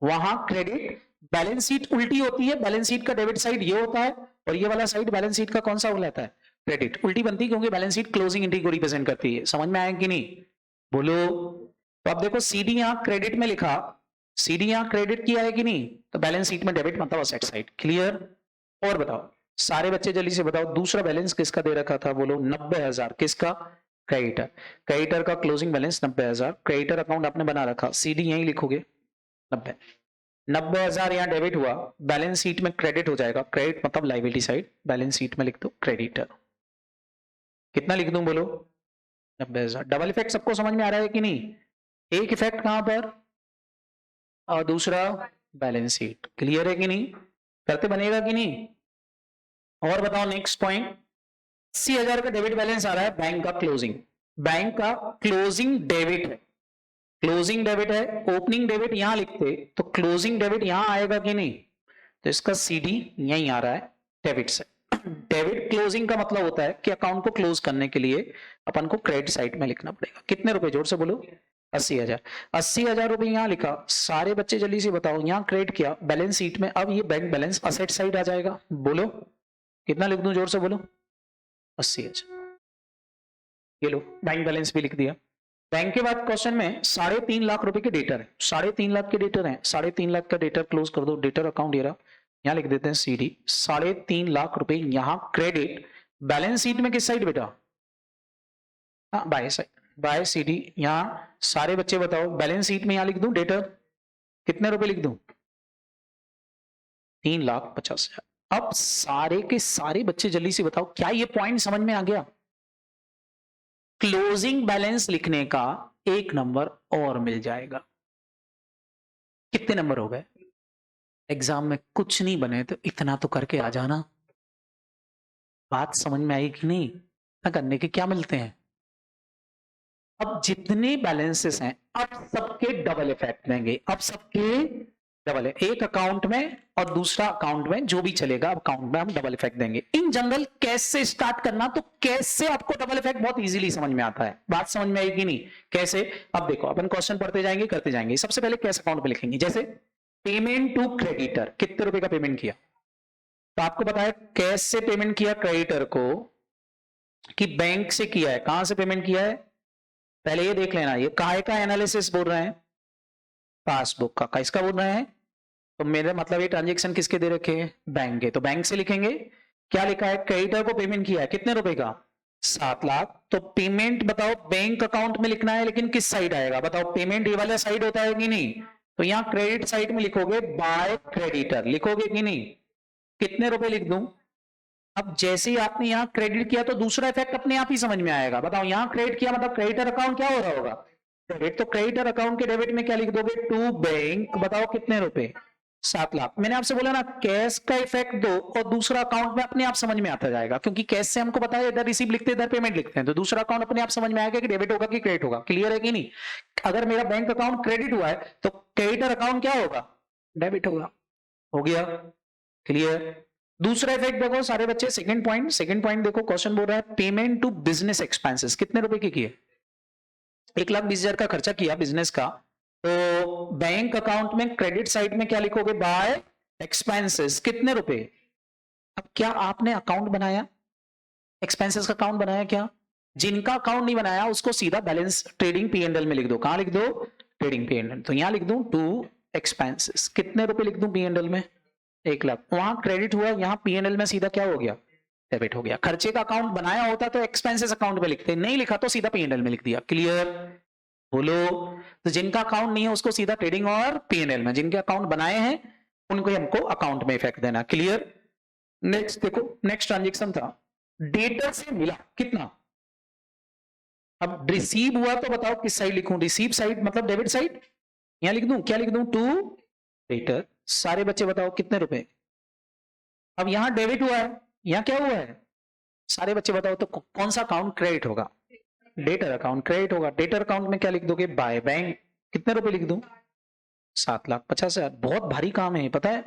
S1: वहां क्रेडिट। बैलेंस शीट उल्टी होती है, बैलेंस शीट का डेबिट साइड ये होता है और ये वाला साइड बैलेंस शीट का कौन सा रहता है? क्रेडिट। उल्टी बनती है क्योंकि बैलेंस शीट क्लोजिंग एंट्री को रिप्रेजेंट करती है। समझ में आया कि नहीं? बोलो। तो अब देखो, सीडी यहां क्रेडिट में लिखा, सीडी यहां क्रेडिट किया है कि नहीं? तो बैलेंस शीट में डेबिट मतलब असेट साइड। क्लियर? और बताओ सारे बच्चे जल्दी से बताओ, दूसरा बैलेंस किसका दे रखा था? बोलो 90,000। किसका? क्रेडिटर। क्रेडिटर का क्लोजिंग बैलेंस 90,000। क्रेडिटर अकाउंट आपने बना रखा, सीडी यहीं लिखोगे 90,000 यहां डेबिट हुआ, बैलेंस शीट में क्रेडिट हो जाएगा। क्रेडिट मतलब लाइबिलिटी साइड, बैलेंस शीट में लिख दो क्रेडिटर। कितना लिख दूं बोलो? 90,000। डबल इफेक्ट सबको समझ में आ रहा है कि नहीं? एक इफेक्ट कहां पर और दूसरा बैलेंस शीट। क्लियर है कि नहीं? करते बनेगा कि नहीं? और बताओ नेक्स्ट पॉइंट। 80,000 का डेबिट बैलेंस आ रहा है बैंक का क्लोजिंग, बैंक का क्लोजिंग डेबिट है, क्लोजिंग डेबिट है। ओपनिंग डेबिट यहां लिखते तो क्लोजिंग डेबिट यहां आएगा कि नहीं? तो इसका सीडी यहीं आ रहा है डेबिट से। डेबिट क्लोजिंग का मतलब होता है कि अकाउंट को क्लोज करने के लिए अपन को क्रेडिट साइड में लिखना पड़ेगा। कितने रुपए? जोर से बोलो। 80,000। 80,000 रुपए यहां लिखा। सारे बच्चे जल्दी से बताओ, यहां क्रेडिट किया बैलेंस शीट में, अब ये बैंक बैलेंस असेट साइड आ जाएगा। बोलो कितना लिख दूं? जोर से बोलो। 80,000। ये लो बैंक बैलेंस भी लिख दिया। बैंक के बाद क्वेश्चन में 3.5 लाख रुपए के डेटर है, 3.5 लाख के डेटर है, 3.5 लाख का डेटर क्लोज कर दो। डेटर अकाउंट ये रहा, यहां लिख देते हैं सीडी। 3.5 लाख रुपए यहां क्रेडिट, बैलेंस शीट में किस साइड बेटा? हाँ बाय साइड, बाय सीडी। यहां सारे बच्चे बताओ, बैलेंस शीट में यहां लिख दूं डेटर, कितने रुपए लिख दूं? 3,50,000। अब सारे के सारे बच्चे जल्दी से बताओ, क्या ये पॉइंट समझ में आ गया? क्लोजिंग बैलेंस लिखने का एक नंबर और मिल जाएगा। कितने नंबर हो गए? एग्जाम में कुछ नहीं बने तो इतना तो करके आ जाना। बात समझ में आई कि नहीं? ना करने के क्या मिलते हैं? अब जितने बैलेंसेस हैं, अब सबके डबल इफेक्ट देंगे। अब सबके डबल है, एक अकाउंट में और दूसरा अकाउंट में, जो भी चलेगा अकाउंट में हम डबल इफेक्ट देंगे। इन जनरल कैश से स्टार्ट करना, तो कैश से आपको डबल इफेक्ट बहुत इजीली समझ में आता है। बात समझ में आएगी नहीं? कैसे? अब देखो, अपन क्वेश्चन पढ़ते जाएंगे, करते जाएंगे। सबसे पहले कैश अकाउंट पे लिखेंगे, जैसे पेमेंट टू क्रेडिटर, कितने रुपए का पेमेंट किया? तो आपको पता है कैश से पेमेंट किया क्रेडिटर को कि बैंक से किया है। कहां से पेमेंट किया है पहले ये देख लेना। ये काहे का एनालिसिस बोल रहे हैं? पासबुक का। किसका बोल रहे हैं? तो मेरा मतलब ये ट्रांजेक्शन किसके दे रखे हैं? बैंक के। तो बैंक से लिखेंगे। क्या लिखा है? क्रेडिटर को पेमेंट किया है कितने रुपए का? 7 लाख। तो पेमेंट बताओ बैंक अकाउंट में लिखना है, लेकिन किस साइड आएगा बताओ? पेमेंट ये वाला साइड होता है कि नहीं? तो यहां क्रेडिट साइड में लिखोगे बाय क्रेडिटर, लिखोगे कि नहीं? कितने रुपए लिख दूं? अब जैसे ही आपने यहां क्रेडिट किया तो दूसरा इफेक्ट अपने आप ही समझ में आएगा। बताओ यहां क्रेडिट किया मतलब क्रेडिटर अकाउंट क्या हो रहा होगा? डेबिट। तो क्रेडिटर अकाउंट के डेबिट में क्या लिख दोगे? To bank. बताओ कितने रुपए? 7 लाख। मैंने आपसे बोला ना, कैश का इफेक्ट दो और दूसरा अकाउंट में अपने आप समझ में आता जाएगा, क्योंकि कैश से हमको पता है इधर रिसीव लिखते हैं इधर पेमेंट लिखते हैं, तो दूसरा अकाउंट अपने आप समझ में आएगा कि डेबिट होगा कि क्रेडिट होगा। क्लियर है कि नहीं? अगर मेरा बैंक अकाउंट क्रेडिट हुआ है तो क्रेडिटर अकाउंट क्या होगा? डेबिट होगा। हो गया? क्लियर? दूसरा इफेक्ट देखो सारे बच्चे, सेकंड पॉइंट देखो। क्वेश्चन बोल रहा है पेमेंट टू बिजनेस एक्सपेंसेस, कितने रुपए की किए? 1,20,000 का खर्चा किया बिजनेस का, तो बैंक अकाउंट में क्रेडिट साइड में क्या लिखोगे? By expenses. कितने रुपए? अब क्या आपने अकाउंट बनाया, एक्सपेंसेस का अकाउंट बनाया क्या? जिनका अकाउंट नहीं बनाया उसको सीधा बैलेंस ट्रेडिंग P&L में लिख दो। कहां लिख दो? Trading P&L। तो यहां लिख दूं टू एक्सपेंसेस। कितने रुपए लिख दूं P&L में? 1 लाख। वहां क्रेडिट हुआ, यहां P&L में सीधा क्या हो गया? डेबिट हो गया। खर्चे का अकाउंट बनाया होता तो एक्सपेंसेस अकाउंट में लिखते, नहीं लिखा तो सीधा P&L में लिख दिया। क्लियर? बोलो। तो जिनका अकाउंट नहीं है उसको सीधा ट्रेडिंग और P&L में, जिनके अकाउंट बनाए हैं उनको हमको अकाउंट में इफेक्ट देना। क्लियर? नेक्स्ट देखो, नेक्स्ट ट्रांजेक्शन था डेटर से मिला कितना। अब रिसीव हुआ तो बताओ किस साइड लिखूं? रिसीव साइड मतलब डेबिट साइड, यहां लिख दूं, क्या लिख दूं, टू क्रेडिटर। सारे बच्चे बताओ कितने रुपए। अब यहां डेबिट हुआ है, यहां क्या हुआ है, सारे बच्चे बताओ तो कौन सा अकाउंट क्रेडिट होगा, डेटर अकाउंट क्रेडिट होगा। डेटर अकाउंट में क्या लिख दोगे, बाय बैंक। कितने रुपए लिख दूं, 7,50,000। बहुत भारी काम है पता है,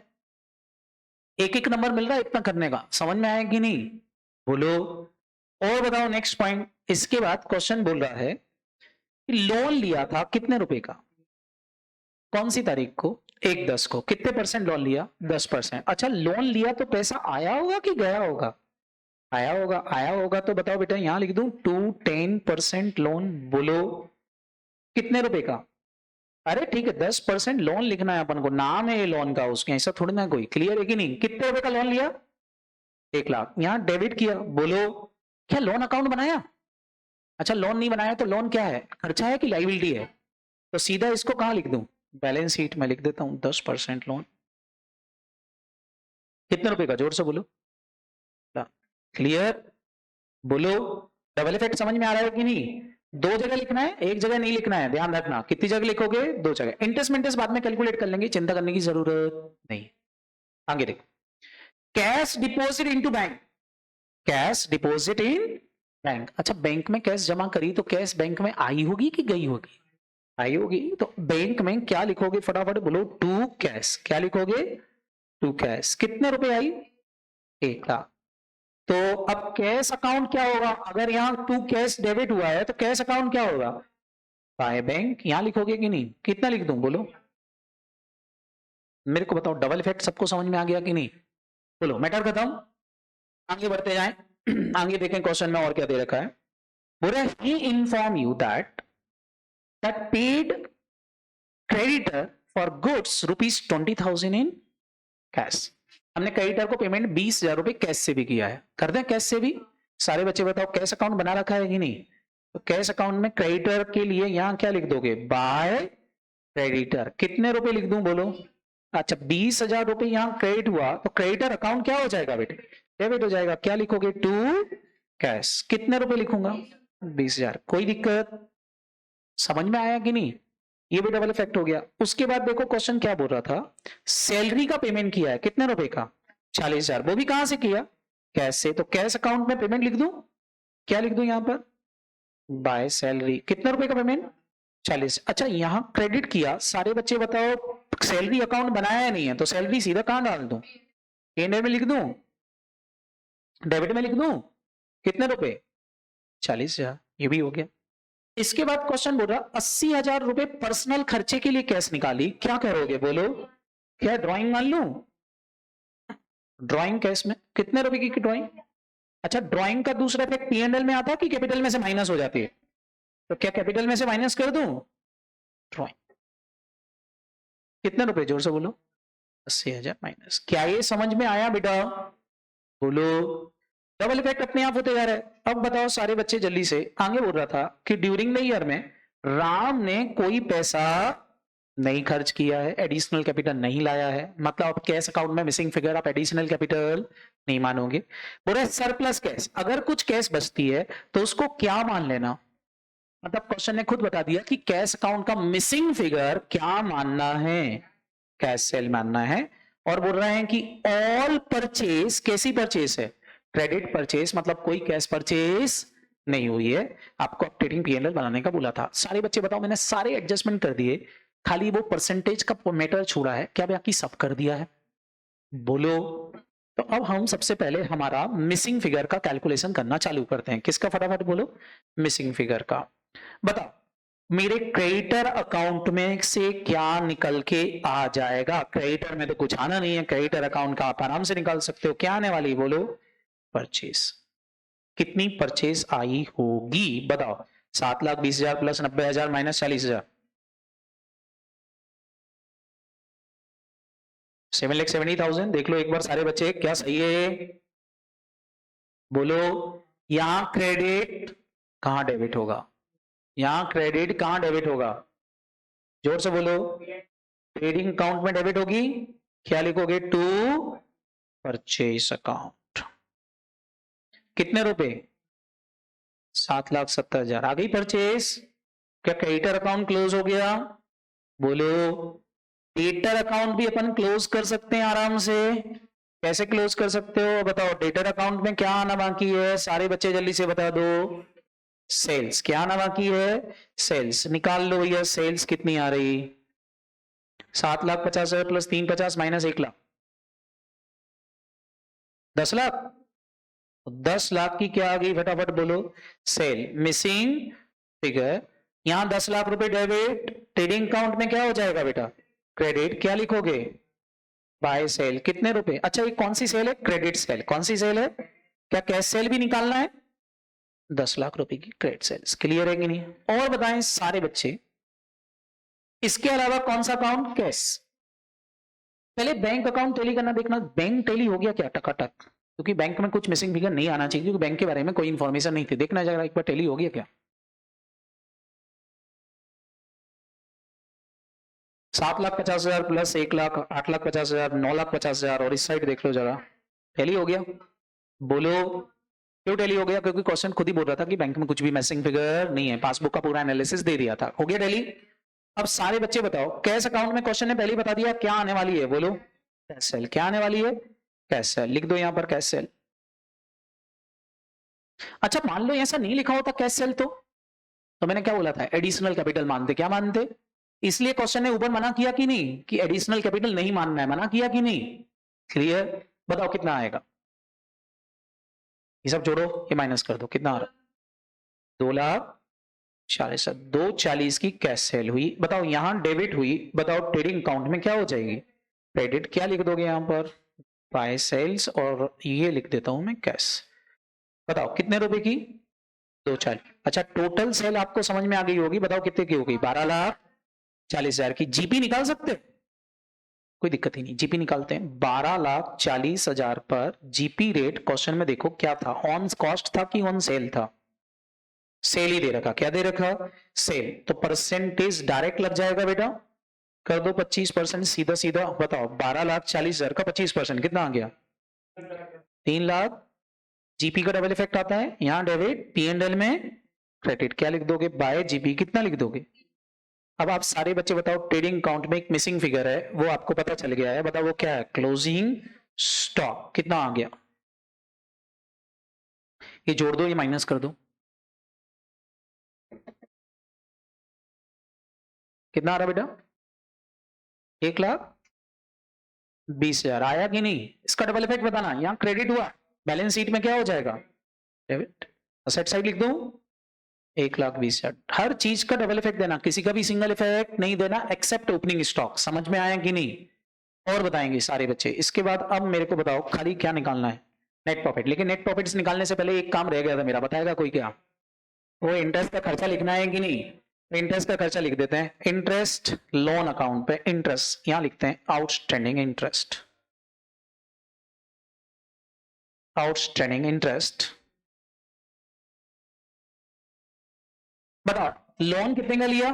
S1: एक एक नंबर मिल रहा है इतना करने का, समझ में आया कि नहीं, बोलो। और बताओ नेक्स्ट पॉइंट। इसके बाद क्वेश्चन बोल रहा है कि लोन लिया था कितने रुपए का, कौन सी तारीख को, 1/10 को। कितने परसेंट लोन लिया, 10%। अच्छा लोन लिया तो पैसा आया होगा कि गया होगा, आया होगा। आया होगा तो बताओ बेटा, यहां लिख दूं 10% लोन। बोलो कितने रुपए का, अरे ठीक है 10% लोन लिखना है अपन को, नाम है ये लोन का, उसके ऐसा थोड़ी ना कोई, क्लियर है कि नहीं। कितने रुपए का लोन लिया, 1,00,000। यहां डेबिट किया। बोलो क्या लोन अकाउंट बनाया, अच्छा लोन नहीं बनाया तो लोन क्या है, खर्चा है कि लाइबिलिटी है, तो सीधा इसको कहां लिख दूं, बैलेंस शीट में लिख देता हूं 10% लोन। कितने रुपए का, जोर से बोलो, क्लियर, बोलो। डबल इफेक्ट समझ में आ रहा है कि नहीं। दो जगह लिखना है, एक जगह नहीं लिखना है, ध्यान रखना। कितनी जगह लिखोगे, दो जगह। इंटरेस्ट मिंटरेस्ट बाद में कैलकुलेट कर लेंगे, चिंता करने की जरूरत नहीं। आगे देखो, cash deposit into bank, cash deposit in bank. अच्छा बैंक में कैश जमा करी तो कैश बैंक में आई होगी कि गई होगी, आई होगी। तो बैंक में क्या लिखोगे, फटाफट बोलो, टू कैश। क्या लिखोगे, टू कैश। कितने रुपए आई, 1,00,000। तो अब कैश अकाउंट क्या होगा, अगर यहां टू कैश डेबिट हुआ है तो कैश अकाउंट क्या होगा, बाय बैंक। यहां लिखोगे कि नहीं, कितना लिख दूं, बोलो मेरे को बताओ। डबल इफेक्ट सबको समझ में आ गया कि नहीं, बोलो मैटर खत्म। आगे बढ़ते जाएं, आगे देखें क्वेश्चन में और क्या दे रखा है। बोल रहा है he inform you that paid creditor for goods ₹20,000 in cash. हमने क्रेडिटर को पेमेंट 20,000 रुपए कैश से भी किया है, कर दें कैश से भी। सारे बच्चे बताओ कैश अकाउंट बना रखा है कि नहीं। तो कैश अकाउंट में क्रेडिटर के लिए यहां क्या लिख दोगे, बाय क्रेडिटर। कितने रुपए लिख दूं, बोलो। अच्छा 20,000 रुपए यहां क्रेडिट हुआ तो क्रेडिटर अकाउंट क्या हो जाएगा बेटे, डेबिट हो जाएगा। क्या लिखोगे, टू कैश। कितने रुपए लिखूंगा, 20,000। कोई दिक्कत, समझ में आया कि नहीं। ये भी डबल इफेक्ट हो गया। उसके बाद देखो क्वेश्चन क्या बोल रहा था, सैलरी का पेमेंट किया है कितने रुपए का, 40,000। वो भी कहां से किया, कैश से। तो कैश अकाउंट में पेमेंट लिख दूं, क्या लिख दूं यहां पर, बाय सैलरी। कितने रुपए का पेमेंट, 40। अच्छा यहां क्रेडिट किया, सारे बच्चे बताओ सैलरी अकाउंट बनाया नहीं है तो सैलरी सीधा कहां डाल दूं, एनए में लिख दूं, डेबिट में लिख दूं। कितने रुपए, 40,000। ये भी हो गया। इसके बाद क्वेश्चन बोल रहा 80,000 रुपए पर्सनल खर्चे के लिए कैश निकाली, क्या करोगे, बोलो। क्या ड्राइंग मान लूं, ड्राइंग कैश में। कितने रुपए की ड्राइंग। अच्छा ड्राइंग का दूसरा इफेक्ट पीएनएल में आता है कि कैपिटल में से माइनस हो जाती है, तो क्या कैपिटल में से माइनस कर दूं, ड्राइंग। कितने रुपए, जोर से बोलो, 80,000 माइनस। क्या ये समझ में आया बेटा, बोलो। डबल इफेक्ट अपने आप होते जा रहे हैं। अब बताओ सारे बच्चे जल्दी से। आगे बोल रहा था कि ड्यूरिंग द ईयर में राम ने कोई पैसा नहीं खर्च किया है, एडिशनल कैपिटल नहीं लाया है। मतलब आप कैश अकाउंट में मिसिंग फिगर आप एडिशनल कैपिटल नहीं मानोगे। बोल रहे सरप्लस कैश, अगर कुछ कैश बचती है तो उसको क्या मान लेना। मतलब क्वेश्चन ने खुद बता दिया कि कैश अकाउंट का मिसिंग फिगर क्या मानना है, कैश सेल मानना है। और बोल रहे हैं कि ऑल परचेज, कैसी परचेज है, क्रेडिट परचेज, मतलब कोई कैश परचेज नहीं हुई है। आपको अपडेटिंग पीएनएल बनाने का बोला था। सारे बच्चे बताओ, मैंने सारे एडजस्टमेंट कर दिए, खाली वो परसेंटेज का मैटर छोड़ा है, क्या बाकी सब कर दिया है, बोलो। तो अब हम सबसे पहले हमारा मिसिंग फिगर का कैलकुलेशन करना चालू करते हैं। किसका, फटाफट बोलो, मिसिंग फिगर का। बताओ मेरे क्रेडिटर अकाउंट में से क्या निकल के आ जाएगा। क्रेडिटर में तो कुछ आना नहीं है, क्रेडिटर अकाउंट का आप आराम से निकाल सकते हो। क्या आने वाली, बोलो, परचेज। कितनी परचेज आई होगी, बताओ। 7,20,000 प्लस 90,000 माइनस 40,000, 7,70,000। देख लो एक बार सारे बच्चे, क्या सही है, बोलो। यहां क्रेडिट कहां डेबिट होगा, यहां क्रेडिट कहां डेबिट होगा, जोर से बोलो। ट्रेडिंग अकाउंट में डेबिट होगी। क्या लिखोगे, टू परचेज अकाउंट। कितने रुपए, 7,70,000। आ गई परचेज। क्या क्रेडिटर अकाउंट क्लोज हो गया, बोलो। डेटर अकाउंट भी अपन क्लोज कर सकते हैं आराम से। कैसे क्लोज कर सकते हो बताओ। डेटर अकाउंट में क्या आना बाकी है, सारे बच्चे जल्दी से बता दो। सेल्स। क्या आना बाकी है, सेल्स। निकाल लो भैया, सेल्स कितनी आ रही, 7,50,000 प्लस 350 माइनस 1,00,000, 10,00,000। 10,00,000 की क्या आ गई फटाफट बोलो, सेल। मिसिंग फिगर, यहां 10,00,000 रुपए डेबिट, ट्रेडिंग अकाउंट में क्या हो जाएगा बेटा, क्रेडिट। क्या लिखोगे, बाय सेल। कितने रुपए, अच्छा ये कौन सी सेल है, क्रेडिट सेल। कौन सी सेल है, क्या कैश सेल भी निकालना है, 10,00,000 रुपए की क्रेडिट सेल्स। क्लियर है कि नहीं। और बताएं सारे बच्चे, इसके अलावा कौन सा अकाउंट, कैश। पहले बैंक अकाउंट टैली करना देखना, बैंक टैली हो गया क्या टकाटक, क्योंकि बैंक में कुछ मिसिंग फिगर नहीं आना चाहिए, क्योंकि बैंक के बारे में कोई इंफॉर्मेशन नहीं थी। देखना जरा एक बार टैली हो गया क्या। 7,50,000 प्लस 1,00,000, 8,50,000, 9,50,000, और इस साइड देख लो जरा, टैली हो गया। बोलो क्यों टैली हो गया, क्योंकि क्वेश्चन खुद ही बोल रहा था कि बैंक में कुछ भी मिसिंग फिगर नहीं है, पासबुक का पूरा एनालिसिस दे दिया था। हो गया टैली। अब सारे बच्चे बताओ, कैश अकाउंट में क्वेश्चन ने पहले ही बता दिया क्या आने वाली है, बोलो कैश सेल। क्या आने वाली है, कैश सेल। लिख दो यहां पर कैश सेल। अच्छा मान लो ऐसा नहीं लिखा होता कैश सेल, तो मैंने क्या बोला था, एडिशनल कैपिटल मानते। क्या मानते, इसलिए क्वेश्चन ने ऊपर मना किया कि नहीं कि एडिशनल कैपिटल नहीं मानना है, मना किया कि नहीं। क्लियर। बताओ कितना आएगा, ये सब जोड़ो, ये माइनस कर दो, कितना आ रहा, 2,40,000। 2,40,000 की कैश सेल हुई। बताओ यहां डेबिट हुई, बताओ ट्रेडिंग अकाउंट में क्या हो जाएगी, क्रेडिट। क्या लिख दोगे यहां पर, बाय सेल्स, और ये लिख देता हूं मैं कैश। बताओ कितने रुपए की, 2,40,000। अच्छा टोटल सेल आपको समझ में आ गई होगी, बताओ कितने की होगी, 12,40,000 की। जीपी निकाल सकते, कोई दिक्कत ही नहीं, जीपी निकालते हैं। 12,40,000 पर जीपी रेट क्वेश्चन में देखो क्या था, ऑन कॉस्ट था कि ऑन सेल था, सेल ही दे रखा। क्या दे रखा, सेल। तो परसेंटेज डायरेक्ट लग जाएगा बेटा, कर दो 25% सीधा सीधा। बताओ 12,40,000 का 25% कितना आ गया, 3,00,000। जीपी का डबल इफेक्ट आता है, यहां डेबिट, पी एंड एल में क्रेडिट। क्या लिख दोगे, बाय जीपी। कितना लिख दोगे। अब आप सारे बच्चे बताओ, ट्रेडिंग अकाउंट में एक मिसिंग फिगर है, वो आपको पता चल गया है, बताओ वो क्या है, क्लोजिंग स्टॉक। कितना आ गया, ये जोड़ दो, ये माइनस कर दो, कितना आ रहा बेटा, 1,20,000 आया कि नहीं। इसका डबल इफेक्ट बताना, यहां क्रेडिट हुआ, बैलेंस शीट में क्या हो जाएगा, डेबिट। असेट साइड लिख दो, 1,20,000। हर चीज का डबल इफेक्ट देना, किसी का भी सिंगल इफेक्ट नहीं देना, एक्सेप्ट ओपनिंग स्टॉक। समझ में आया कि नहीं। और बताएंगे सारे बच्चे। इसके बाद अब मेरे को बताओ खाली क्या निकालना है, नेट प्रॉफिट। लेकिन नेट प्रॉफिट निकालने से पहले एक काम रह गया था मेरा, बताएगा कोई क्या, वो इंटरेस्ट का खर्चा लिखना है कि नहीं। तो इंटरेस्ट का खर्चा लिख देते हैं, इंटरेस्ट लोन अकाउंट पे इंटरेस्ट, यहां लिखते हैं आउटस्टैंडिंग इंटरेस्ट, आउटस्टैंडिंग इंटरेस्ट। बताओ लोन कितने का लिया,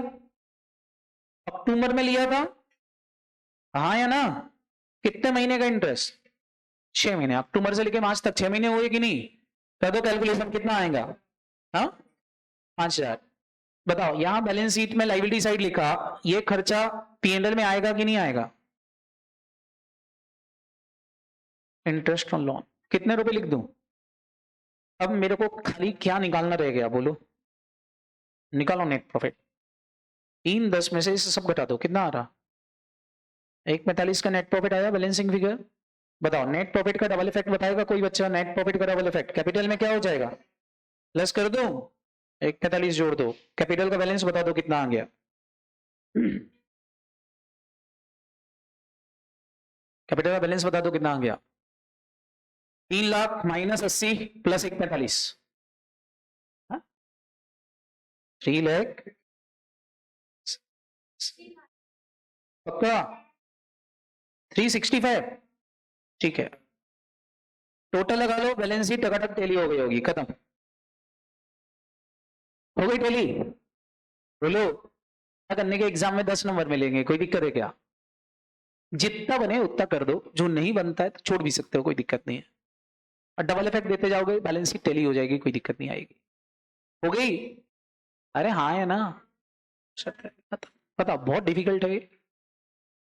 S1: अक्टूबर में लिया था, हाँ या ना। कितने महीने का इंटरेस्ट, 6 महीने। अक्टूबर से लेके मार्च तक 6 महीने हुए कि नहीं। कर दो कैलकुलेशन, कितना आएगा, हाँ 5,000। बताओ यहां बैलेंस शीट में लाइबिलिटी साइड लिखा, ये खर्चा पीएनएल में आएगा कि नहीं आएगा, इंटरेस्ट ऑन लोन। कितने रुपए लिख दूं। अब मेरे को खाली क्या निकालना रह गया, बोलो निकालो नेट प्रॉफिट। 3,10 में से इसे सब घटा दो, कितना आ रहा, 1,45 का नेट प्रॉफिट आया, बैलेंसिंग फिगर। बताओ नेट प्रॉफिट का डबल इफेक्ट बताएगा कोई बच्चा, नेट प्रॉफिट का डबल इफेक्ट कैपिटल में क्या हो जाएगा, प्लस कर दो, 1,45 जोड़ दो, कैपिटल का बैलेंस बता दो कितना आ गया। कैपिटल का बैलेंस बता दो कितना आ गया, 3,00,000 माइनस 80 प्लस 1,45, 3,00,000 पक्का, 365। ठीक है, टोटल लगा लो, बैलेंस शीट टकाटक टेली हो गई होगी, खत्म हो गई टेली। बोलो करने के एग्जाम में 10 नंबर मिलेंगे, कोई दिक्कत है क्या। जितना बने उतना कर दो, जो नहीं बनता है तो छोड़ भी सकते हो, कोई दिक्कत नहीं है। और डबल इफेक्ट देते जाओगे, बैलेंस शीट टेली हो जाएगी, कोई दिक्कत नहीं आएगी। हो गई, अरे हाँ है ना, खत्म। बताओ, बहुत डिफिकल्ट है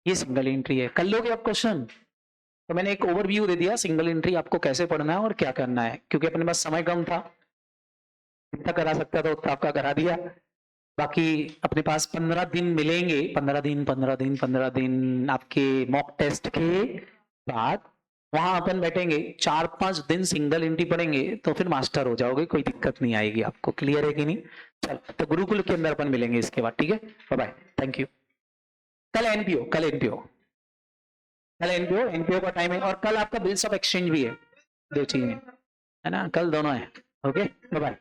S1: ये सिंगल एंट्री है। कर लोगे आप क्वेश्चन? तो मैंने एक ओवरव्यू दे दिया सिंगल एंट्री आपको कैसे पढ़ना है और क्या करना है, क्योंकि अपने पास समय कम था, जितना करा सकता था उतना आपका करा दिया। बाकी अपने पास 15 दिन मिलेंगे, 15 दिन आपके मॉक टेस्ट के बाद वहां अपन बैठेंगे, 4-5 दिन सिंगल एंट्री पढ़ेंगे तो फिर मास्टर हो जाओगे, कोई दिक्कत नहीं आएगी आपको। क्लियर है कि नहीं? चल तो गुरुकुल के अंदर अपन मिलेंगे इसके बाद, ठीक है? Bye bye, thank you. कल एनपीओ, एनपीओ का टाइम है, और कल आपका बिल्स ऑफ एक्सचेंज भी है, दो चीजें है ना, कल दोनों है। Okay, bye bye.